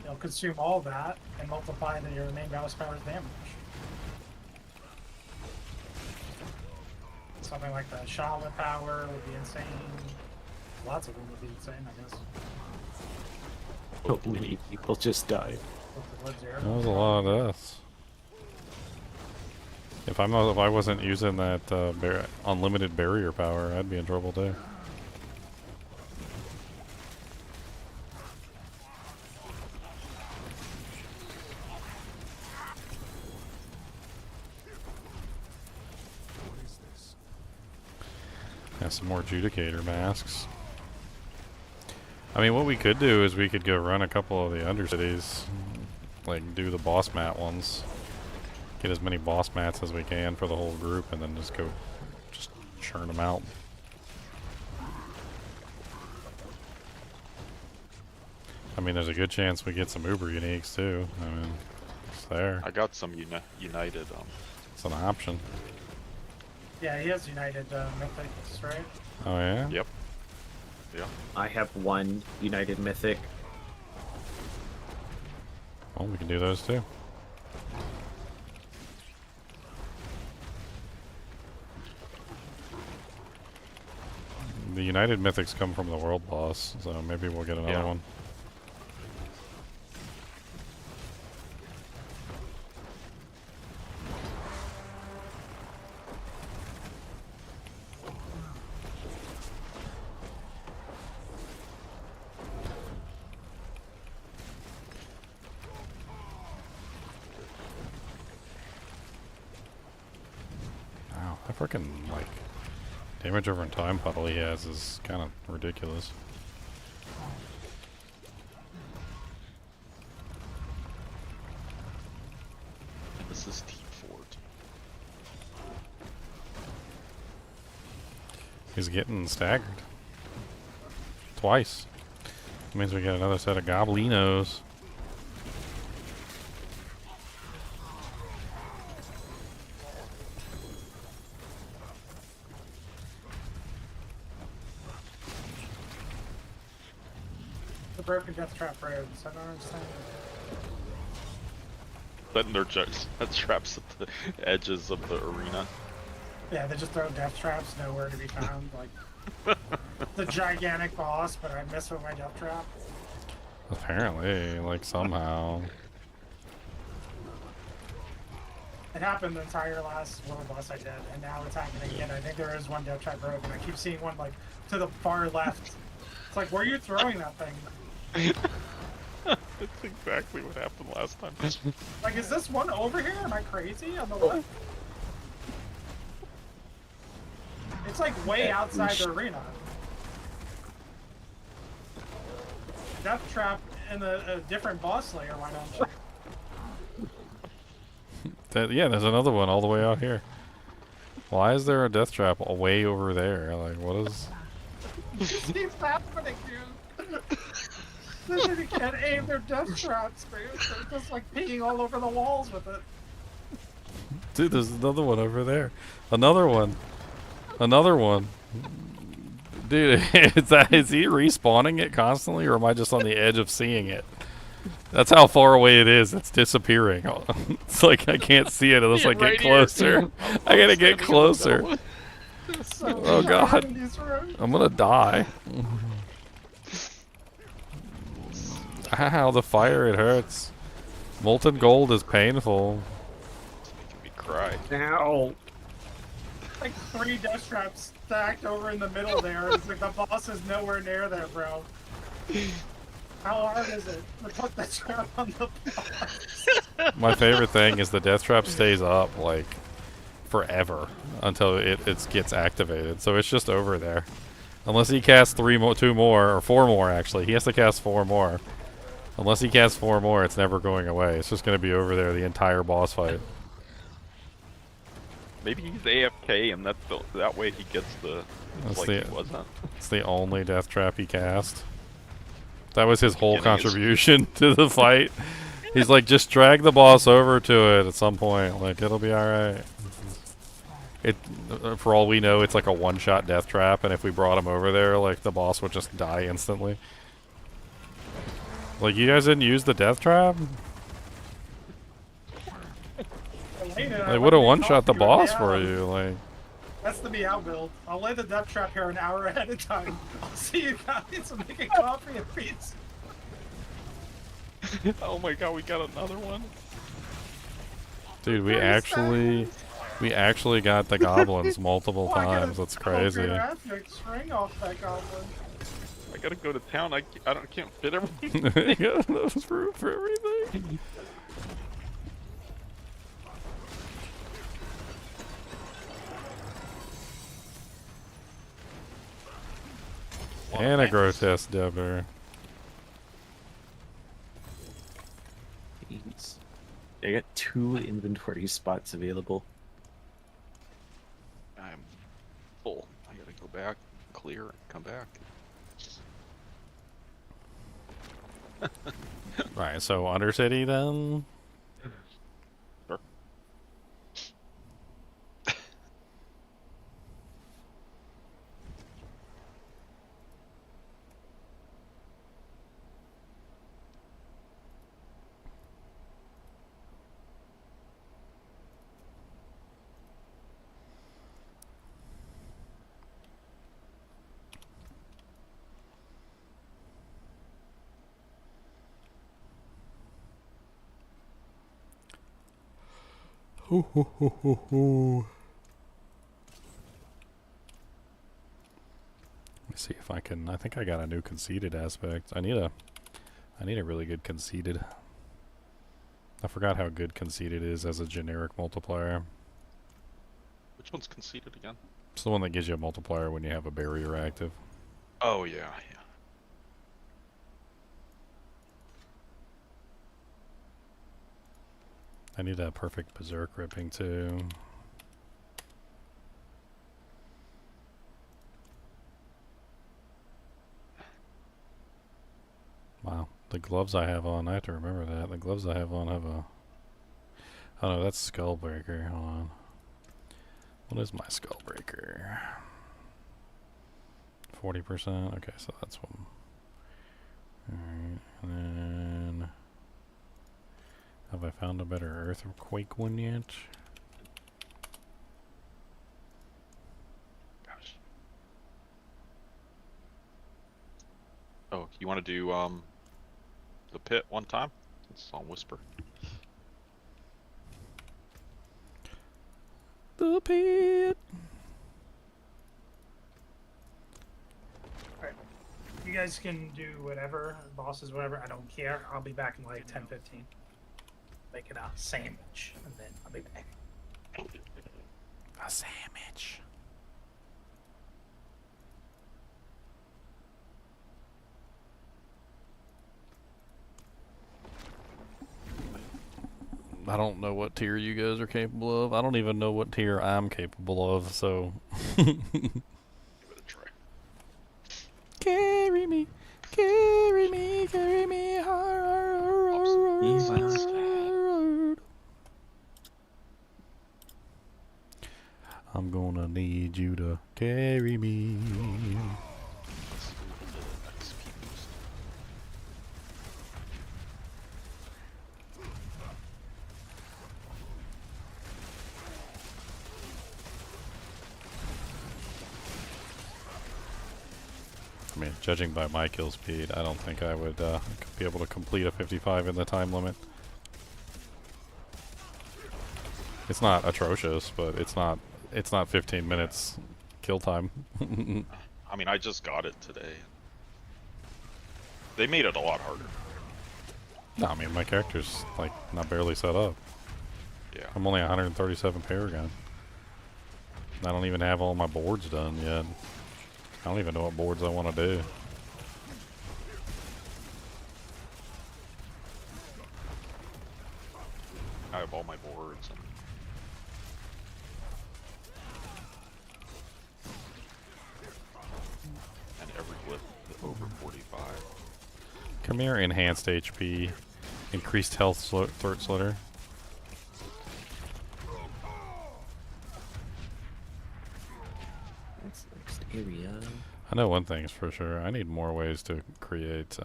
you'll consume all that and multiply your main boss power's damage. Something like the Charlotte power would be insane. Lots of them would be insane, I guess. So many people just died. That was a lot of deaths. If I wasn't using that unlimited barrier power, I'd be in trouble too. Yeah, some more Judicator masks. I mean, what we could do is we could go run a couple of the Undercities, like do the boss mat ones, get as many boss mats as we can for the whole group, and then just churn them out. I mean, there's a good chance we get some Uber uniques too. I mean, it's there. I got some United. It's an option. Yeah, he has United Mythics, right? Oh yeah? Yep. Yeah. I have one United Mythic. Well, we can do those too. The United Mythics come from the world boss, so maybe we'll get another one. Wow, that freaking like damage over time puddle he has is kind of ridiculous. This is T4. He's getting staggered. Twice. That means we get another set of Goblinos. The broken death trap roads, I don't understand. Then they're just traps at the edges of the arena. Yeah, they just throw death traps nowhere to be found. Like the gigantic boss, but I miss with my death trap. Apparently, like somehow. It happened the entire last little boss I did, and now it's happening again. I think there is one death trap road, and I keep seeing one like to the far left. It's like, where are you throwing that thing? That's exactly what happened last time. Like, is this one over here? Am I crazy? On the left? It's like way outside the arena. Death trap in a different boss layer, why don't you? Yeah, there's another one all the way out here. Why is there a death trap way over there? Like, what is... This keeps happening, dude. They can't aim their death traps, dude. They're just like peeing all over the walls with it. Dude, there's another one over there. Another one. Another one. Dude, is he respawning it constantly, or am I just on the edge of seeing it? That's how far away it is. It's disappearing. It's like I can't see it unless I get closer. I gotta get closer. So Oh god. in these rooms. I'm gonna die. Ow, the fire, it hurts. Molten gold is painful. It's making me cry. Ow! Like 3 death traps stacked over in the middle there. It's like the boss is nowhere near there, bro. How hard is it to put the trap on the boss? My favorite thing is the death trap stays up like forever until it gets activated. So it's just over there. Unless he casts 2 more, or 4 more actually. He has to cast 4 more. Unless he casts 4 more, it's never going away. It's just going to be over there the entire boss fight. Maybe he's AFK and that way he gets the. That's Like the- he wasn't. It's the only death trap he cast. That was his whole Beginning is- contribution to the fight. He's like, just drag the boss over to it at some point. Like, it'll be alright. It, for all we know, it's like a one-shot death trap, and if we brought him over there, like, the boss would just die instantly. Like, you guys didn't use the death trap? They would have one-shot the boss for you, like... That's the meow build. I'll lay the death trap here an hour ahead of time. I'll see you guys and make a coffee and pizza. Oh my god, we got another one. Dude, we Very actually got the goblins multiple Oh, I got times. a That's crazy. holographic string off that goblin. I gotta go to town. I can't fit everything. Yeah, that was room for everything. And a grotesque devil. Jeez. I got 2 inventory spots available. I'm full. I gotta go back, clear, and come back. Right, so Undercity then? Sure. Let me see if I can. I think I got a new conceited aspect. I need a really good conceited. I forgot how good conceited is as a generic multiplier. Which one's conceded again? It's the one that gives you a multiplier when you have a barrier active. Oh yeah, yeah. I need a perfect berserk ripping too. Wow, the gloves I have on, I have to remember that. The gloves I have on have a... Oh no, that's Skullbreaker, hold on. What is my Skullbreaker? 40%? Okay, so that's one. Alright, and then... Have I found a better Earthquake one yet? Gosh. Oh, you want to do the pit one time? It's on whisper. The pit. Alright. You guys can do whatever, bosses, whatever. I don't care. I'll be back in like 10-15. Make it a sandwich, and then I'll be back. A sandwich. I don't know what tier you guys are capable of. I don't even know what tier I'm capable of, so... Give it a try. Carry me, carry me, carry me hard. I'm gonna need you to carry me. Let's move into the next fuse. I mean, judging by my kill speed, I don't think I would be able to complete a 55 in the time limit. It's not atrocious, but it's not 15 minutes kill time. I mean, I just got it today. They made it a lot harder. No, I mean, my character's like not barely set up. Yeah. I'm only 137 Paragon. I don't even have all my boards done yet. I don't even know what boards I want to do. Come here, enhanced HP, increased health, throat slitter. That's the next area. I know one thing's for sure. I need more ways to create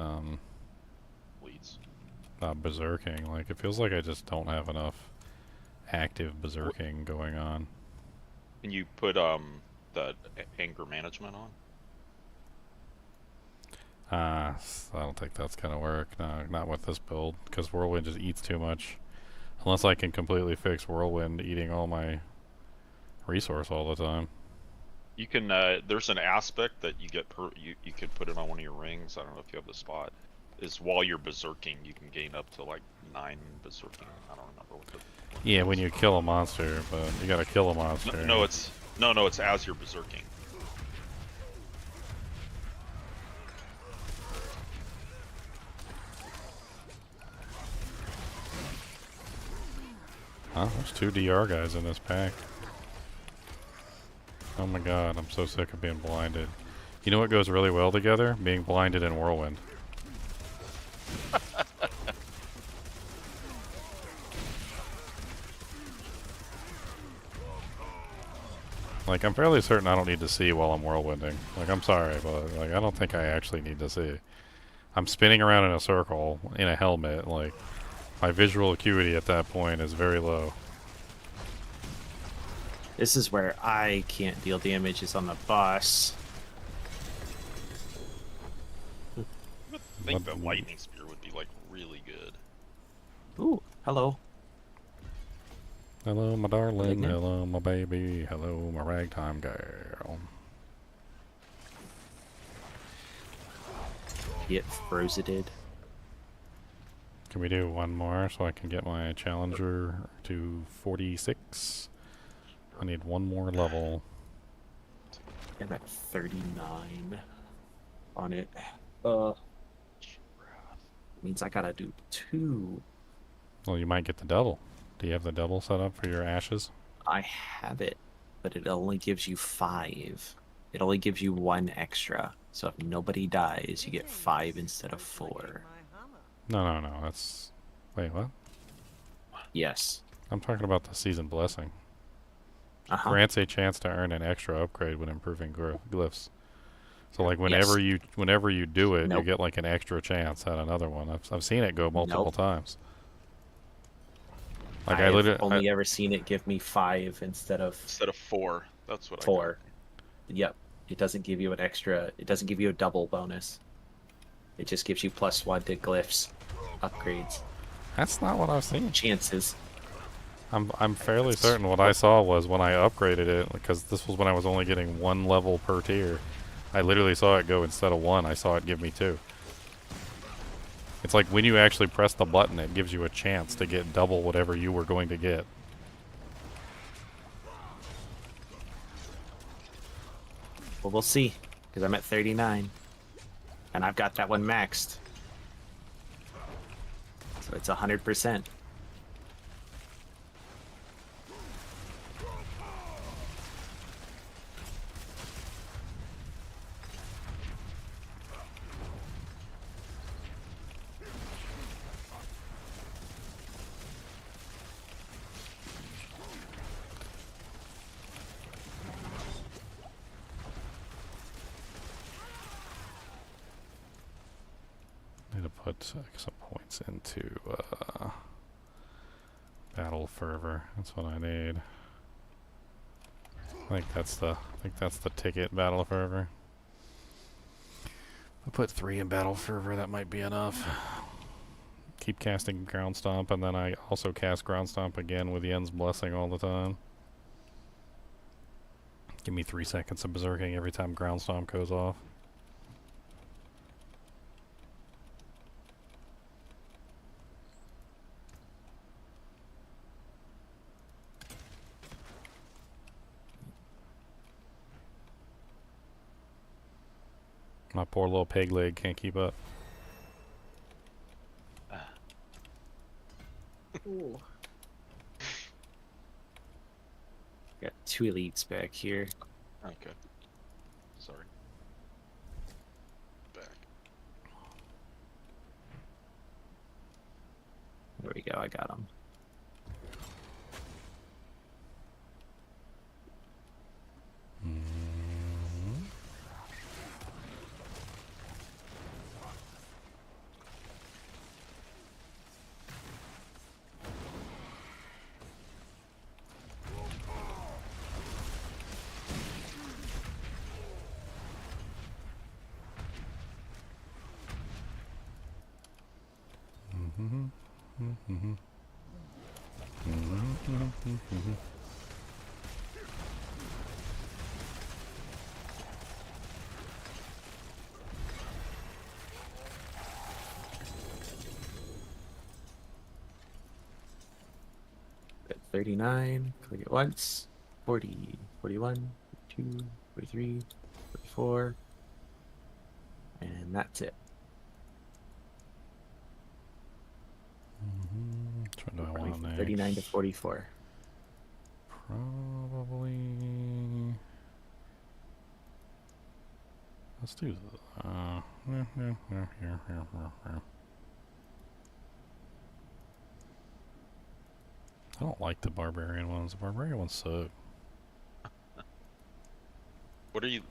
Leads. berserking. Like, it feels like I just don't have enough active berserking going on. Can you put the anger management on? I don't think that's gonna work. No, not with this build, because Whirlwind just eats too much. Unless I can completely fix Whirlwind eating all my resource all the time. You can. There's an aspect that you get you could put it on one of your rings. I don't know if you have the spot. Is while you're berserking, you can gain up to like 9 berserking. I don't remember what the. Yeah, when you kill a monster, but you gotta kill a monster. No, it's as you're berserking. Huh? There's 2 DR guys in this pack. Oh my god, I'm so sick of being blinded. You know what goes really well together? Being blinded in Whirlwind. Like, I'm fairly certain I don't need to see while I'm whirlwinding. Like, I'm sorry, but, like, I don't think I actually need to see. I'm spinning around in a circle, in a helmet, like, my visual acuity at that point is very low. This is where I can't deal damages on the boss. I think the lightning spear would be, like, really good. Ooh, hello. Hello, my darling. Malignant? Hello, my baby. Hello, my ragtime girl. Get frozeted. Can we do one more so I can get my challenger to 46? I need one more level. I'm at 39 on it. Means I gotta do 2. Well, you might get the double. Do you have the double set up for your ashes? I have it, but it only gives you 5. It only gives you 1 extra. So if nobody dies, you get 5 instead of 4. No, that's... Wait, what? Yes. I'm talking about the Season Blessing. Uh-huh. Grants a chance to earn an extra upgrade when improving glyphs. So, like, whenever you do it, you Nope. get, like, an extra chance at another one. I've seen it go multiple Nope. times. Like, I've literally... only ever seen it give me 5 instead of 4. That's what 4. Yep. It doesn't give you an extra. It doesn't give you a double bonus. It just gives you +1 to glyphs, upgrades, That's not what I've seen. chances. I'm fairly certain what I saw was when I upgraded it, because this was when I was only getting 1 level per tier. I literally saw it go, instead of 1, I saw it give me 2. It's like when you actually press the button, it gives you a chance to get double whatever you were going to get. Well, we'll see, because I'm at 39, and I've got that one maxed. So it's 100%. Need to put some points into battle fervor. That's what I need. I think that's the ticket, battle fervor. I'll put 3 in battle fervor. That might be enough. Keep casting ground stomp, and then I also cast ground stomp again with Yen's blessing all the time. Give me 3 seconds of berserking every time ground stomp goes off. My poor little peg leg can't keep up. Ooh. Got 2 elites back here. Okay. Sorry. Back. There we go, I got him. At 39, click it once. 40, 41, 42, 43, 44. And that's it. Which one do I want next? 39 to 44. Probably. Let's do this. I don't like the barbarian ones. The barbarian ones suck. What do you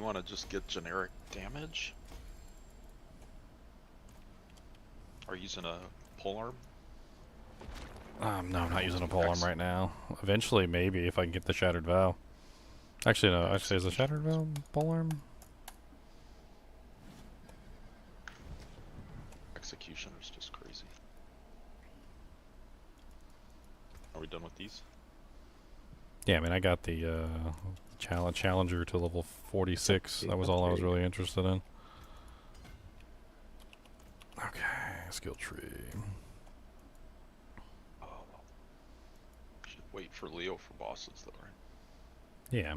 want to just get generic damage? Are you using a polearm? No, I'm not using a polearm right now. Eventually, maybe, if I can get the Shattered Vow. Actually, no. Actually, is the Shattered Vow polearm? Executioner's just crazy. Are we done with these? Yeah, I mean, I got the Challenger to level 46. That was all I was really interested in. Okay, skill tree. Oh, should wait for Leo for bosses, though, right? Yeah.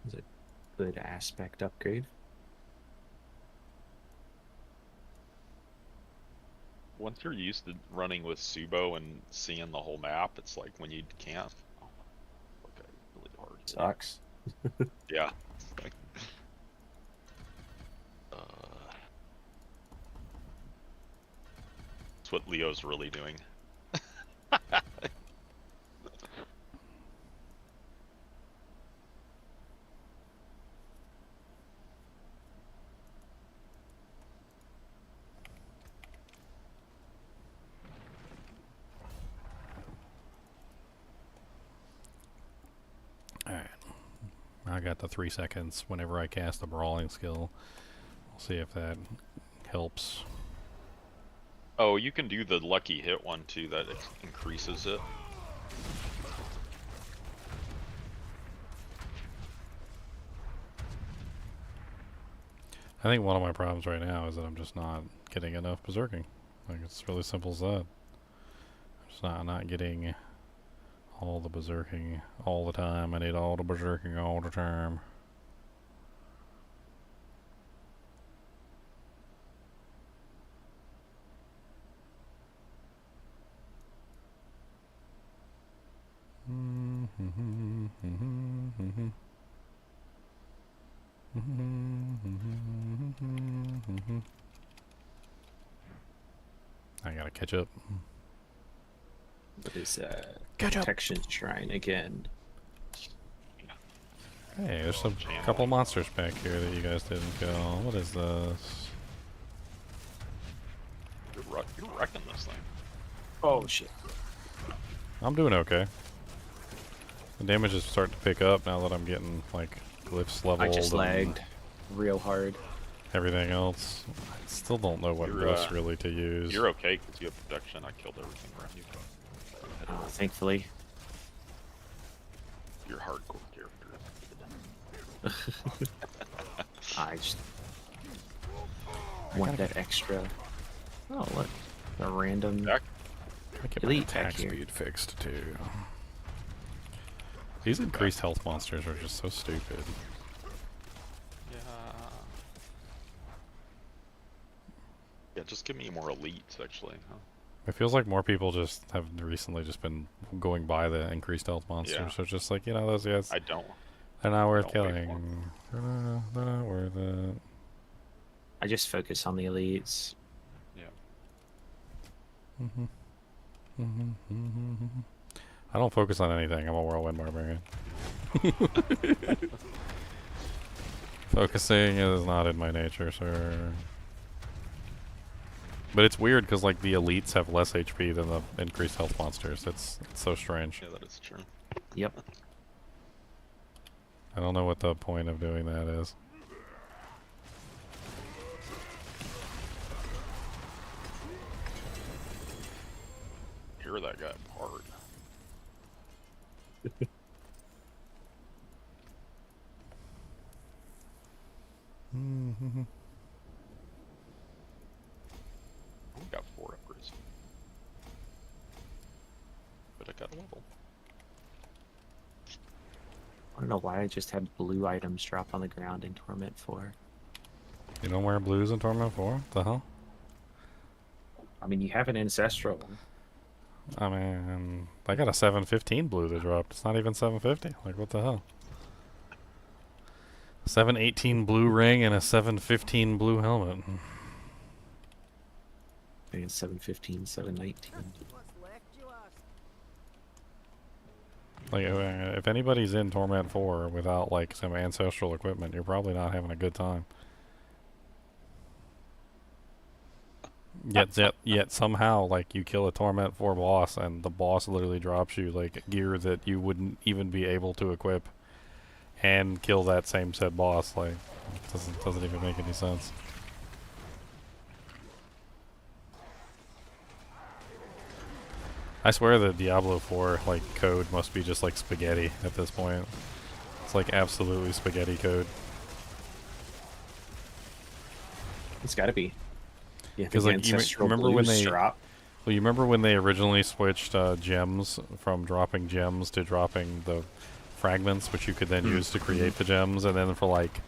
Is it good aspect upgrade? Once you're used to running with Subo and seeing the whole map, it's like when you can't. Oh, okay, really hard. Sucks. Yeah. That's what Leo's really doing. Alright. I got the 3 seconds whenever I cast a brawling skill. We'll see if that helps. Oh, you can do the lucky hit one too, that increases it. I think one of my problems right now is that I'm just not getting enough berserking. Like, it's really simple as that. I'm just not getting all the berserking all the time. I need all the berserking all the time. I gotta catch up. What is Catch up. protection shrine again? Hey, there's a couple monsters back here that you guys didn't kill. What is this? You're wrecking this thing. Oh shit. I'm doing okay. The damage is starting to pick up now that I'm getting like glyphs leveled. I just and lagged real hard. everything else. I still don't know what You're, glyphs really to use. You're okay because you have protection. I killed everything around you. Thankfully. You're hardcore character. I just want that extra. Oh, look. A random. Back. I get my elite attack back here. speed fixed too. These increased health monsters are just so stupid. Yeah. just give me more elites, actually. Huh? It feels like more people just have recently just been going by the increased health monsters. Yeah. So it's just like, you know, those guys, I don't. they're not worth don't wait for killing. They're not worth it. I just focus on the elites. I don't focus on anything. I'm a whirlwind barbarian. Focusing is not in my nature, sir. But it's weird because like the elites have less HP than the increased health monsters. It's so strange. Yeah, that is true. Yep. I don't know what the point of doing that is. Tear that guy apart. We got 4 upgrades. But I got a level. I don't know why I just had blue items drop on the ground in Torment 4. You don't wear blues in Torment 4? What the hell? I mean, you have an ancestral one. I mean, I got a 715 blue that dropped. It's not even 750. Like, what the hell? 718 blue ring and a 715 blue helmet. I think it's 715, 719. What's left, you ask? Like, if anybody's in Torment 4 without, like, some ancestral equipment, you're probably not having a good time. Yet somehow, like, you kill a Torment 4 boss, and the boss literally drops you, like, gear that you wouldn't even be able to equip, and kill that same said boss. Like, it doesn't even make any sense. I swear the Diablo 4, like, code must be just, like, spaghetti at this point. It's, like, absolutely spaghetti code. It's gotta be. Yeah, Because like you remember when they drop. well, you remember when they originally switched gems from dropping gems to dropping the fragments, which you could then use to create the gems, and then for like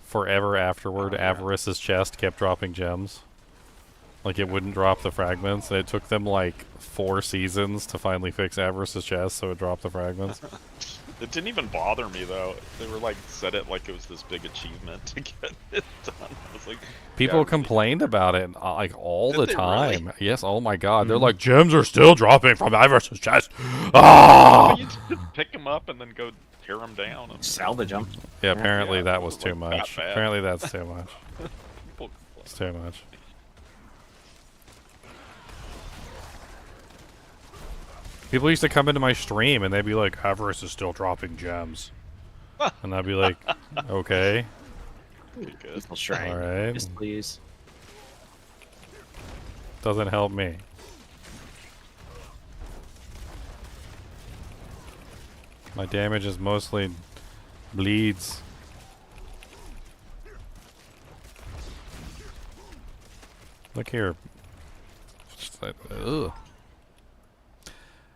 forever afterward, Avarice's chest kept dropping gems. Like it wouldn't drop the fragments, and it took them like 4 seasons to finally fix Avarice's chest, so it dropped the fragments. It didn't even bother me though. They were like said it like it was this big achievement to get it done. I was like, People yeah, complained about it like all Did the they time. really? Yes, oh my god. They're like, gems are still dropping from Avarice's chest. Ah! well, you just pick them up and then go tear them down. And Salvage them. Yeah, apparently Yeah, that it was was too like that much. bad. Apparently that's too much. people It's too much. People used to come into my stream and they'd be like, Avarice is still dropping gems. And I'd be like, okay. pretty good. Peaceful Shrine. Alright. Yes, please. Doesn't help me. My damage is mostly bleeds. Look here. Just like, ugh.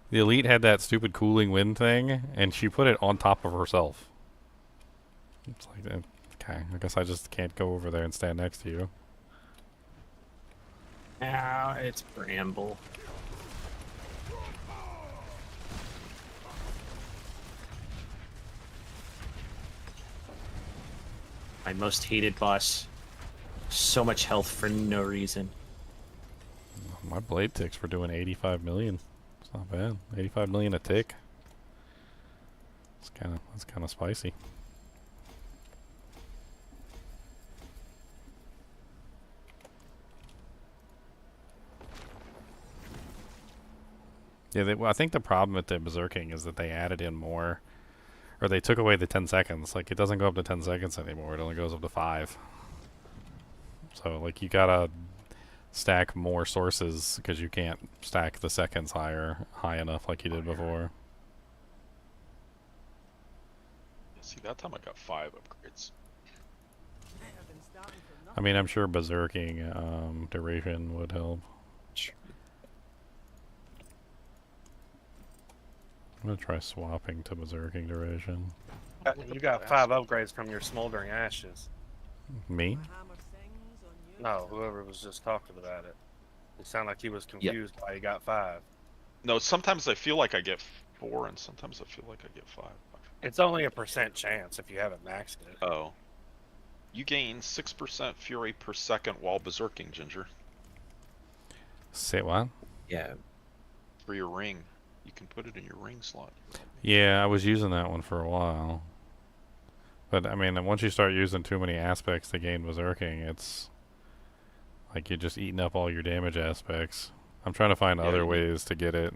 The elite had that stupid cooling wind thing, and she put it on top of herself. It's like, okay, I guess I just can't go over there and stand next to you. Ow, it's Bramble. My most hated boss. So much health for no reason. My blade ticks for doing 85 million. It's not bad. 85 million a tick. That's kind of spicy. Yeah, I think the problem with the berserking is that they added in more, or they took away the 10 seconds. Like, it doesn't go up to 10 seconds anymore. It only goes up to 5. So, like, you gotta stack more sources because you can't stack the seconds high enough like you did before. See, that time I got 5 upgrades. I've been starting from I mean, I'm sure berserking duration would help. I'm gonna try swapping to berserking duration. You got 5 upgrades from your smoldering ashes. Me? my hammer sings on you. No, whoever was just talking about it. It sounded like he was confused why he got 5. No, sometimes I feel like I get 4, and sometimes I feel like I get 5. It's only a % chance if you haven't maxed it. Oh. You gain 6% fury per second while berserking, Ginger. Say what? Yeah. For your ring. You can put it in your ring slot. Yeah, I was using that one for a while. But, I mean, once you start using too many aspects to gain berserking, it's like you're just eating up all your damage aspects. I'm trying to find other ways to get it.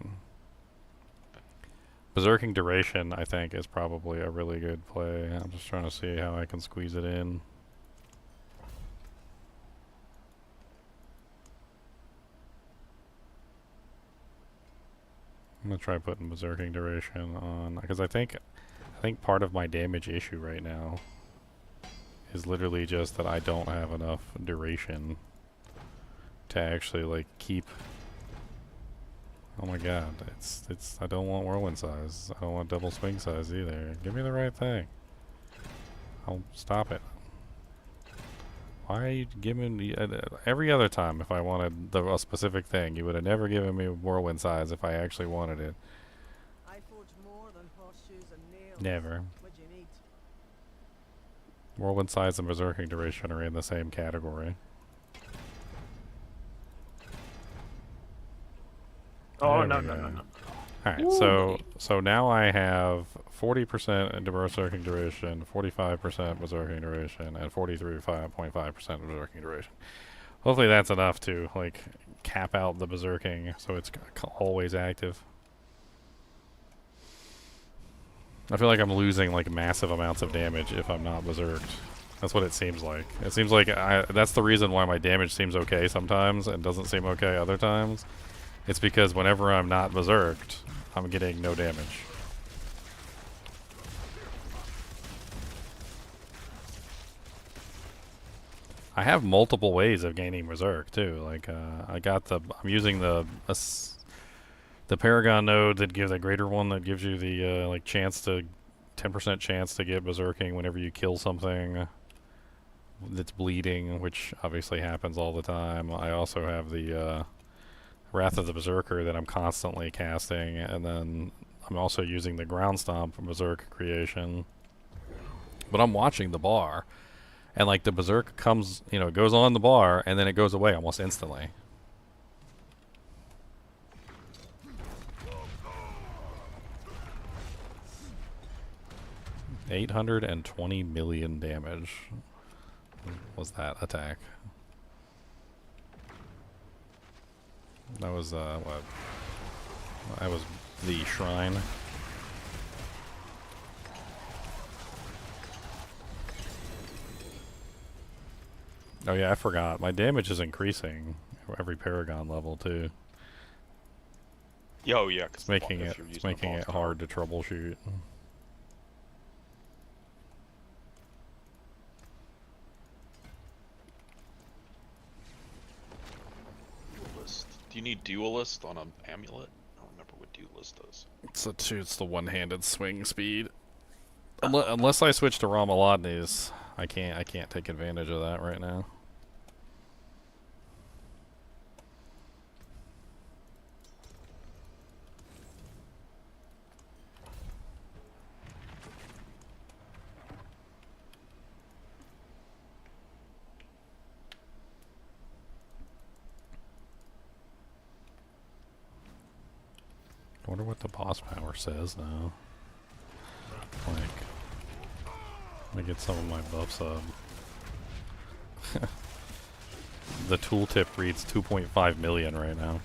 Berserking duration, I think, is probably a really good play. I'm just trying to see how I can squeeze it in. I'm gonna try putting berserking duration on, because I think part of my damage issue right now is literally just that I don't have enough duration to actually like keep. Oh my god, it's I don't want whirlwind size. I don't want double swing size either. Give me the right thing. I'll stop it. Why are you giving me every other time if I wanted a specific thing, you would have never given me whirlwind size if I actually wanted it. I forge more than horseshoes and nails. Never. What do you need? Whirlwind size and berserking duration are in the same category. Oh, There no, we no, go. no, no. Alright, so now I have 40% into berserking duration, 45% berserking duration, and 43.5% berserking duration. Hopefully that's enough to like cap out the berserking so it's always active. I feel like I'm losing like massive amounts of damage if I'm not berserked. That's what it seems like. It seems like that's the reason why my damage seems okay sometimes and doesn't seem okay other times. It's because whenever I'm not berserked, I'm getting no damage. I have multiple ways of gaining berserk too. Like I'm using the Paragon node that gives a greater one that gives you the like chance to 10% chance to get berserking whenever you kill something that's bleeding, which obviously happens all the time. I also have the Wrath of the Berserker that I'm constantly casting, and then I'm also using the Ground Stomp from Berserk creation. But I'm watching the bar, and like the Berserk comes, you know, it goes on the bar, and then it goes away almost instantly. $820 million damage was that attack. That was, what? That was the shrine. Oh yeah, I forgot. My damage is increasing every Paragon level too. Oh yeah, It's making it hard to troubleshoot. Do you need duelist on an amulet? I don't remember what duelist does. It's the one-handed swing speed. Unless I switch to Ramalodni's, I can't take advantage of that right now. I wonder what the boss power says now. Like, let me get some of my buffs up. The tooltip reads 2.5 million right now.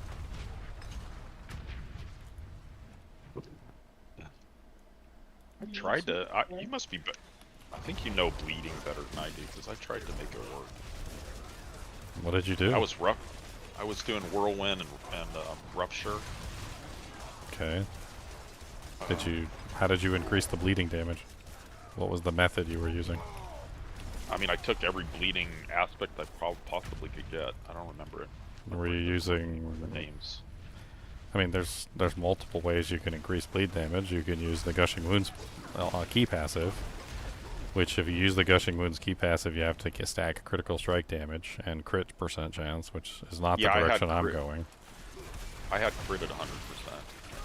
I tried to. You must be. I think you know bleeding better than I do because I tried to make it work. What did you do? I was doing whirlwind and rupture. Okay. How did you increase the bleeding damage? What was the method you were using? I mean, I took every bleeding aspect I possibly could get. I don't remember it. Were you using the names? I mean, there's multiple ways you can increase bleed damage. You can use the Gushing Wounds key passive, which if you use the Gushing Wounds key passive, you have to stack critical strike damage and crit percent chance, which is not the direction I'm going. I had crit at 100%.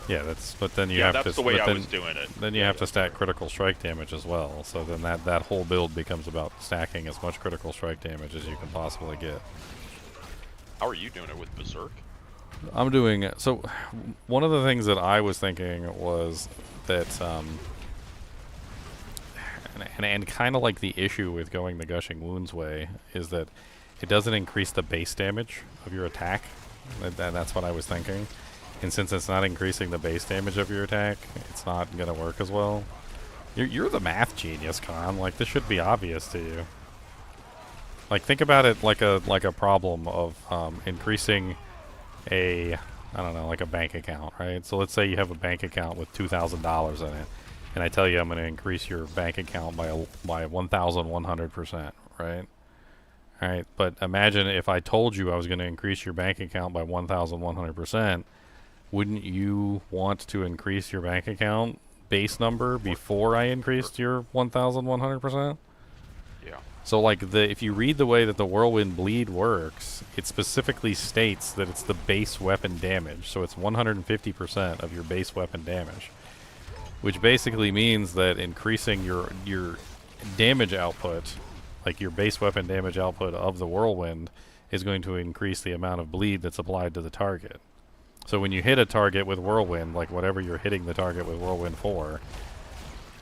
Yeah, but then you have that's to. the way but I then, was doing it. Then you have to stack critical strike damage as well. So then that whole build becomes about stacking as much critical strike damage as you can possibly get. How are you doing it with Berserk? I'm doing so. One of the things that I was thinking was that, and kind of like the issue with going the Gushing Wounds way is that it doesn't increase the base damage of your attack. And that's what I was thinking. And since it's not increasing the base damage of your attack, it's not gonna work as well. You're the math genius, Con. Like, this should be obvious to you. Like, think about it like a problem of increasing a, I don't know, like a bank account, right? So let's say you have a bank account with $2,000 in it, and I tell you I'm going to increase your bank account by 1,100%, right? All right, but imagine if I told you I was going to increase your bank account by 1,100%, wouldn't you want to increase your bank account base number before I increased your 1,100%? Yeah. So like if you read the way that the Whirlwind Bleed works, it specifically states that it's the base weapon damage. So it's 150% of your base weapon damage, which basically means that increasing your damage output, like your base weapon damage output of the Whirlwind, is going to increase the amount of bleed that's applied to the target. So when you hit a target with Whirlwind, like whatever you're hitting the target with Whirlwind for,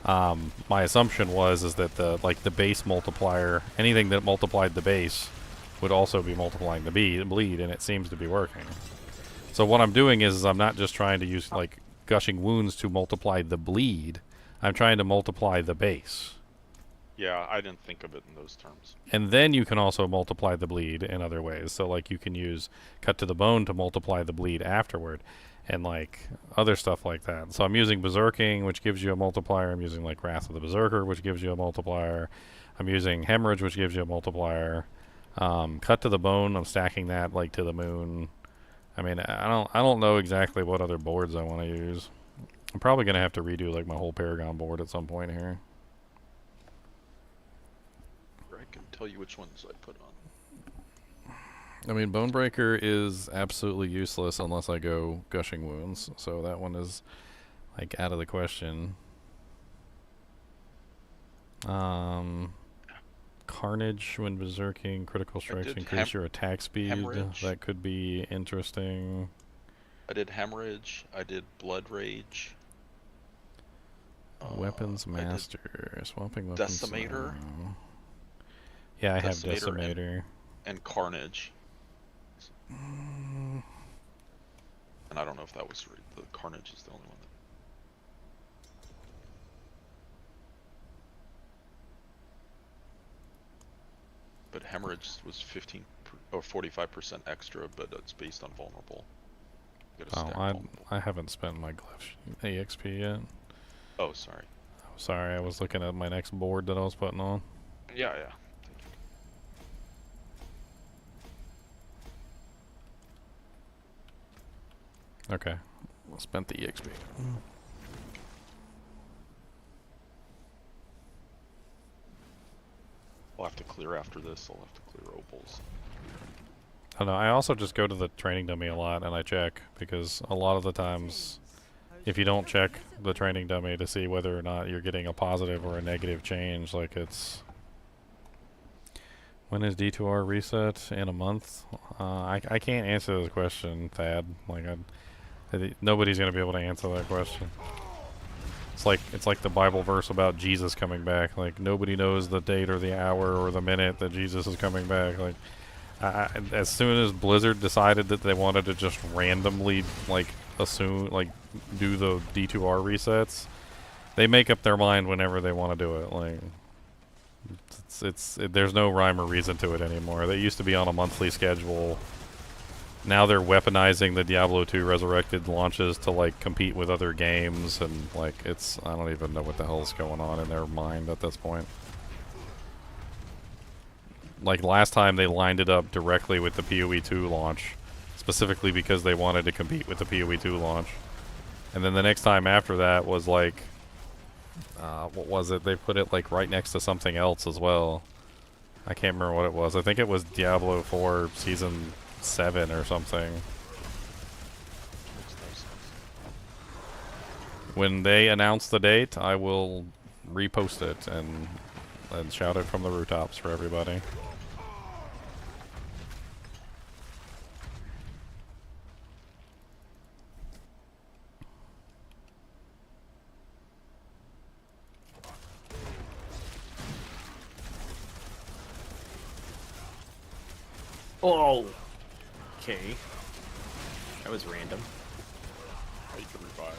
my assumption is that the base multiplier, anything that multiplied the base, would also be multiplying the bleed, and it seems to be working. So what I'm doing is I'm not just trying to use like Gushing Wounds to multiply the bleed. I'm trying to multiply the base. Yeah, I didn't think of it in those terms. And then you can also multiply the bleed in other ways. So like you can use Cut to the Bone to multiply the bleed afterward, and like other stuff like that. So I'm using Berserking, which gives you a multiplier. I'm using like Wrath of the Berserker, which gives you a multiplier. I'm using Hemorrhage, which gives you a multiplier. Cut to the Bone, I'm stacking that like to the moon. I mean, I don't know exactly what other boards I want to use. I'm probably gonna have to redo like my whole Paragon board at some point here. I can tell you which ones I put on. I mean, Bonebreaker is absolutely useless unless I go Gushing Wounds, so that one is like out of the question. Carnage when berserking, critical strikes increase your attack speed. Hemorrhage. That could be interesting. I did Hemorrhage. I did Blood Rage. Weapons Master, swapping weapons. Decimator. Yeah, I have Decimator. And Carnage. And I don't know if that was right. The Carnage is the only one that... But Hemorrhage was 15 or 45% extra, but it's based on vulnerable. I haven't spent my Glyph EXP yet. Oh, sorry. Sorry, I was looking at my next board that I was putting on. Yeah, yeah. Okay, spent the EXP. I'll have to clear after this. I'll have to clear opals. I know. I also just go to the training dummy a lot and I check, because a lot of the times, if you don't check the training dummy to see whether or not you're getting a positive or a negative change, like it's... When is D2R reset? In a month? I can't answer this question, Thad. Like, nobody's gonna be able to answer that question. It's like the Bible verse about Jesus coming back. Like, nobody knows the date or the hour or the minute that Jesus is coming back. Like, as soon as Blizzard decided that they wanted to just randomly like do the D2R resets, they make up their mind whenever they want to do it. Like, there's no rhyme or reason to it anymore. They used to be on a monthly schedule. Now they're weaponizing the Diablo 2 Resurrected launches to like compete with other games, and like I don't even know what the hell's going on in their mind at this point. Like last time they lined it up directly with the PoE 2 launch, specifically because they wanted to compete with the PoE 2 launch. And then the next time after that was like what was it? They put it like right next to something else as well. I can't remember what it was. I think it was Diablo 4 Season 7 or something. Makes no sense. When they announce the date, I will repost it and shout it from the rooftops for everybody. Oh! Okay. That was random. Oh, you can revive.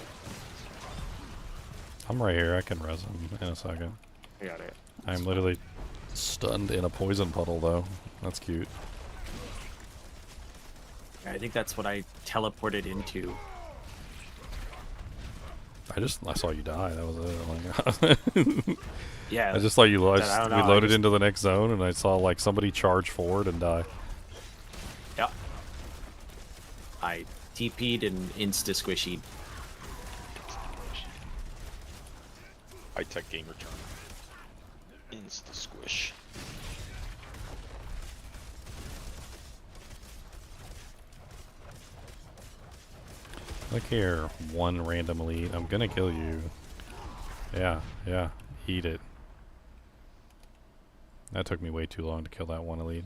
I'm right here. I can res him in a second. I got it. I'm literally stunned in a poison puddle, though. That's cute. I think that's what I teleported into. I saw you die. That was it. Like, Yeah. I just saw you. I don't know, We I loaded just- into the next zone, and I saw like somebody charge forward and die. Yeah. I TP'd and insta-squishied. High tech game return. Insta squish. Look here, one random elite. I'm gonna kill you. Yeah, yeah. Eat it. That took me way too long to kill that one elite.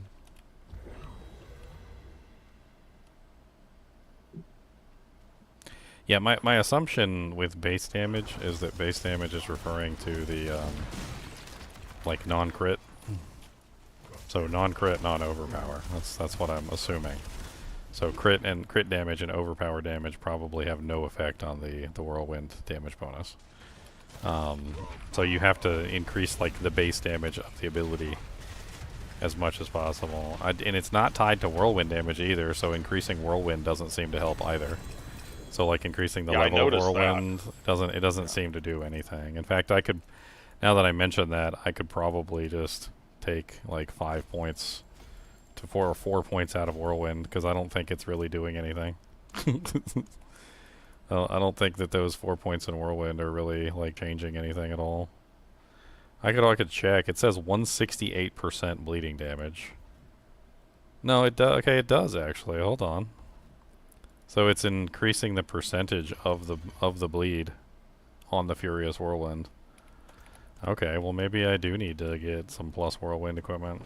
Yeah, my assumption with base damage is that base damage is referring to the, like, non-crit. So non-crit, non-overpower. That's what I'm assuming. So crit damage and overpower damage probably have no effect on the whirlwind damage bonus. So you have to increase, like, the base damage of the ability as much as possible. And it's not tied to whirlwind damage either, so increasing whirlwind doesn't seem to help either. So like increasing the Yeah, I level of noticed whirlwind doesn't seem to do anything. In fact, I could, now that I mention that, I could probably just take like 5 points to 4 points out of whirlwind because I don't think it's really doing anything. I don't think that those 4 points in whirlwind are really like changing anything at all. I could check. It says 168% bleeding damage. No, it does. Okay, it does actually. Hold on. So it's increasing the percentage of the bleed on the Furious Whirlwind. Okay, well maybe I do need to get some plus whirlwind equipment.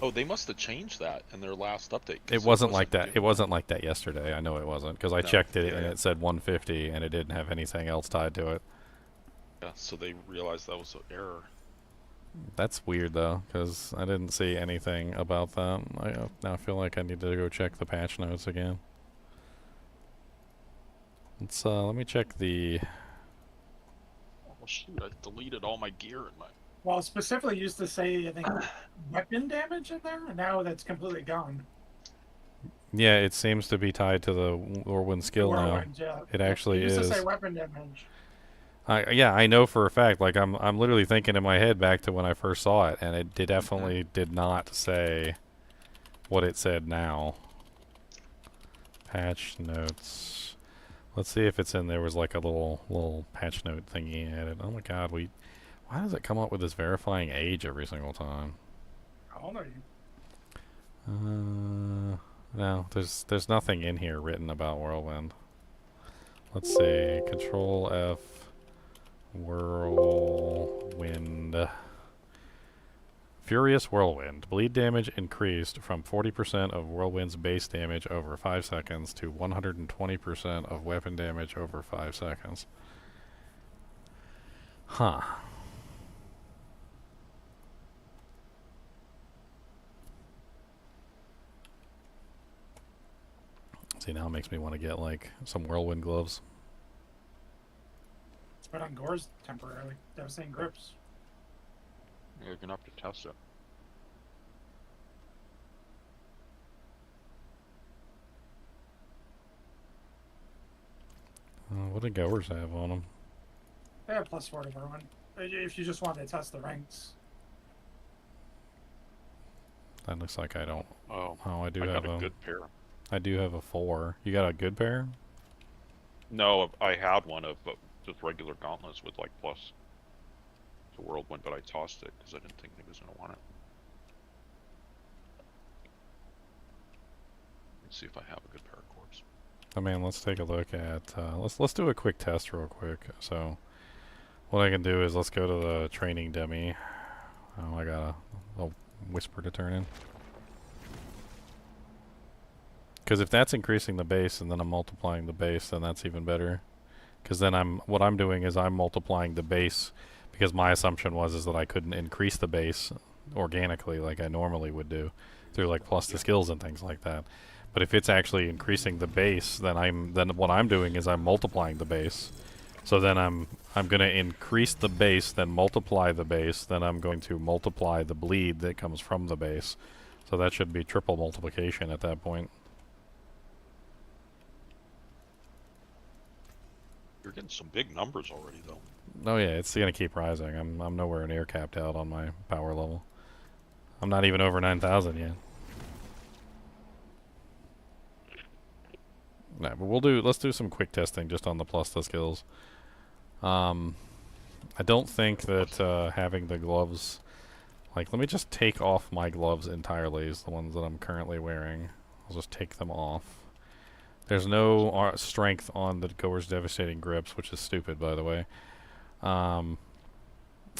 Oh, they must have changed that in their last update. 'Cause It wasn't like that. doing It wasn't like that yesterday. I know it wasn't because I No, checked it yeah, and yeah. it said 150 and it didn't have anything else tied to it. Yeah, so they realized that was an error. That's weird though because I didn't see anything about that. I now feel like I need to go check the patch notes again. Let me check the. Oh shoot! I deleted all my gear in my. Well, specifically used to say, I think, weapon damage in there, and now that's completely gone. Yeah, it seems to be tied to the whirlwind skill Whirlwind, now. yeah. It actually used is. to say weapon damage. Yeah, I know for a fact. Like I'm literally thinking in my head back to when I first saw it, and it definitely did not say what it said now. Patch notes. Let's see if it's in there. Was like a little patch note thingy added. Oh my god, why does it come up with this verifying age every single time? How old are you? No, there's nothing in here written about whirlwind. Let's see. Control F. Whirlwind. Furious Whirlwind. Bleed damage increased from 40% of Whirlwind's base damage over 5 seconds to 120% of weapon damage over 5 seconds. Huh. See, now it makes me want to get, like, some Whirlwind gloves. It's put on Gore's temporarily. Devastating grips. You're gonna have to test it. What did Goers have on them? They have +4 to everyone. If you just wanted to test the ranks. That looks like I don't. Oh, Oh, I do I have got a good pair. I do have a 4. You got a good pair? No, I had one of just regular gauntlets with like plus to whirlwind, but I tossed it because I didn't think he was gonna want it. Let's see if I have a good paracorps. I mean, let's take a look at let's do a quick test real quick. So what I can do is let's go to the training dummy. Oh, I got a whisper to turn in. Because if that's increasing the base and then I'm multiplying the base, then that's even better. Because then what I'm doing is I'm multiplying the base, because my assumption is that I couldn't increase the base organically like I normally would do through like plus the skills and things like that. But if it's actually increasing the base, then what I'm doing is I'm multiplying the base. So then I'm going to increase the base, then multiply the base, then I'm going to multiply the bleed that comes from the base. So that should be triple multiplication at that point. You're getting some big numbers already, though. Oh yeah, it's going to keep rising. I'm nowhere near capped out on my power level. I'm not even over 9,000 yet. No, but let's do some quick testing just on the plus the skills. I don't think that having the gloves, like, let me just take off my gloves entirely, is the ones that I'm currently wearing. I'll just take them off. There's no strength on the Goer's Devastating Grips, which is stupid, by the way. And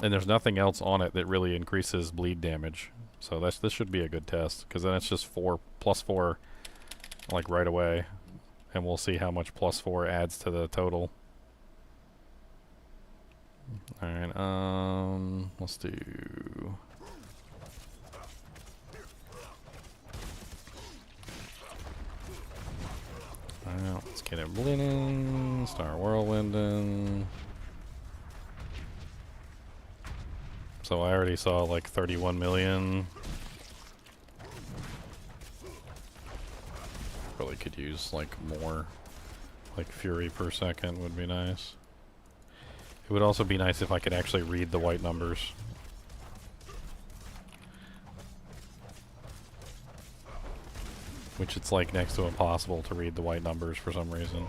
there's nothing else on it that really increases bleed damage. So this should be a good test, because then it's just +4, like, right away. And we'll see how much +4 adds to the total. Alright, let's do... Alright, let's get it bleeding, start whirlwinding. So I already saw like 31 million. Probably could use like more, like fury per second would be nice. It would also be nice if I could actually read the white numbers. Which it's like next to impossible to read the white numbers for some reason.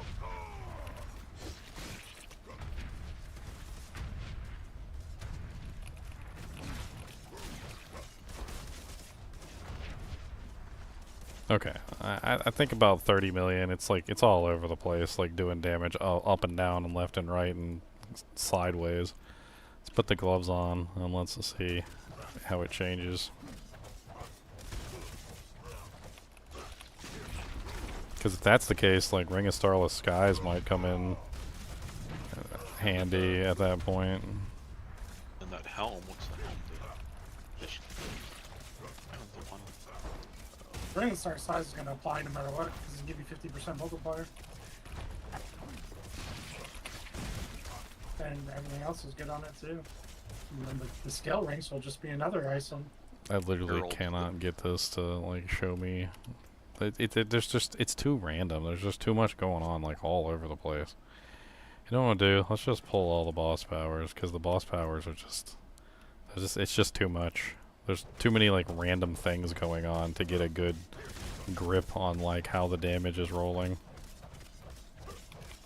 Okay, I think about 30 million. It's like, it's all over the place, like doing damage up and down and left and right and sideways. Let's put the gloves on and let's see how it changes. Because if that's the case, like Ring of Starless Skies might come in handy at that point. And that helm, what's the helm do? The one. Ring of Star size is going to apply no matter what, because it'll give you 50% multiplier. And everything else is good on it too. And then the skill rings will just be another item. I literally cannot get this to like show me. It's too random. There's just too much going on, like all over the place. You know what to do? Let's just pull all the boss powers, because the boss powers are it's just too much. There's too many like random things going on to get a good grip on like how the damage is rolling.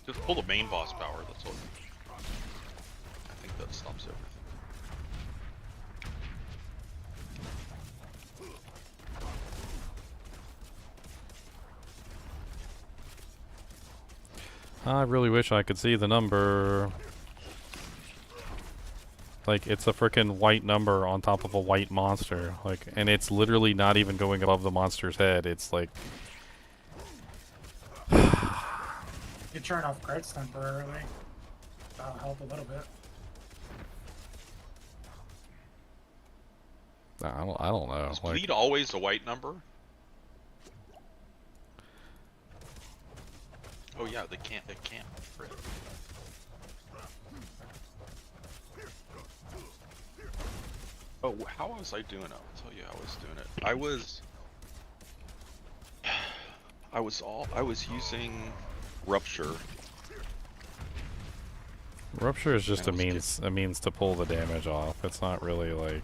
Just pull the main boss power, that's all. I think that stops everything. I really wish I could see the number. Like, it's a frickin' white number on top of a white monster. Like, and it's literally not even going above the monster's head. It's like... You turn off crits temporarily. That'll help a little bit. I don't know. Is bleed always a white number? Oh yeah, it can't crit. Oh, how was I doing it? I'll tell you how I was doing it. I was using Rupture. Rupture is just a means to pull the damage off. It's not really like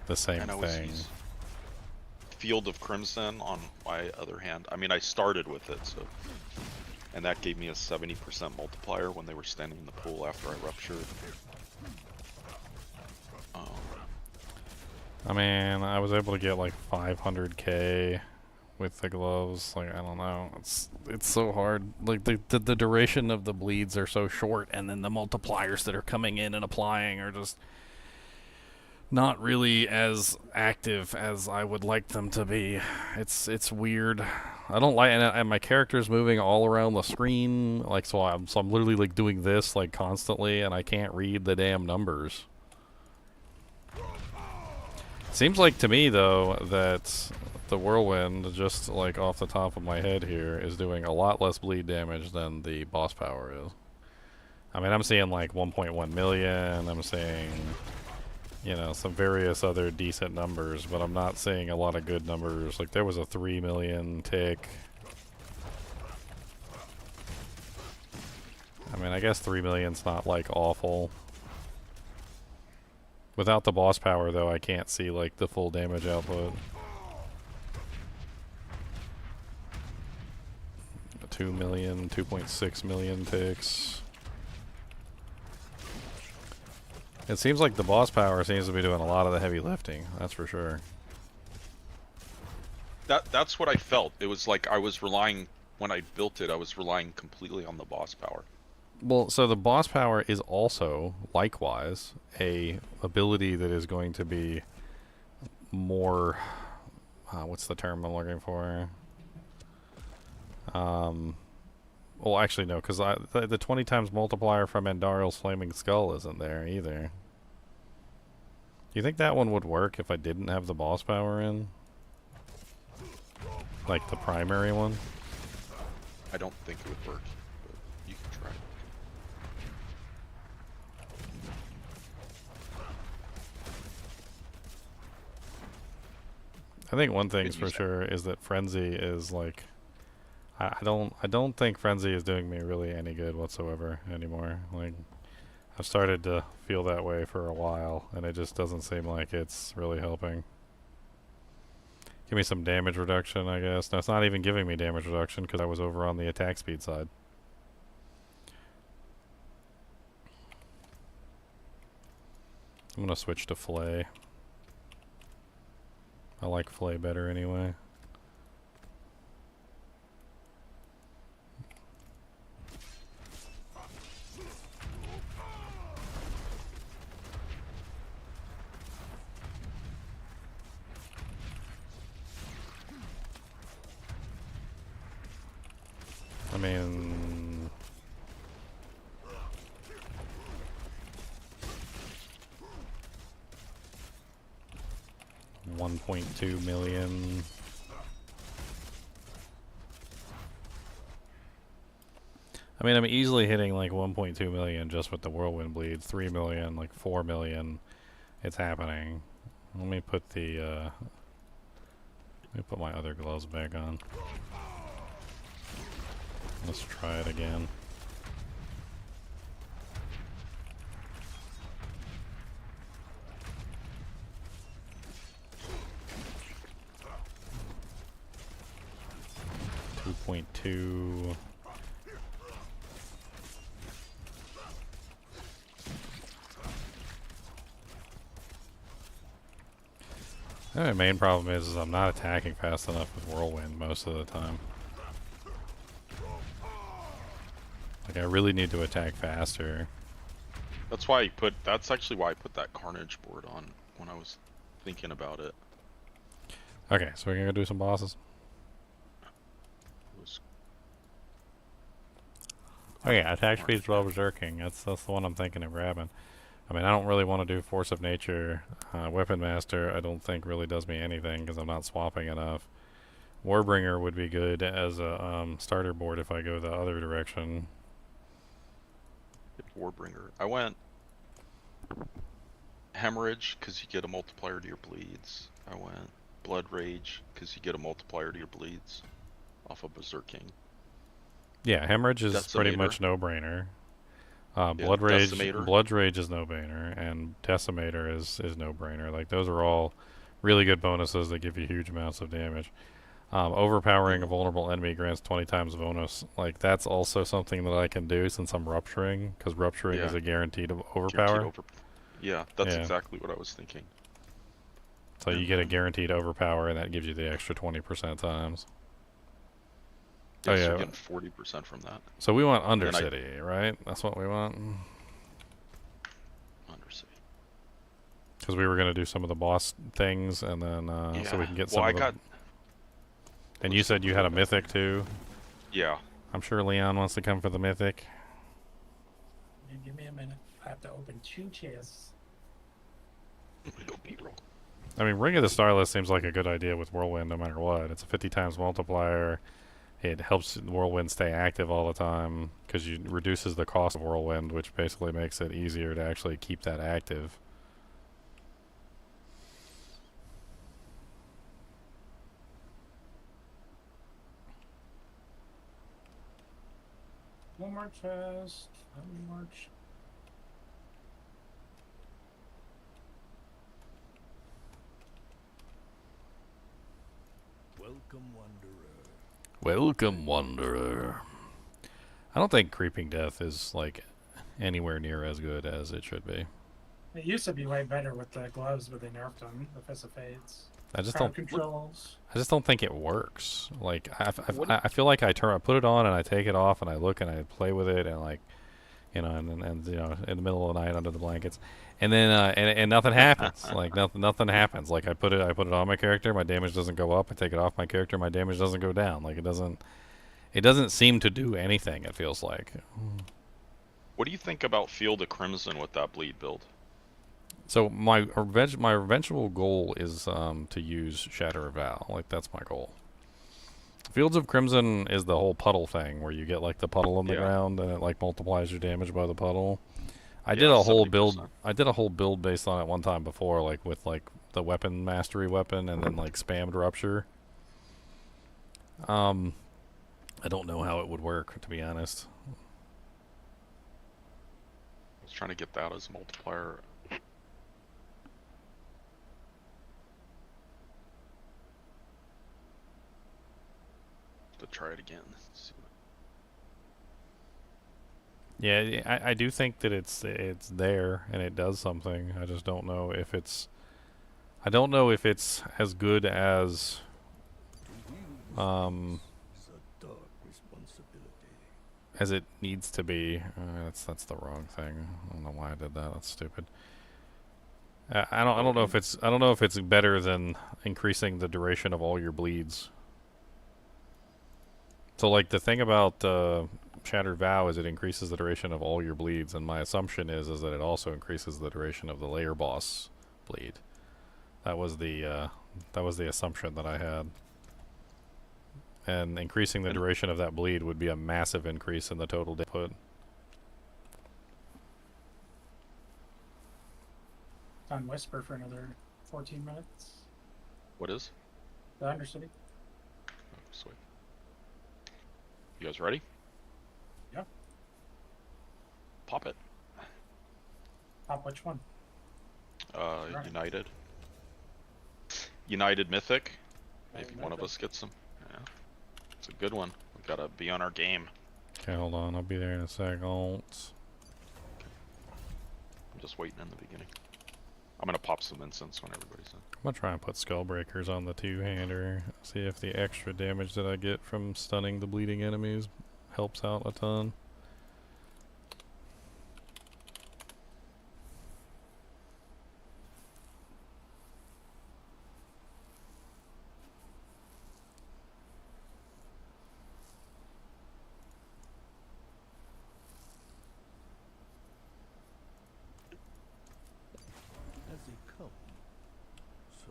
the same thing. Field of Crimson on my other hand. I mean, I started with it, so and that gave me a 70% multiplier when they were standing in the pool after I ruptured. I mean, I was able to get like 500k with the gloves. Like, I don't know. It's so hard. Like, the duration of the bleeds are so short, and then the multipliers that are coming in and applying are just not really as active as I would like them to be. It's weird. I don't like, and my character's moving all around the screen, like, so I'm literally like doing this like constantly, and I can't read the damn numbers. Seems like to me though that the whirlwind, just like off the top of my head here, is doing a lot less bleed damage than the boss power is. I mean, I'm seeing like 1.1 million. I'm seeing, you know, some various other decent numbers, but I'm not seeing a lot of good numbers. Like, there was a 3 million tick. I mean, I guess 3 million's not like awful. Without the boss power though, I can't see like the full damage output. 2 million, 2.6 million ticks. It seems like the boss power seems to be doing a lot of the heavy lifting, that's for sure. That's what I felt. It was like I was relying, when I built it, I was relying completely on the boss power. Well, so the boss power is also, likewise, a ability that is going to be more... what's the term I'm looking for? Well, actually, no, because the 20 times multiplier from Andariel's Flaming Skull isn't there either. Do you think that one would work if I didn't have the boss power in? Like the primary one? I don't think it would work, but you can try. I think one thing's for sure is that Frenzy is like... I don't think Frenzy is doing me really any good whatsoever anymore. Like, I've started to feel that way for a while, and it just doesn't seem like it's really helping. Give me some damage reduction, I guess. No, it's not even giving me damage reduction because I was over on the attack speed side. I'm gonna switch to Flay. I like Flay better anyway. I mean... 1.2 million. I mean, I'm easily hitting like 1.2 million just with the whirlwind bleed. 3 million, like 4 million. It's happening. Let me put the, let me put my other gloves back on. Let's try it again. .2. The main problem is I'm not attacking fast enough with whirlwind most of the time. Like, I really need to attack faster. That's why that's actually why I put that Carnage board on when I was thinking about it. Okay, so we're gonna go do some bosses. Oh yeah, attack speed 12 berserking. That's the one I'm thinking of grabbing. I mean, I don't really want to do Force of Nature. Weapon Master, I don't think really does me anything because I'm not swapping enough. Warbringer would be good as a starter board if I go the other direction. Warbringer. I went Hemorrhage because you get a multiplier to your bleeds. I went Blood Rage because you get a multiplier to your bleeds off of Berserking. Yeah, Hemorrhage is pretty much no-brainer. Blood Rage is no-brainer, and Decimator is no-brainer. Like, those are all really good bonuses that give you huge amounts of damage. Overpowering a vulnerable enemy grants 20 times bonus. Like, that's also something that I can do since I'm rupturing, because rupturing is a guaranteed overpower. Yeah, that's Yeah. exactly what I was thinking. So you get a guaranteed overpower, and that gives you the extra 20% times. Yeah, Oh so yeah. you're getting 40% from that. So we want Undercity, right? That's what we want. Undercity. Because we were gonna do some of the boss things, and then so we can get some of the. And you said you had a mythic too. Yeah. I'm sure Leon wants to come for the mythic. Give me a minute. I have to open 2 chests. Go B-roll. I mean, Ring of the Starless seems like a good idea with Whirlwind no matter what. It's a 50 times multiplier. It helps Whirlwind stay active all the time because it reduces the cost of Whirlwind, which basically makes it easier to actually keep that active. One more chest. One more chest. Welcome, Wanderer. Welcome, Wanderer. I don't think Creeping Death is like anywhere near as good as it should be. It used to be way better with the gloves, but they nerfed them. The Fist of Fates. I just Crowd don't. controls. I just don't think it works. Like I feel like I put it on and I take it off and I look and I play with it and like, you know, and you know, in the middle of the night under the blankets, and then and nothing happens. Like nothing happens. Like I put it on my character, my damage doesn't go up. I take it off my character, my damage doesn't go down. Like it doesn't seem to do anything. It feels like. What do you think about Field of Crimson with that bleed build? So my eventual goal is to use Shatter of Vow. Like that's my goal. Fields of Crimson is the whole puddle thing where you get like the puddle on the ground and it like multiplies your damage by the puddle. I did a whole 70%. Build. I did a whole build based on it one time before, like with like the weapon mastery weapon and then like spammed Rupture. I don't know how it would work, to be honest. I was trying to get that as a multiplier. To try it again. Yeah, I do think that it's there and it does something. I just don't know if it's. I don't know if it's as good as. As it needs to be. That's the wrong thing. I don't know why I did that. That's stupid. I don't know if it's better than increasing the duration of all your bleeds. So like the thing about Shattered Vow is it increases the duration of all your bleeds, and my assumption is that it also increases the duration of the layer boss bleed. That was the assumption that I had. And increasing the duration of that bleed would be a massive increase in the total input. On Whisper for another 14 minutes. What is? The Undercity. Oh, sweet. You guys ready? Yeah. Pop it. Pop which one? Right. United Mythic. Maybe one of us gets some. Yeah. It's a good one. We've got to be on our game. Okay, hold on. I'll be there in a second. Okay. I'm just waiting in the beginning. I'm going to pop some incense when everybody's in. I'm going to try and put Skullbreakers on the two-hander. See if the extra damage that I get from stunning the bleeding enemies helps out a ton.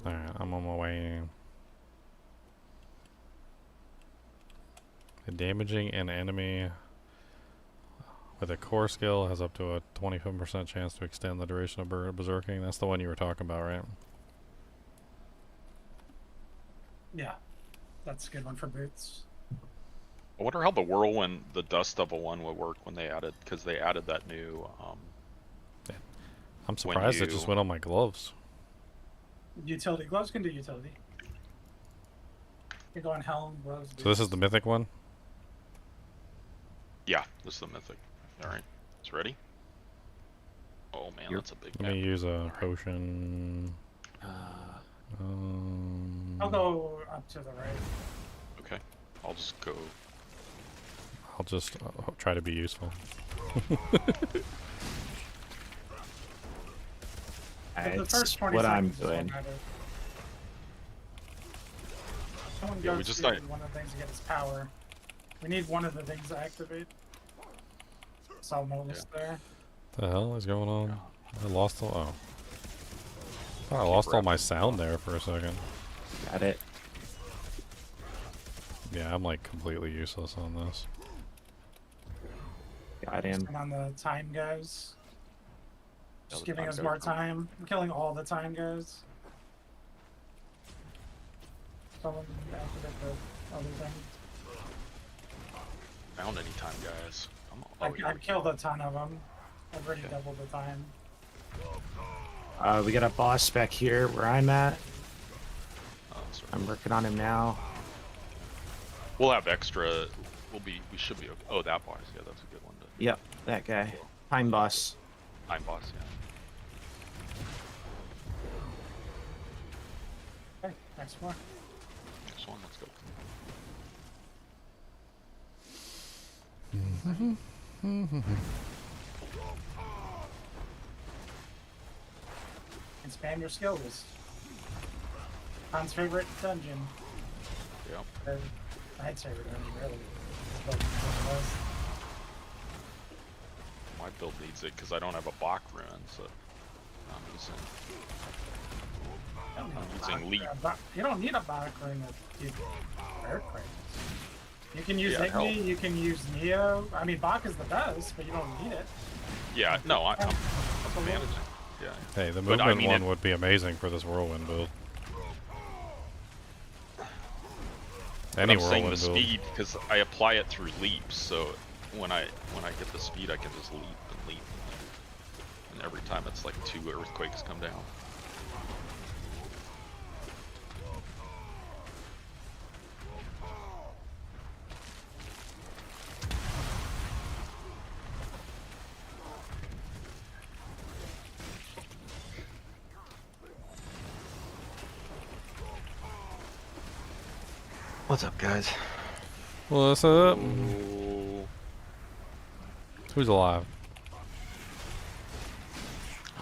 Alright, I'm on my way. Damaging an enemy with a core skill has up to a 25% chance to extend the duration of berserking. That's the one you were talking about, right? Yeah, that's a good one for boots. I wonder how the Whirlwind, the Dust Devil one would work when they added, because they added that new. Yeah. I'm surprised it just went on my gloves. Utility gloves can do utility. You're going Hell and Rose. So this is the mythic one? Yeah, this is the mythic. Alright, it's ready? Oh man, Yep. that's a big Let me map. use a potion. I'll go up to the right. Okay, I'll just go. I'll just try to be useful. But the That's first 20 what I'm seconds is what doing. matters. Someone Yeah, we goes just to died. one of the things to get his power. We need one of the things to activate. Saw Molus there. The hell is going on? I lost all. Oh. I Keep lost all my wrapping. sound there for a second. Got it. Yeah, I'm like completely useless on this. Got him. And on the time guys. Just the giving time us guys more are- time. I'm killing all the time guys. Someone activate the other thing. Found any time, guys. Oh, I've killed a ton of them. I've already Okay. doubled the time. We got a boss back here where I'm at. oh, that's right. I'm working on him now. We'll have extra. We should be okay. Oh, that boss. Yeah, that's a good one. To Yep, that guy. Time boss. time boss. Yeah. Okay, next one. Next one. Let's go. Expand your skills. Han's favorite dungeon. Yeah. Or Knight's favorite dungeon, really. But it was. My build needs it because I don't have a Bach rune, so I'm using. You don't need I'm a using Bach- Leap. a Bach- You don't need a Bach ring to do earthquakes. You can use Yeah, hell. Igni, you can use Neo. I mean, Bach is the best, but you don't need it. Yeah. No, I'm That's a lot. managing. Yeah. Hey, the But I movement mean one it- would be amazing for this whirlwind build. Any I'm saying the whirlwind build. speed because I apply it through leaps. So when I get the speed, I can just leap and leap and leap. And every time it's like 2 earthquakes come down. What's up, guys? What's up? Oh, Who's alive?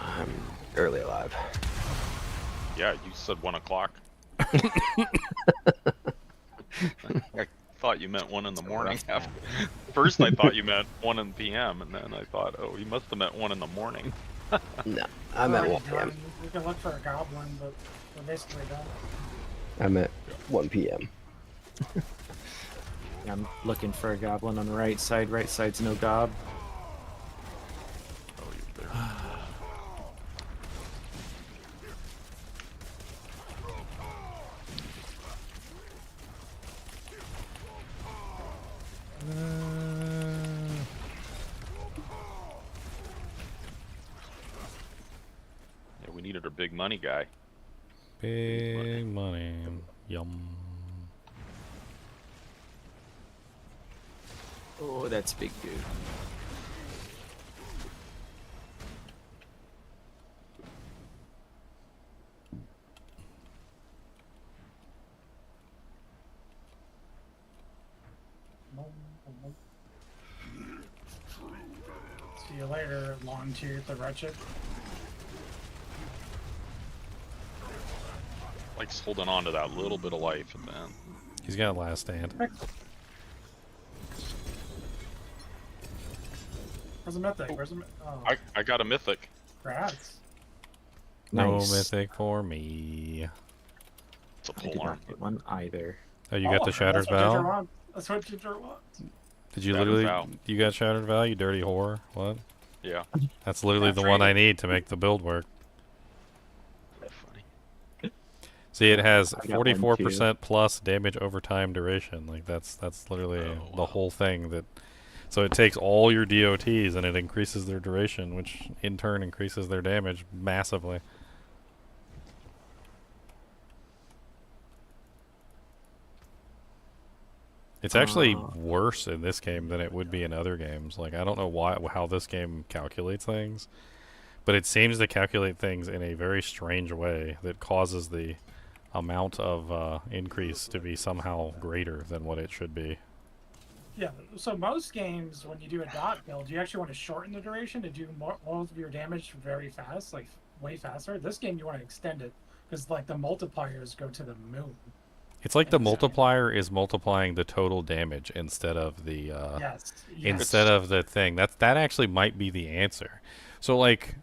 I'm early alive. yeah, you said 1 o'clock. I thought you meant 1 in the morning. rough First, I thought you meant 1 in p.m., and then I thought, oh, he must have meant 1 in the morning. No, I'm at Already 1 p.m. done. We can look for a goblin, but we're basically done. I'm at 1 p.m. I'm looking for a goblin on the right side. Right side's no gob. Oh, you're there. Yeah, we needed a big money guy. Big money. Yum. Oh, that's big dude. See you later, Longtooth the Wretched. Like holding on to that little bit of life at the end. He's got last stand. Where's the mythic? Where's the oh, I got a mythic. rats. No Nice. mythic for me. It's a I did pole arm. not get one either. Oh, you got the Shattered that's what Ginger Vow? wants. That's what Ginger wants. Did you Shattered literally? Vow. You got Shattered Vow, you dirty whore? What? Yeah. That's literally That's the one right. I need to make the build work. That's funny. See, it has I got one, 44% plus damage over time duration. Like that's literally Oh, the wow. whole thing. That so it takes all your DOTs and it increases their duration, which in turn increases their damage massively. It's actually worse in this game than it would be in other games. Like, I don't know how this game calculates things, but it seems to calculate things in a very strange way that causes the amount of increase to be somehow greater than what it should be. Yeah, so most games, when you do a dot build, you actually want to shorten the duration to do all of your damage very fast, like way faster. This game, you want to extend it because like the multipliers go to the moon. It's like the multiplier is multiplying the total damage instead of the Yes. instead of the thing. That actually might be the answer. So like,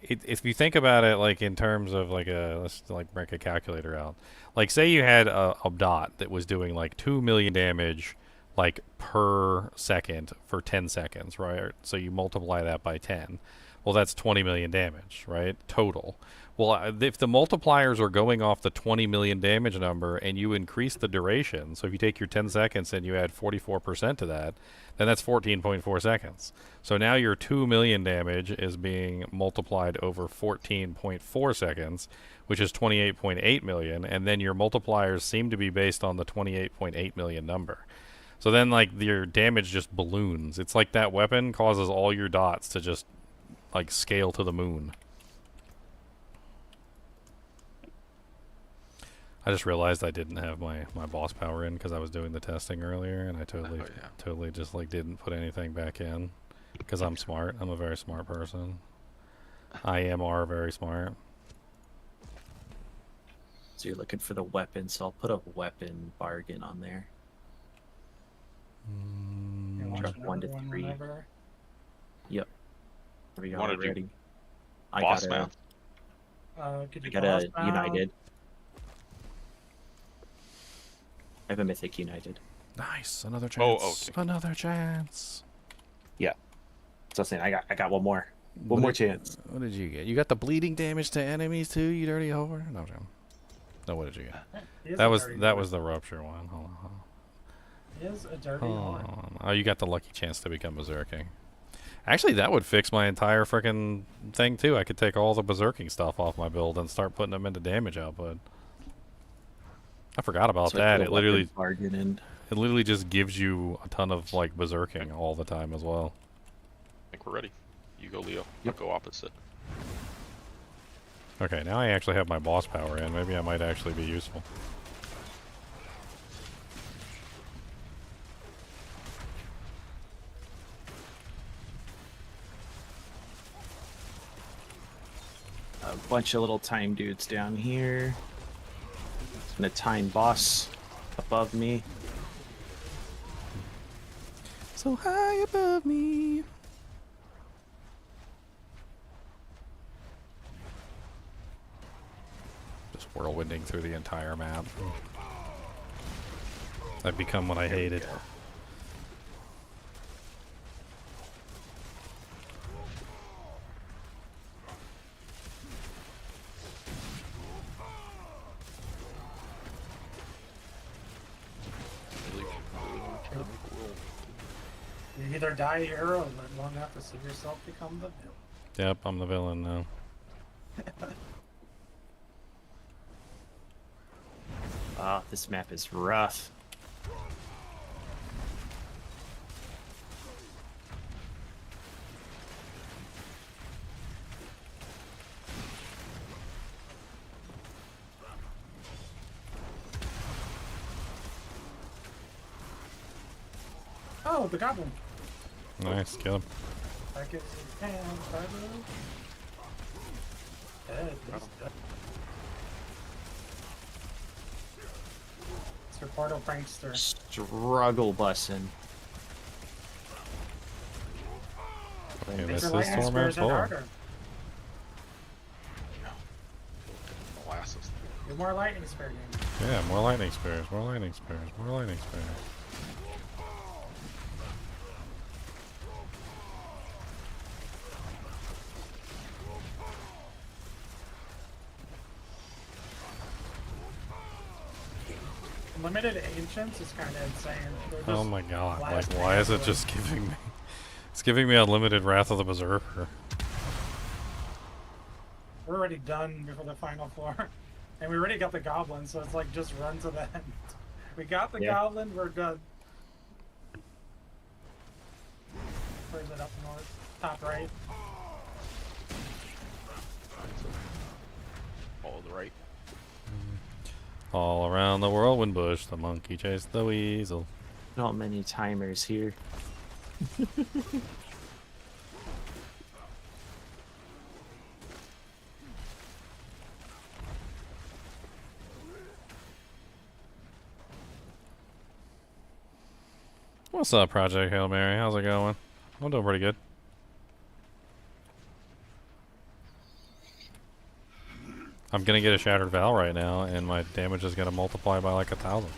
if you think about it, like in terms of like let's like break a calculator out. Like say you had a dot that was doing like 2 million damage, like per second for 10 seconds, right? So you multiply that by 10. Well, that's 20 million damage, right? Total. Well, if the multipliers are going off the 20 million damage number and you increase the duration, so if you take your 10 seconds and you add 44% to that, then that's 14.4 seconds. So now your 2 million damage is being multiplied over 14.4 seconds, which is 28.8 million, and then your multipliers seem to be based on the 28.8 million number. So then, like, your damage just balloons. It's like that weapon causes all your dots to just, like, scale to the moon. I just realized I didn't have my boss power in because I was doing the testing earlier, and I totally just like didn't put anything back in because I'm smart. I'm a very smart person. I am very smart. So you're looking for the weapon, so I'll put a weapon bargain on there. Drop 1 to 3. Whenever. Yep. Are we You all wanna do ready? boss man? Could I you got a boss United. I have a Mythic United. Nice, another chance. Oh, okay. Another chance. Yeah. So I'm saying I got one more. One more chance. What did you get? You got the bleeding damage to enemies too, you dirty whore? No, Jim. No, what did you get? That was the rupture one. Hold on. He is a dirty whore. Oh, you got the lucky chance to become berserking. Actually, that would fix my entire freaking thing too. I could take all the berserking stuff off my build and start putting them into damage output. I forgot about that. It literally just gives you a ton of like berserking all the time as well. I think we're ready. You go, Leo. I'll go opposite. Okay, now I actually have my boss power in. Maybe I might actually be useful. A bunch of little time dudes down here. And a time boss above me. So high above me. Just whirlwinding through the entire map. I've become what I hated. You either die a hero or live long enough to see yourself become the villain. Yep, I'm the villain now. Ah, this map is rough. Oh, the goblin. Nice, kill him. That gives you 10, dead. He's dead. It's your portal prankster. Struggle bussin'. Okay, Makes this your is lightning Torment spears hit 4. harder. Molasses. Do more lightning spear damage. Yeah, more lightning spears, more lightning spears, more lightning spears. Limited ancients is kind of insane. Oh my god, like why is it just giving me... It's giving me unlimited Wrath of the Berserker. We're already done before the final floor. And we already got the goblin, so it's like just run to the end. We got the goblin, we're done. Where is it? Up north, top right. All the right. All around the whirlwind bush, the monkey chased the weasel. Not many timers here. What's up, Project Hail Mary? How's it going? I'm doing pretty good. I'm gonna get a Shattered Vow right now, and my damage is gonna multiply by like 1,000.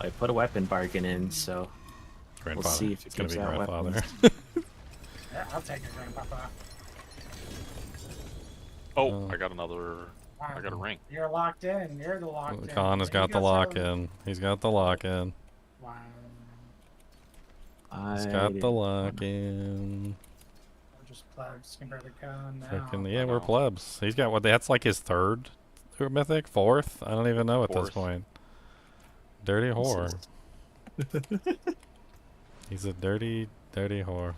I put a weapon bargain in, so Grandfather. we'll see if it It's gonna gives be out grandfather. weapons. Yeah, I'll take it, Grandpapa. Oh, I got another. I got a ring. You're locked in. You're the locked in. Khan has got the lock in. He's got the lock in. Wow. He's got the lock in. We're just plebs compared to Khan now. Freaking, yeah, we're plebs. He's got what? That's like his third mythic, fourth. I don't even know at this point. Dirty whore. He's a dirty, dirty whore.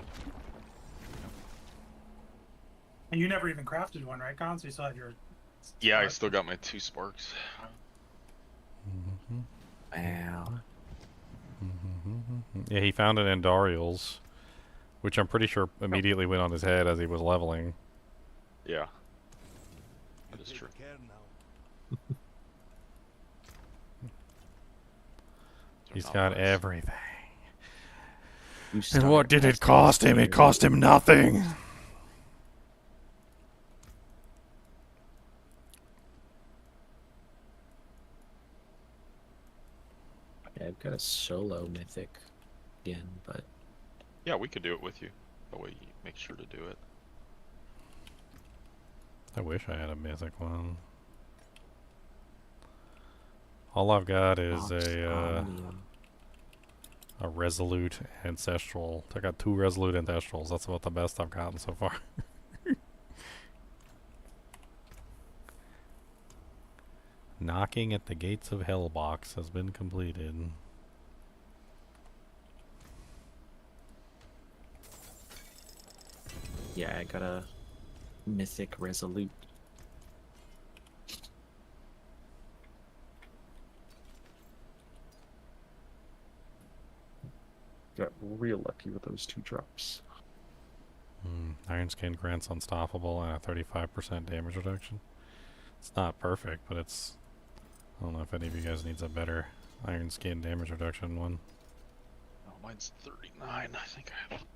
And you never even crafted one, right, Khan? So you still had your. Yeah, I still got my 2 sparks. Wow. Yeah, he found it in Dariel's, which I'm pretty sure immediately went on his head as he was leveling. Yeah. That is true. He's got everything. You And what did it started cost him? It cost him nothing. Yeah, I've got a solo mythic again, but Yeah, we could do it with you. That way you make sure to do it. I wish I had a mythic one. All I've got is a resolute ancestral. I got 2 resolute ancestrals. That's about the best I've gotten so far. Knocking at the gates of Hellbox has been completed. yeah, I got a mythic resolute. Got real lucky with those 2 drops. Iron Skin grants unstoppable and a 35% damage reduction. It's not perfect, but it's... I don't know if any of you guys needs a better Iron Skin damage reduction one. Oh, mine's 39. I think I have 9.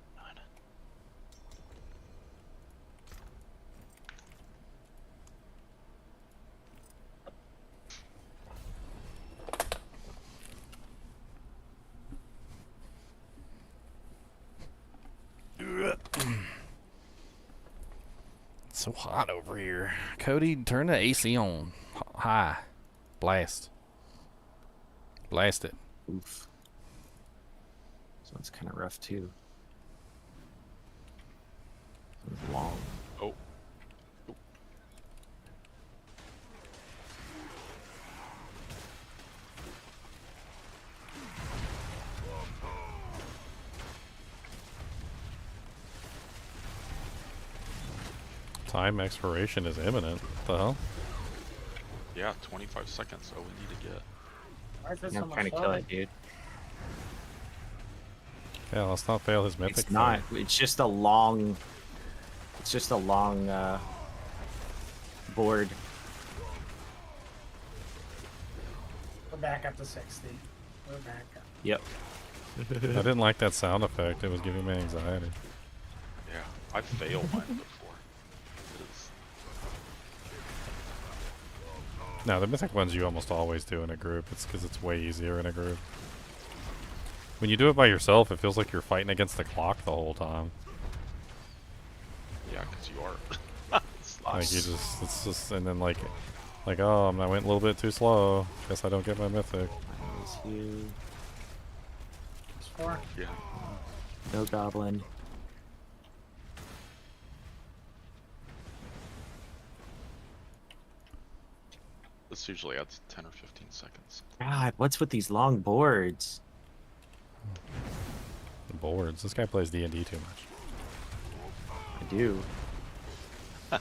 It's so hot over here. Cody, turn the AC on. High. Blast. Blast it. Oof. So it's kind of rough too. It's long. Oh. Time expiration is imminent. What the hell? Yeah, 25 seconds. Oh, we need to get. Why is this I'm so much trying to kill slower? it, dude. Yeah, let's not fail his mythic. It's not. It's just a long. It's just a long board. We're back up to 60. We're back up. Yep. I didn't like that sound effect. It was giving me anxiety. Yeah, I failed mine before. It is. No, the mythic ones you almost always do in a group. It's because it's way easier in a group. When you do it by yourself, it feels like you're fighting against the clock the whole time. Yeah, because you are. Like you just, it's just, and then like, oh, I went a little bit too slow. Guess I don't get my mythic. It's you. It's 4. Yeah. No goblin. This usually adds 10 or 15 seconds. God, what's with these long boards? Boards. This guy plays D&D too much. I do. Sorry,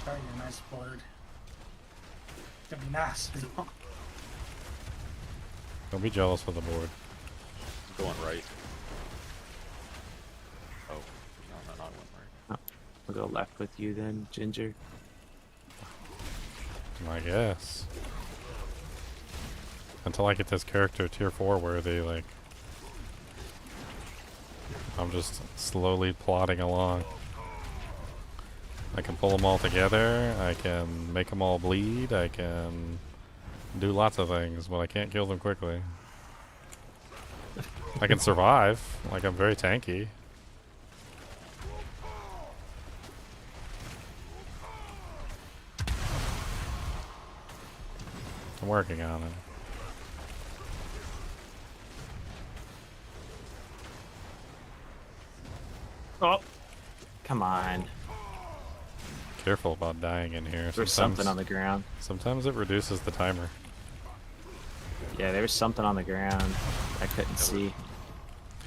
you're a nice board. Gonna be nice. Don't be jealous of the board. Going right. Oh, no, I went right. I'll go left with you then, Ginger. I guess. Until I get this character tier 4 worthy, like... I'm just slowly plodding along. I can pull them all together, I can make them all bleed, I can do lots of things, but I can't kill them quickly. I can survive, like I'm very tanky. I'm working on it. Oh, come on. Careful about dying in here. There's something on the ground. Sometimes it reduces the timer. Yeah, there was something on the ground I couldn't see.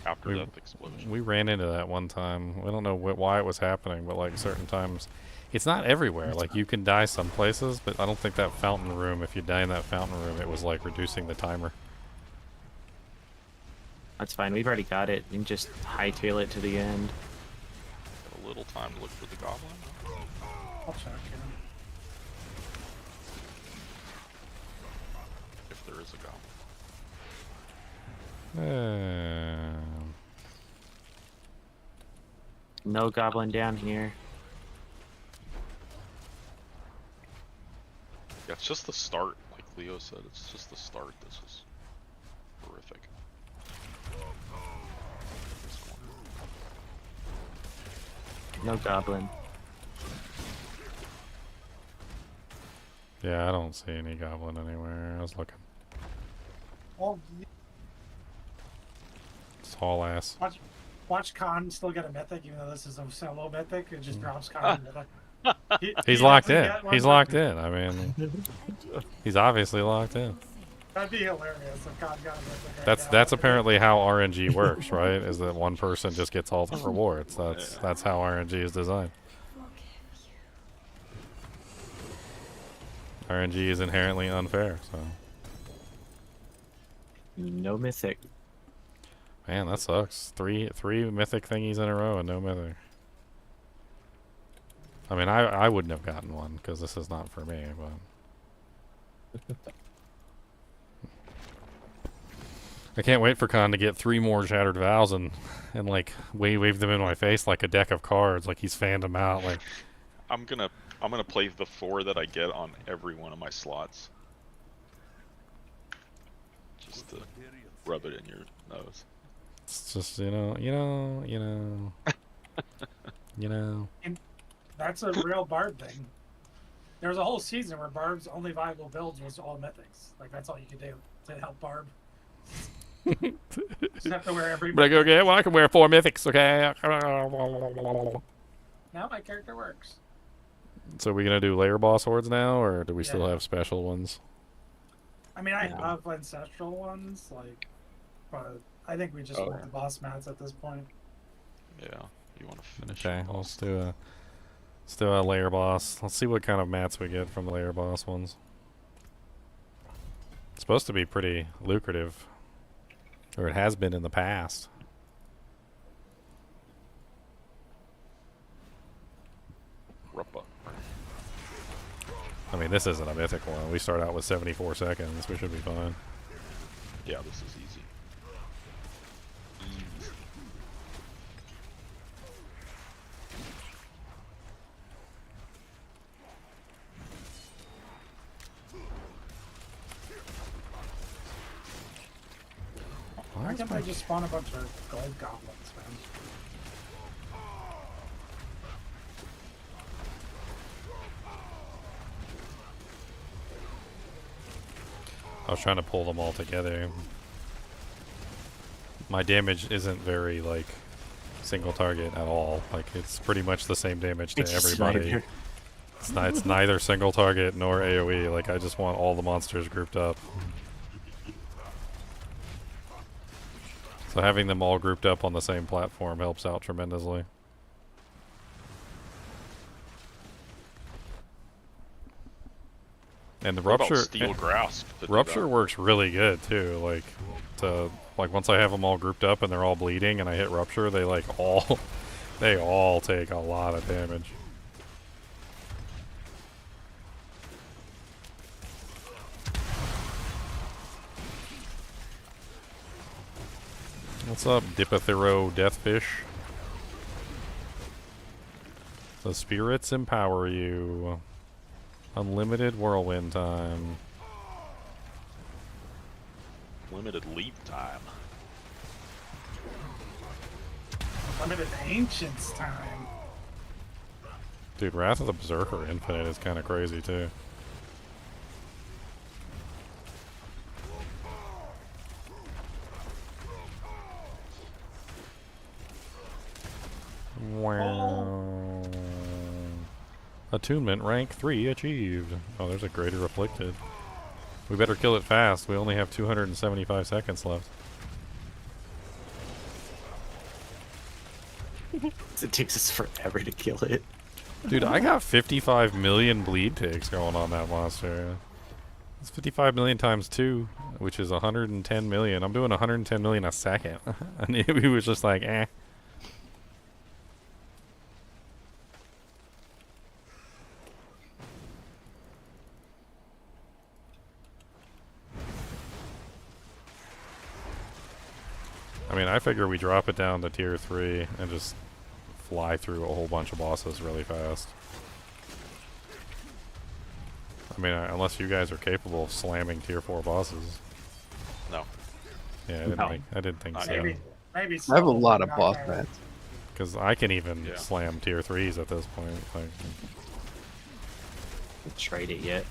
After that explosion. We ran into that one time. We don't know why it was happening, but like certain times, it's not everywhere. Like you can die some places, but I don't think that fountain room. If you die in that fountain room, it was like reducing the timer. That's fine. We've already got it. You can just hightail it to the end. Got a little time to look for the goblin. I'll check, If there is a goblin. No goblin down here. Yeah, it's just the start, like Leo said. It's just the start. This is horrific. No goblin. Yeah, I don't see any goblin anywhere. I was looking. Oh, It's haul ass. watch Khan still get a mythic, even though this is a solo mythic. It just drops Khan mythic. He's locked in. He's locked in. I mean, he's obviously locked in. That'd be hilarious if Khan got a mythic. Right That's apparently how RNG works, right? Is that one person just gets all the rewards. That's how RNG is designed. RNG is inherently unfair, so. No mythic. Man, that sucks. Three mythic thingies in a row and no mythic. I mean, I wouldn't have gotten one because this is not for me, but I can't wait for Khan to get 3 more Shattered Vows and like wave them in my face like a deck of cards, like he's fanned them out. Like I'm gonna play the 4 that I get on every one of my slots. Just to rub it in your nose. it's just you know. And that's a real Barb thing. There was a whole season where Barb's only viable builds was all mythics. Like that's all you could do to help Barb. Just have to wear every. But okay, well I can wear 4 mythics, okay. Now my character works. So we gonna do layer boss hordes now, or do we still Yeah. have special ones? I mean, I have ancestral ones, like, but I think we just want the boss mats at this point. Yeah, you want to finish. Okay, let's do a layer boss. Let's see what kind of mats we get from the layer boss ones. It's supposed to be pretty lucrative, or it has been in the past. Ruppa. I mean, this isn't a mythic one. We start out with 74 seconds. We should be fine. Yeah, this is easy. Easy. Why can't I just spawn a bunch of gold goblins, man? I was trying to pull them all together. My damage isn't very, like, single target at all. Like, it's pretty much the same damage to everybody. It's neither single target nor AoE. Like, I just want all the monsters grouped up. So having them all grouped up on the same platform helps out tremendously. And the What about rupture, Steel Grasp? to do rupture that? works really good too. Like once I have them all grouped up and they're all bleeding, and I hit rupture, they they all take a lot of damage. What's up, Dipathero Deathfish? The spirits empower you. Unlimited whirlwind time. Limited leap time. Limited Ancients time. Dude, Wrath of the Berserker Infinite is kind of crazy too. Wow. Attunement rank 3 achieved. Oh, there's a Greater Afflicted. We better kill it fast. We only have 275 seconds left. It takes us forever to kill it. Dude, I got 55 million bleed takes going on that monster. It's 55 million times 2, which is 110 million. I'm doing 110 million a second. And he was just like, eh. I mean, I figure we drop it down to tier 3 and just fly through a whole bunch of bosses really fast. I mean, unless you guys are capable of slamming tier 4 bosses. No. Yeah, I didn't think so. Maybe I have a lot of not boss there. mats. Because I can even slam tier 3s at this point. Like, Haven't tried it yet.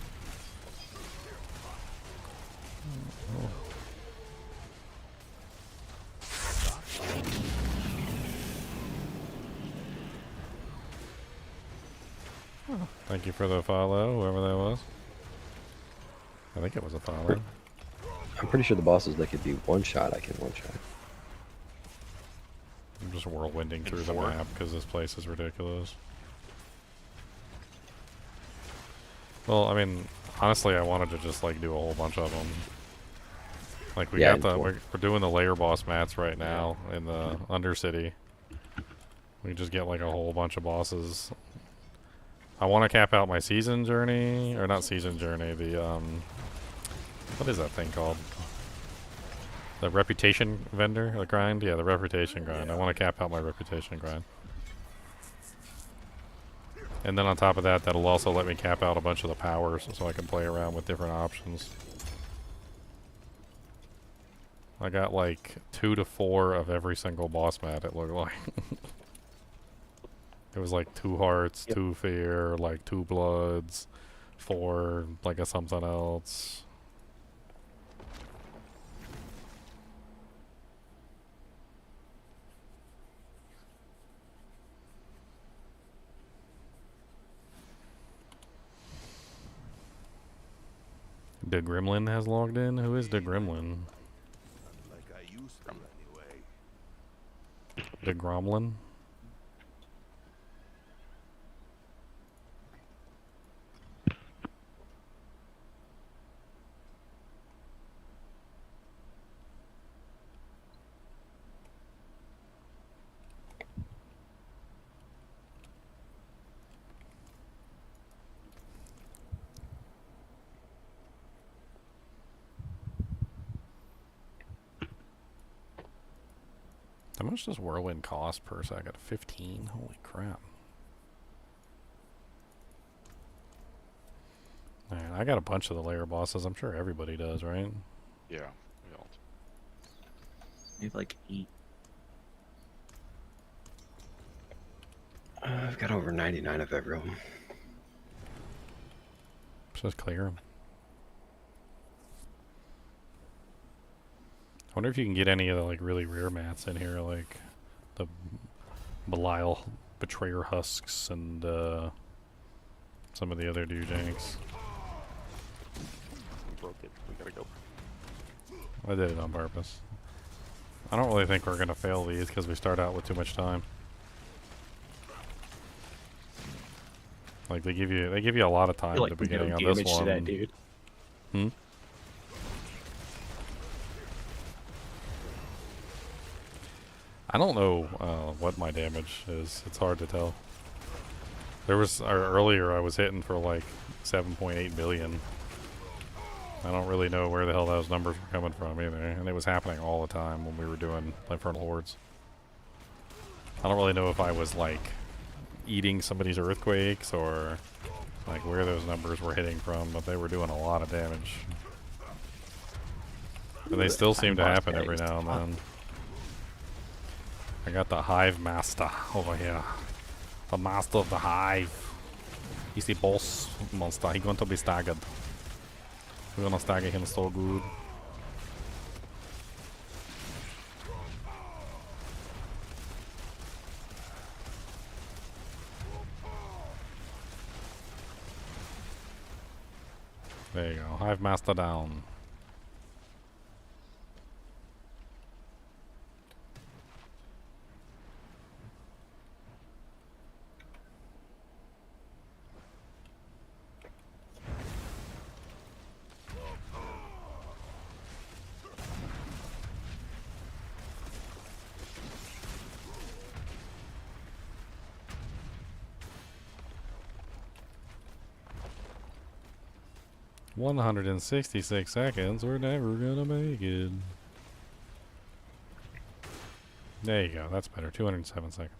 thank you for the follow, whoever that was. I think it was a follow. I'm pretty sure the bosses that could be one shot, I can one shot. I'm just whirlwinding through the map because this place is ridiculous. Well, I mean, honestly, I wanted to just like do a whole bunch of them. Like we got the, we're doing the layer boss mats right now in the Undercity. We just get like a whole bunch of bosses. I want to cap out my season journey, or not season journey, the what is that thing called? The reputation vendor, the grind? Yeah, the reputation grind. I want to cap out my reputation grind. And then on top of that, that'll also let me cap out a bunch of the powers so I can play around with different options. I got like 2 to 4 of every single boss mat, it looked like. It was like 2 hearts, 2 fear, like 2 bloods, 4 like a something else. The Gremlin has logged in? Who is the Gremlin? Like I used to anyway. The Gromlin? How much does Whirlwind cost per second? 15? Holy crap. Alright, I got a bunch of the layer bosses. I'm sure everybody does, right? Yeah. We have like 8. I've got over 99 of every one. Just clear them. I wonder if you can get any of the like really rare mats in here, like the Belial Betrayer Husks and some of the other Dujanks. We broke it. We gotta go. I did it on purpose. I don't really think we're gonna fail these because we start out with too much time. Like they give you a lot of I time feel at the like we do beginning on damage this one. to that dude. Hmm? I don't know what my damage is. It's hard to tell. There was earlier I was hitting for like 7.8 billion. I don't really know where the hell those numbers were coming from either, and it was happening all the time when we were doing Infernal Hordes. I don't really know if I was like eating somebody's earthquakes or like where those numbers were hitting from, but they were doing a lot of damage. And they still seem to happen every now and then. I got the Hive Master over here. The Master of the Hive. He's the boss monster. He's going to be staggered. We're gonna stagger him so good. There you go. Hive Master down. $166 seconds. We're never gonna make it. There you go. That's better. 207 seconds.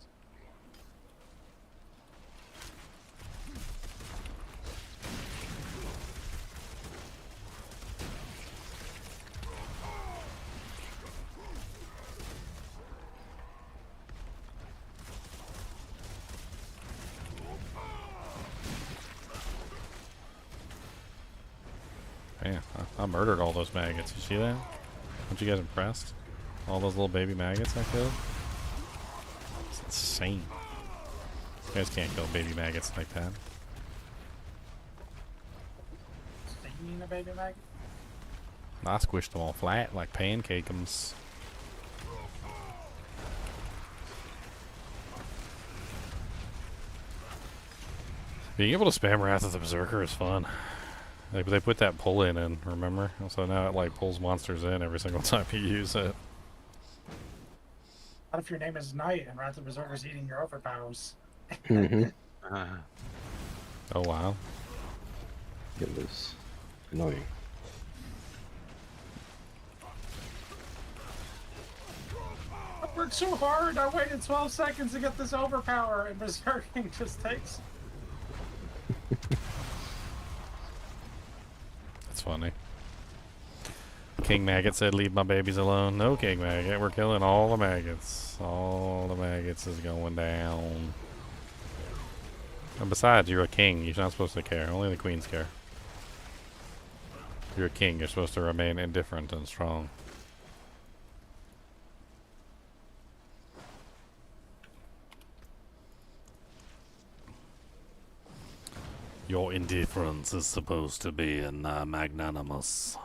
Man, I murdered all those maggots. You see that? Aren't you guys impressed? All those little baby maggots I killed? It's insane. You guys can't kill baby maggots like that. Stinging a baby maggot? I squished them all flat like pancakes. Being able to spam Wrath of the Berserker is fun. Like, they put that pull in, remember? So now it like pulls monsters in every single time you use it. What if your name is Knight and Wrath of the Berserker's eating your overpowers? Oh wow. It was annoying. I worked so hard, I waited 12 seconds to get this overpower, and Berserking just takes... That's funny. King Maggot said, leave my babies alone. No, King Maggot, we're killing all the maggots. All the maggots is going down. And besides, you're a king. You're not supposed to care. Only the queens care. You're a king. You're supposed to remain indifferent and strong. Your indifference is supposed to be magnanimous.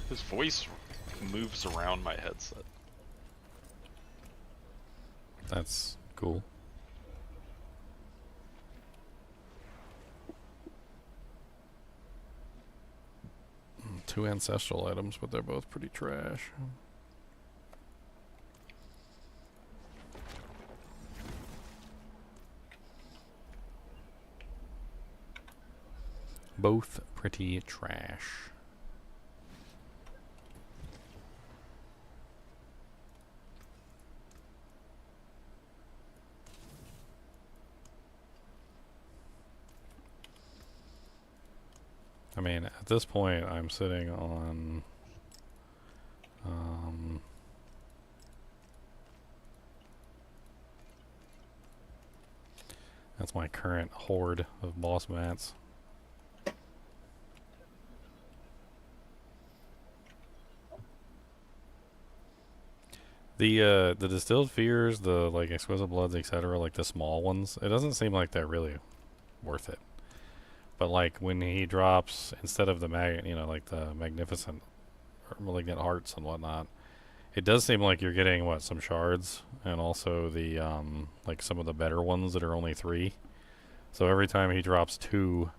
His voice moves around my headset. That's cool. Two ancestral items, but they're both pretty trash. Both pretty trash. I mean, at this point, I'm sitting on, that's my current horde of boss mats. The distilled fears, the like exquisite bloods, etc., like the small ones, it doesn't seem like they're really worth it. But like when he drops instead of the like the magnificent or malignant hearts and whatnot, it does seem like you're getting what, some shards and also the like some of the better ones that are only 3. So every time he drops 2,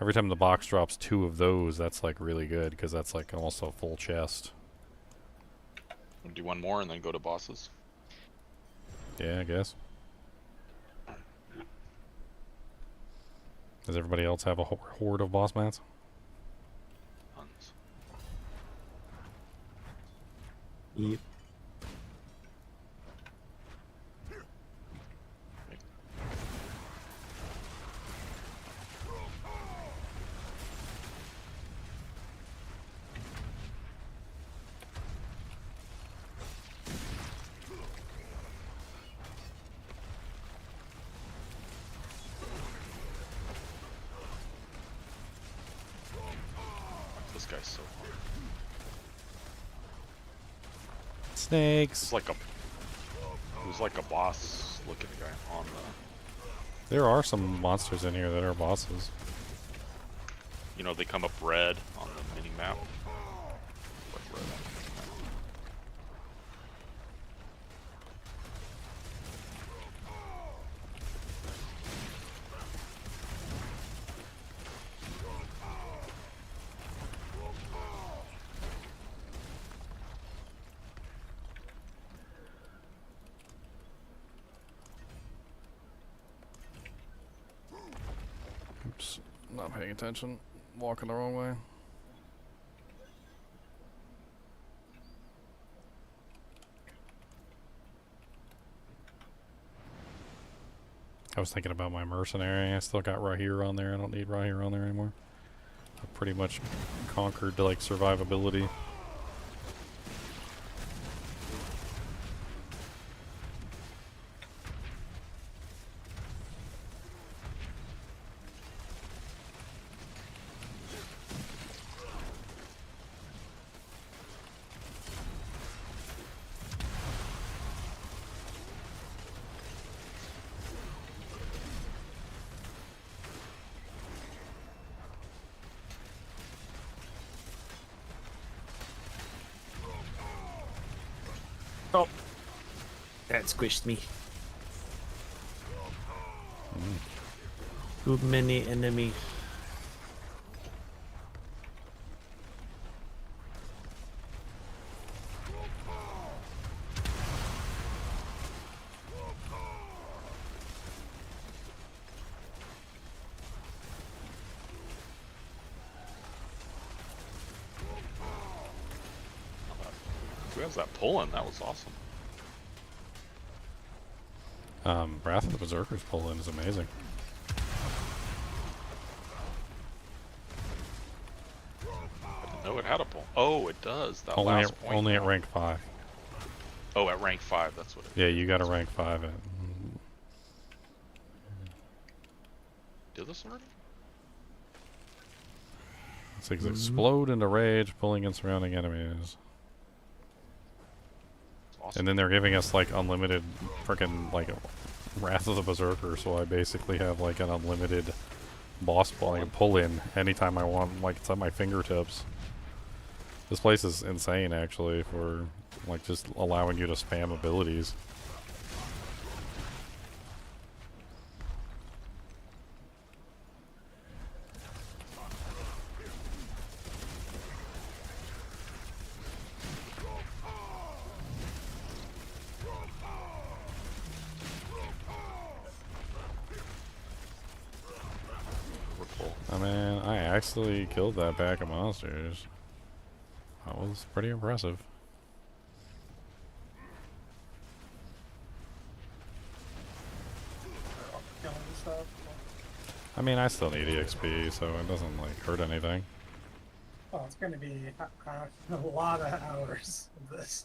every time the box drops 2 of those, that's like really good because that's like almost a full chest. We'll do one more and then go to bosses. Yeah, I guess. Does everybody else have a horde of boss mats? Tons. Yep. This guy's so hard. Snakes. It's like a. It was like a boss looking guy on the. There are some monsters in here that are bosses. You know, they come up red on the mini map. Like red on the mini map. Oops, not paying attention. Walking the wrong way. I was thinking about my mercenary. I still got Rahir on there. I don't need Rahir on there anymore. I've pretty much conquered like survivability. Oh, that squished me. Too many enemies. Who has that pulling? That was awesome. Wrath of the Berserker's pull-in is amazing. I didn't know it had a pull. Oh, it does. That Only last at, point. only at rank 5. Oh, at rank 5. That's what it is. Yeah, you got a rank 5 at. Did this already? It's explode into rage, pulling in surrounding enemies. Awesome. And then they're giving us like unlimited freaking like Wrath of the Berserker, so I basically have like an unlimited boss pull in anytime I want, like it's at my fingertips. This place is insane actually for like just allowing you to spam abilities. I mean, I actually killed that pack of monsters. That was pretty impressive. Killing stuff. I mean, I still need EXP, so it doesn't like hurt anything. Oh, it's going to be a lot of hours of this.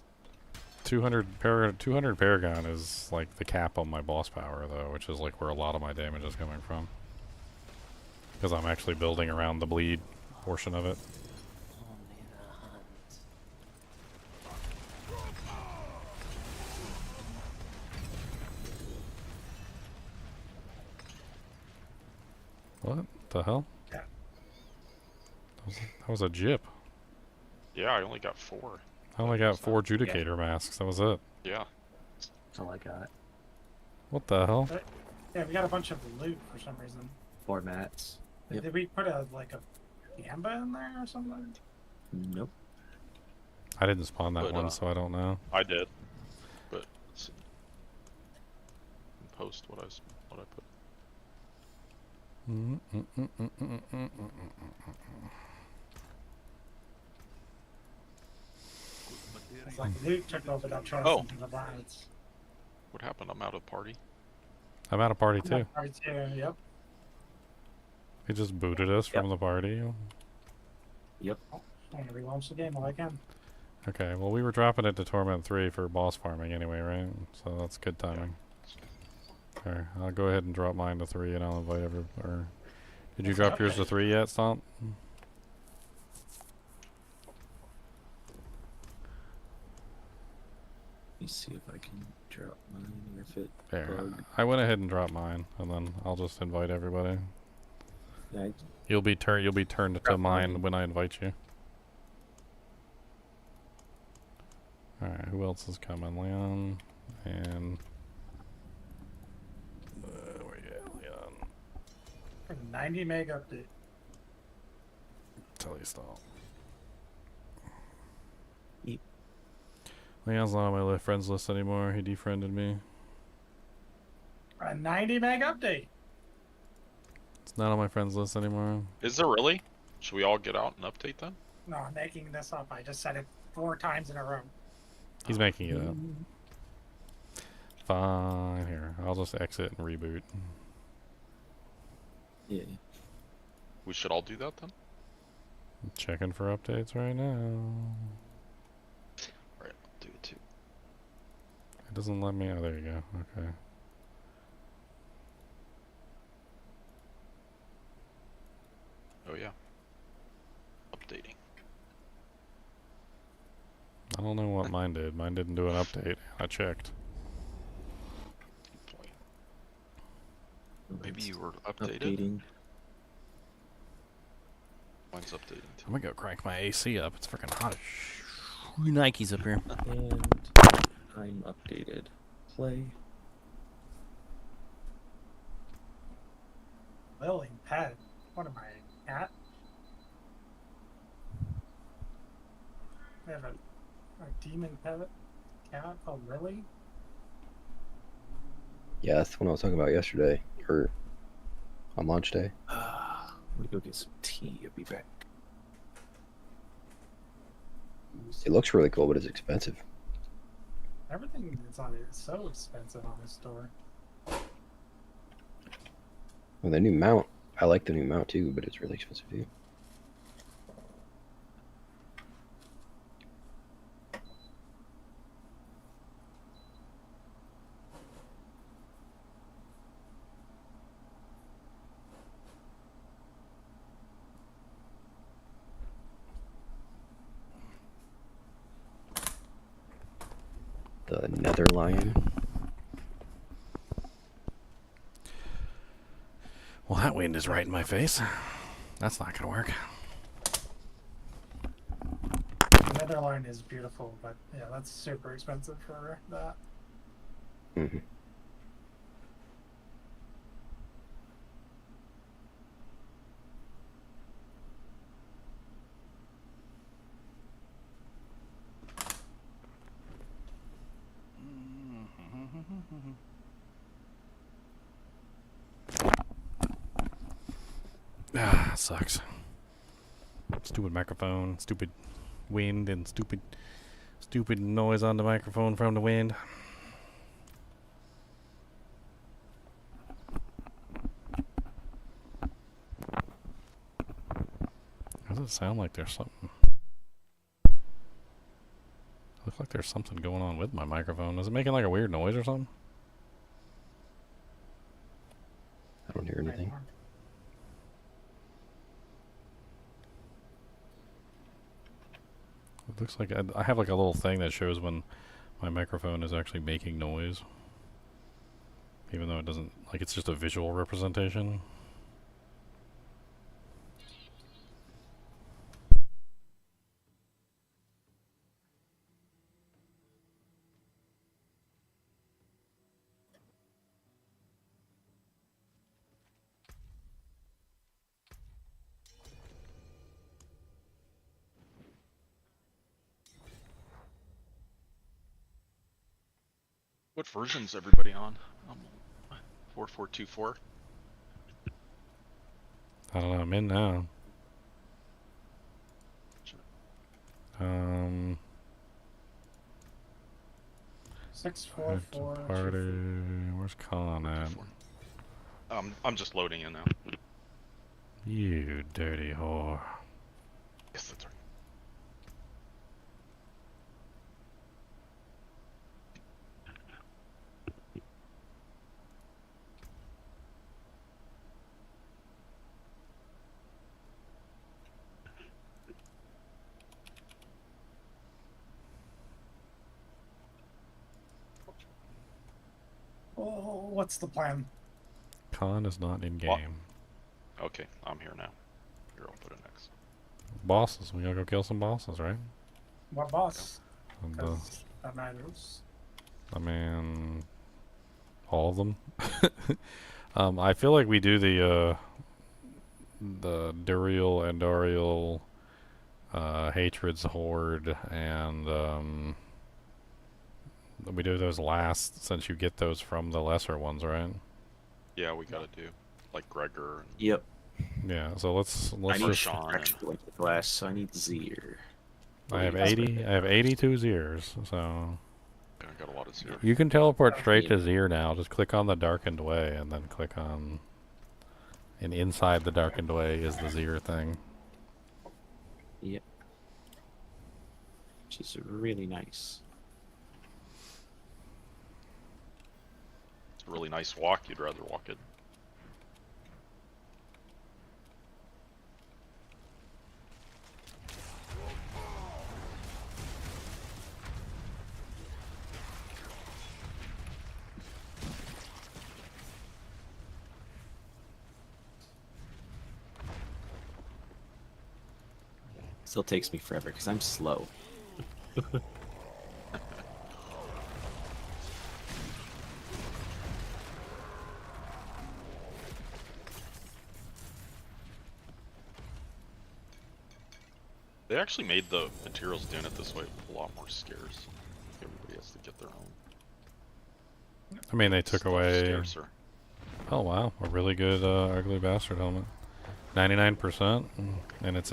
200 Paragon is like the cap on my boss power though, which is like where a lot of my damage is coming from. Because I'm actually building around the bleed portion of it. the hell? Yeah. That was a jip. Yeah, I only got 4. I only got 4 Judicator masks. That was it. Yeah. That's all I got. What the hell? Yeah, we got a bunch of loot for some reason. 4 mats. Yep. Did we put a gamba in there or something? Nope. I didn't spawn that But, one, so I don't know. I did. But post what I put. It's like loot took over that chest Oh. into the vines. What happened? I'm out of party. I'm at a party too. Party too, yep. He just booted us from the party. Yep. I'm gonna relaunch the game while I can. Okay, well we were dropping it to Torment 3 for boss farming anyway, right? So that's good timing. Okay, I'll go ahead and drop mine to 3 and I'll invite or did you drop yours to 3 yet, Stomp? Let me see if I can drop mine or if it There. bugged. I went ahead and dropped mine and then I'll just invite everybody. Yeah, You'll be turned to Drop mine mine. when I invite you. Alright, who else is coming? Leon and where you at, Leon? 90 meg update. Tell you stop. Yeet. Leon's not on my friends list anymore. He defriended me. A 90 meg update. It's not on my friends list anymore. Is there really? Should we all get out and update then? No, I'm making this up. I just said it 4 times in a row. He's making it up. Fine, here. I'll just exit and reboot. yeah. We should all do that then? I'm checking for updates right now. Alright, I'll do it too. It doesn't let me. Oh, there you go. Okay. Oh yeah. Updating. I don't know what mine did. Mine didn't do an update. I checked. Good point. Maybe you were updated. Updating. Mine's updating too. I'm gonna go crank my AC up. It's freaking hot as Nike's up here. And I'm updated. Play. Lily, pet. What am I, cat? We have a demon pet cat called Lily. Yeah, that's the one I was talking about yesterday, or on launch day. Let me go get some tea. I'll be back. It looks really cool, but it's expensive. Everything that's on it is so expensive on this store. Well, the new mount, I like the new mount too, but it's really expensive too. The Nether Lion. Well, that wind is right in my face. That's not gonna work. The Netherline is beautiful, but yeah, that's super expensive for that. Mm-hmm. Ah, sucks. Stupid microphone, stupid wind, and stupid noise on the microphone from the wind. Does it sound like there's something? Looks like there's something going on with my microphone. Is it making like a weird noise or something? I don't hear anything. It looks like I have like a little thing that shows when my microphone is actually making noise. Even though it doesn't, like, it's just a visual representation. What version's everybody on? 4424. I don't know. I'm in now. Um. 644. Party. Where's Con at? I'm just loading in now. You dirty whore. Yes, that's right. Oh, what's the plan? Con is not in What? game. Okay, I'm here now. Here, I'll put it next. Bosses. We gotta go kill some bosses, right? What boss? And, 'Cause that matters. I mean, all of them. I feel like we do the Duriel, Andariel, Hatred's Horde, and we do those last since you get those from the lesser ones, right? Yeah, we gotta do like Gregor. And Yep. Yeah. So let's I need just. Sean extra with the glass, so I need Zir. I have 80. I have 82 Zirs, so I got a lot of zero. you can teleport straight to Zir now. Just click on the darkened way, and then click on. And inside the darkened way is the Zir thing. Yep. Which is really nice. It's a really nice walk. You'd rather walk it. Still takes me forever because I'm slow. They actually made the materials doing it this way a lot more scarce. Everybody has to get their own. I mean, they took Stuff away. scarcer. Oh wow, a really good ugly bastard helmet. 99%, and it's